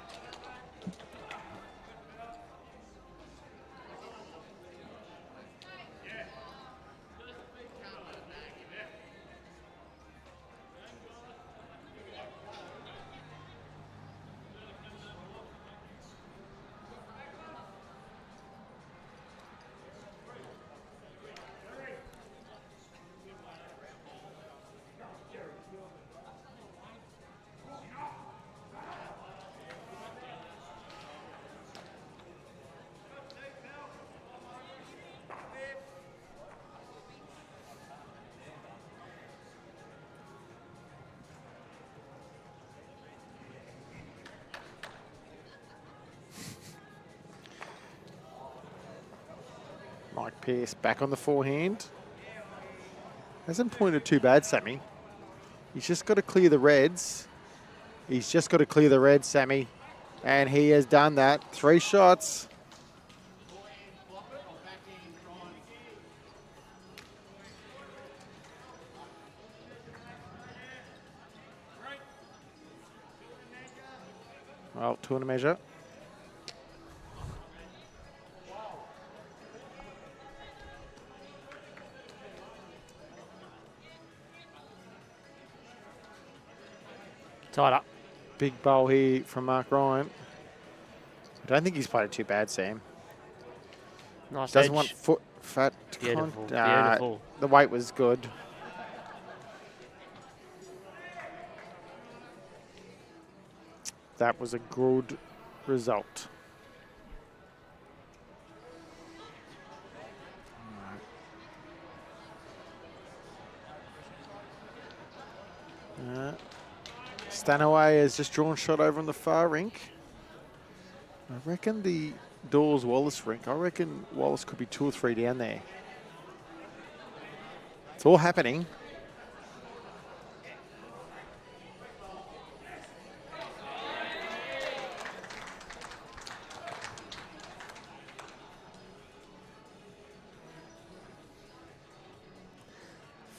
Mike Pearce back on the forehand. Hasn't pointed too bad, Sammy. He's just got to clear the reds. He's just got to clear the reds, Sammy. And he has done that. 3 shots. Well, 2 and a measure. Tied up. Big bowl here from Mark Ryan. I don't think he's played it too bad, Sam. Nice Doesn't edge. want foot fat. Beautiful, beautiful. The weight was good. That was a good result. Stanaway has just drawn shot over on the far rink. I reckon the Dawes Wallace rink, I reckon Wallace could be 2 or 3 down there. It's all happening.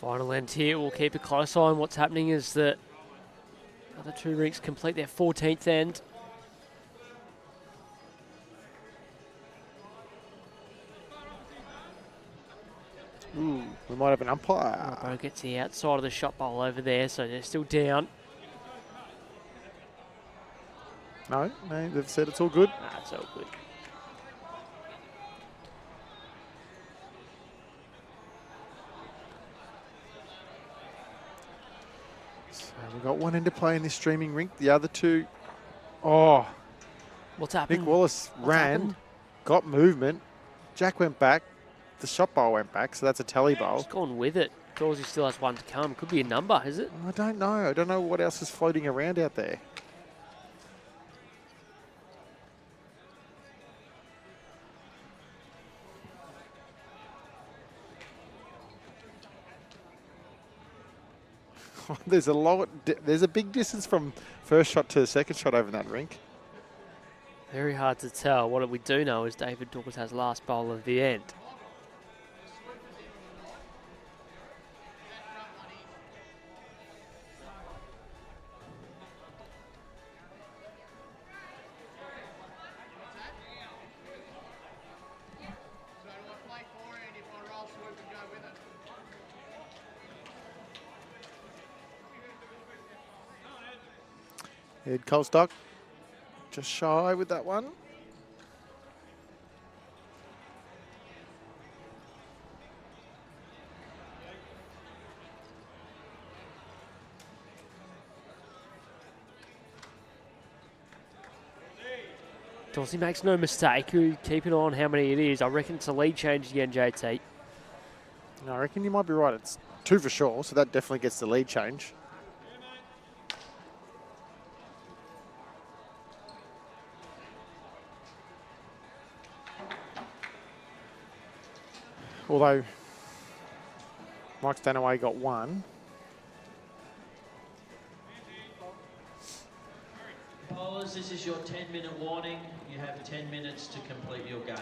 Final end here. We'll keep a close eye on what's happening as the other 2 rinks complete their 14th end. Ooh, we might have an umpire. Bo gets the outside of the shot bowl over there, so they're still down. No, they've said it's all good. It's all good. So we've got one end to play in this streaming rink. The other 2, oh, What's happened? Nick Wallace ran, happened? got movement. Jack went back. The shot bowl went back, so that's a tally bowl. He's gone with it. Dawsey still has one to come. Could be a number, is it? I don't know. I don't know what else is floating around out there. There's a lot. There's a big distance from first shot to the second shot over that rink. Very hard to tell. What we do know is David Dawes has last bowl of the end. Ed Colstock just shy with that one. Dawsey makes no mistake. Keep an eye on how many it is. I reckon it's a lead change again, JT. No, I reckon you might be right. It's 2 for sure, so that definitely gets the lead change. Although Mike Stanaway got 1. Bowlers, this is your 10-minute warning. You have 10 minutes to complete your game.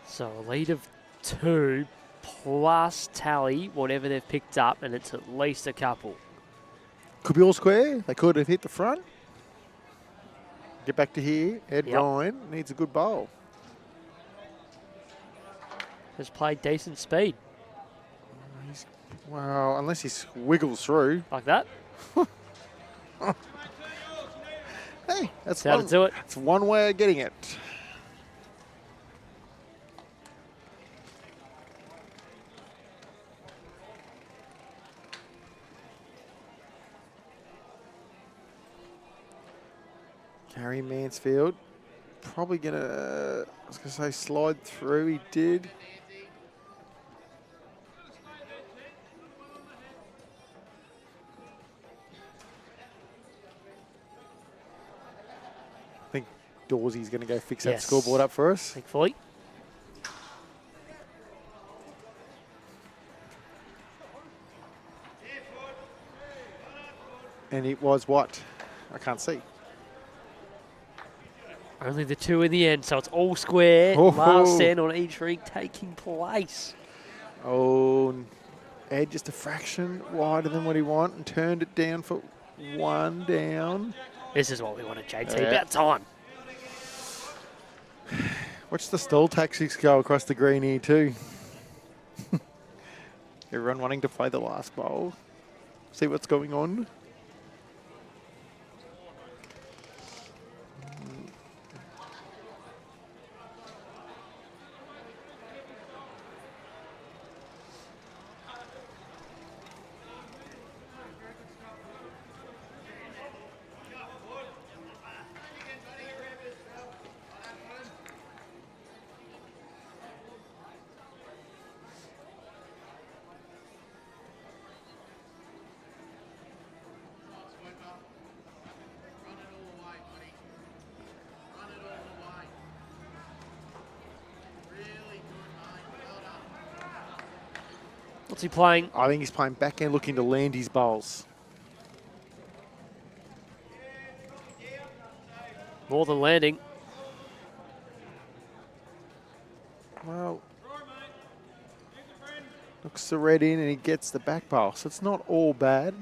So a lead of 2 plus tally, whatever they've picked up, and it's at least a couple. Could be all square. They could have hit the front. Get back to here. Ed Ryan needs a good bowl. Has played decent speed. Well, unless he wiggles through. Like that? Hey, that's how to do it. It's one way of getting it. Gary Mansfield, probably gonna, I was gonna say slide through, he did. I think Dawsey's gonna go fix that scoreboard up for us. Thankfully. And it was what? I can't see. Only the 2 in the end, so it's all square. Oh. Last end on each rink taking place. Oh, Ed just a fraction wider than what he wanted and turned it down for 1 down. This is what we wanted, JT. About time. Watch the stall tactics go across the green here too. Everyone wanting to play the last bowl. See what's going on. What's he playing? I think he's playing backhand, looking to land his bowls. More than landing. Well, looks the red in and he gets the back bowl, so it's not all bad.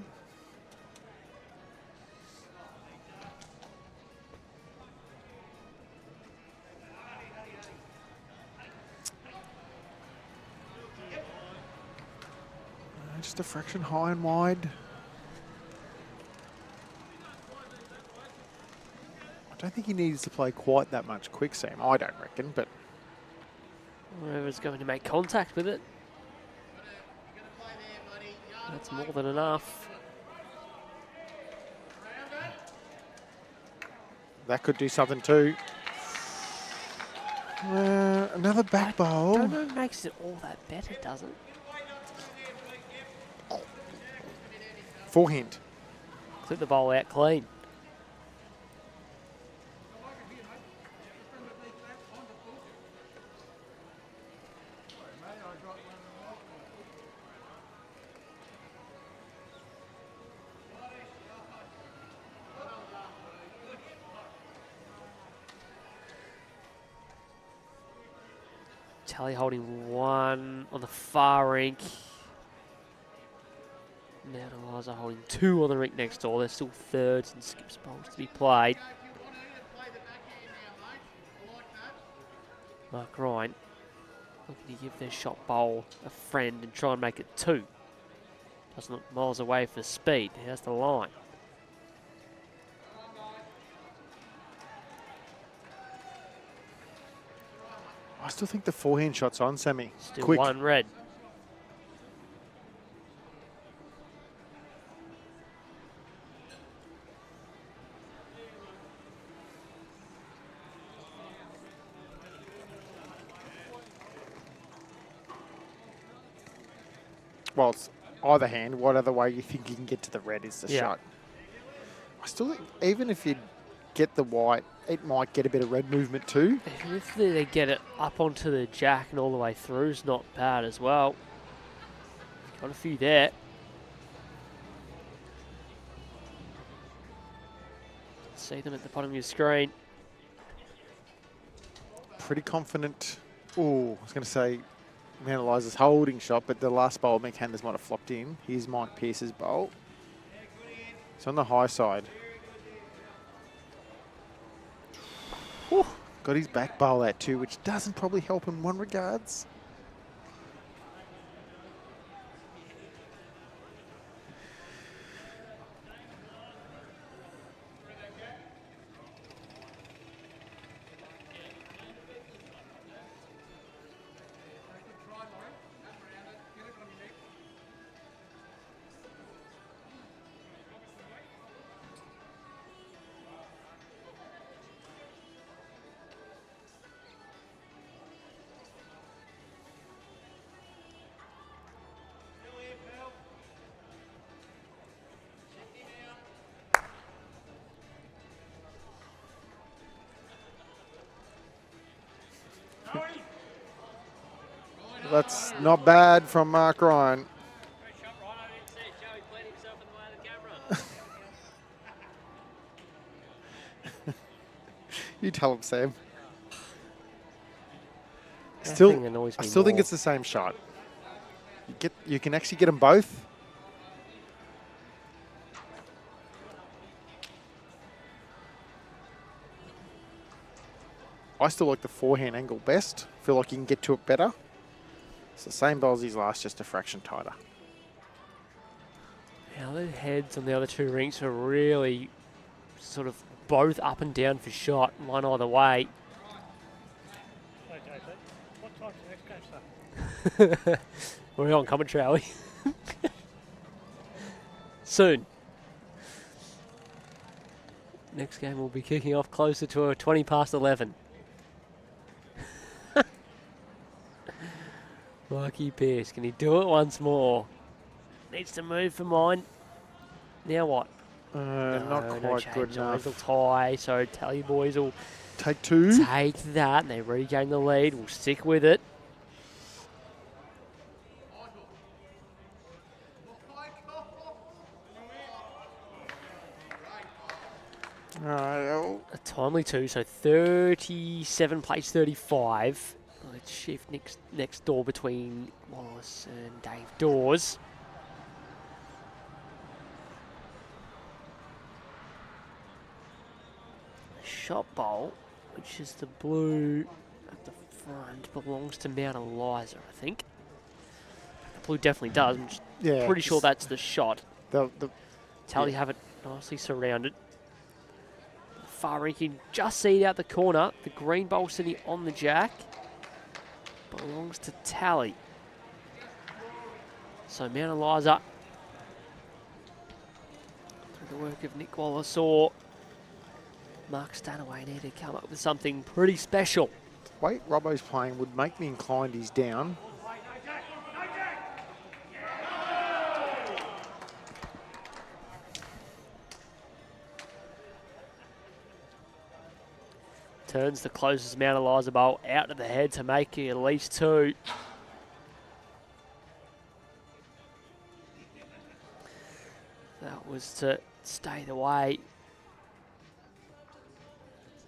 Just a fraction high and wide. I don't think he needs to play quite that much quick seam. I don't reckon, but Whoever's going to make contact with it. That's more than enough. that could do something too. Another back bowl. I don't know if it makes it all that better, does it? Forehand. Clip the bowl out clean. Tally holding one on the far rink. Now ELIZA holding two on the rink next door. There's still thirds and skips bowls to be played. Mark Ryan looking to give their shot bowl a friend and try and make it two. Doesn't look miles away for speed. Here's the line. I still think the forehand shot's on, Sammy. Still Quick. one red. Well, it's either hand. What other way you think you can get to the red is the Yeah. shot. I still think even if you get the white, it might get a bit of red movement too. Even if they get it up onto the jack and all the way through is not bad as well. Got a few there. See them at the bottom of your screen. Pretty confident. Oh, I was going to say Mount ELIZA's holding shot, but the last bowl McHanders might have flopped in. Here's Mike Pearce's bowl. It's on the high side. Whew. Got his back bowl out too, which doesn't probably help in one regards. That's not bad from Mark Ryan. You tell him, Sam. I still think it's the same shot. You can actually get them both. I still like the forehand angle best. Feel like you can get to it better. It's the same bowl as his last, just a fraction tighter. Now the heads on the other two rinks are really sort of both up and down for shot, one either way. What time's the next game start? We're on commentary, are we? Soon. Next game will be kicking off closer to a 20 past 11. Mikey Pearce, can he do it once more? Needs to move for mine. Now what? Not quite good enough. It'll tie, so Tally boys will Take two. take that and they regain the lead. We'll stick with it. A timely two, so 37 plays 35. Let's shift next door between Wallace and Dave Dawes. Shot bowl, which is the blue at the front, belongs to Mount ELIZA, I think. The blue definitely does. I'm just pretty sure that's the shot. Tally have it nicely surrounded. Far ring can just see it out the corner. The green bowl sitting on the jack belongs to Tally. So Mount ELIZA, through the work of Nick Wallace or Mark Stanaway, need to come up with something pretty special. The way Robbo's playing would make me inclined he's down. Turns the closest Mount ELIZA bowl out to the head to make it at least two. That was to stay the way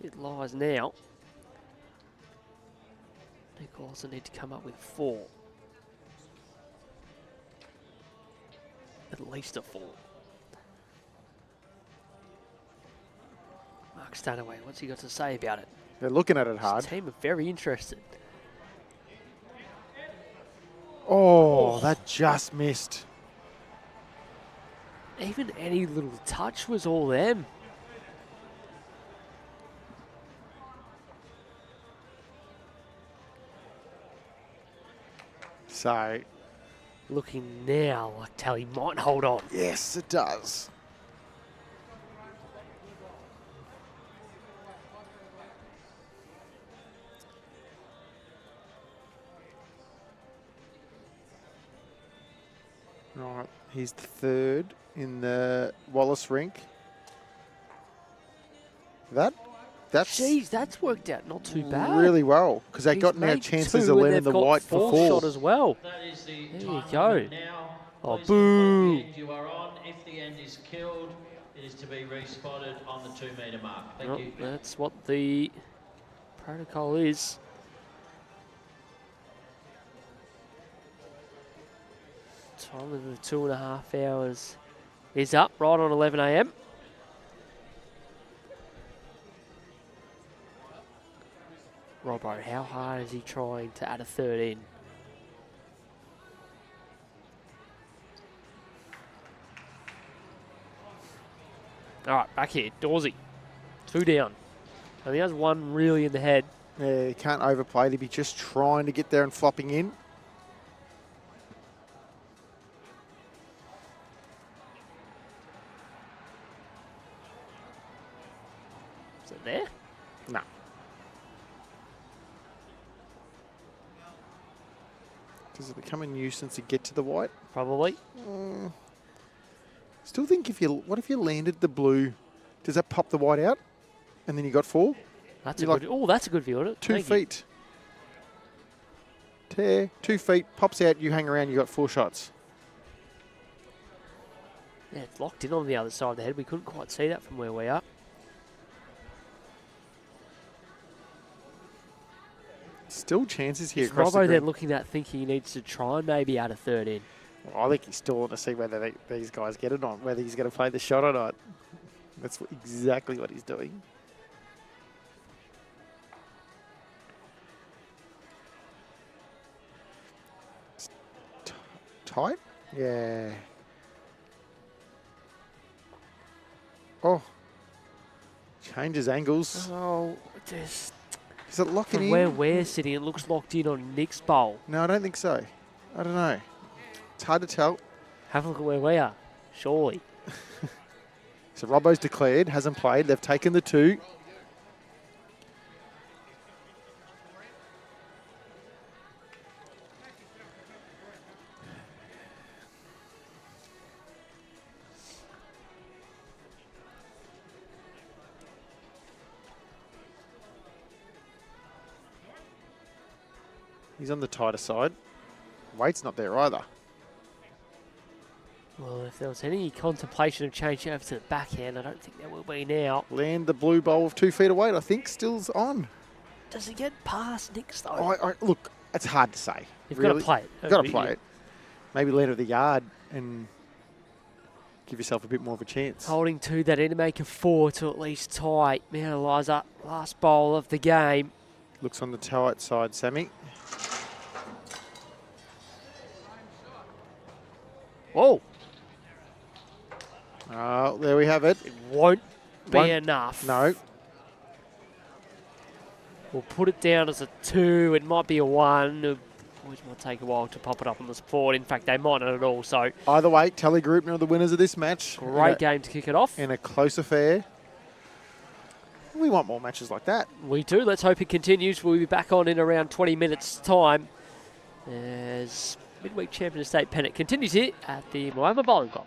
it lies now. Nick also need to come up with four. At least a four. Mark Stanaway, what's he got to say about it? They're looking at it hard. This team are very interested. Oh, that just missed. Even any little touch was all them. So, Looking now like Tally might hold on. yes, it does. Right, he's the third in the Wallace rink. That's Jeez, that's worked out not too bad. really well because they He's got now made chances two of and landing they've the got white fourth before. shot as well. That is the There you time go. limit now. Oh, Boys, boo. if you are on, if the end is killed, it is to be respotted on the 2 metre mark. Thank Well, you. that's what the protocol is. Time of the 2.5 hours is up right on 11 a.m. Robbo, how hard is he trying to add a third in? All right, back here, Dawsey. 2 down. And he has one really in the head. Yeah, you can't overplay to be just trying to get there and flopping in. Is it there? No. Does it become a nuisance to get to the white? Probably. Still think what if you landed the blue? Does that pop the white out? And then you got 4? That's You're a good. Oh, that's a good view of it. 2 Thank you. feet. Tear, 2 feet, pops out, you hang around, you got 4 shots. Yeah, it's locked in on the other side of the head. We couldn't quite see that from where we are. Still chances here Is across the Robbo then green. looking at thinking he needs to try and maybe add a third in? Well, I think he's still want to see whether these guys get it on, whether he's going to play the shot or not. That's exactly what he's doing. tight. Yeah. Oh. Changes angles. Oh, just Is it locking from in? where we're sitting, it looks locked in on Nick's bowl. No, I don't think so. I don't know. It's hard to tell. Have a look at where we are. Surely. So Robbo's declared, hasn't played. They've taken the 2. He's on the tighter side. Weight's not there either. Well, if there was any contemplation of changing over to the backhand, I don't think there will be now. Land the blue bowl of 2 feet away, I think, still's on. Does he get past Nick's though? Look, it's hard to say. You've got to play it. You've got to play it. Maybe land at the yard and give yourself a bit more of a chance. Holding 2, they need to make a 4 to at least tie Mount Eliza. Last bowl of the game. Looks on the tight side, Sammy. Whoa. Oh, there we have it. It won't be enough. No. We'll put it down as a 2. It might be a 1. Which might take a while to pop it up on the board. In fact, they might not at all. So Either way, TALLYGAROOPNA are the winners of this match. great game to kick it off. In a close affair. We want more matches like that. We do. Let's hope it continues. We'll be back on in around 20 minutes' time as Midweek Champion of State Pennant continues here at the Moama Bowling Club.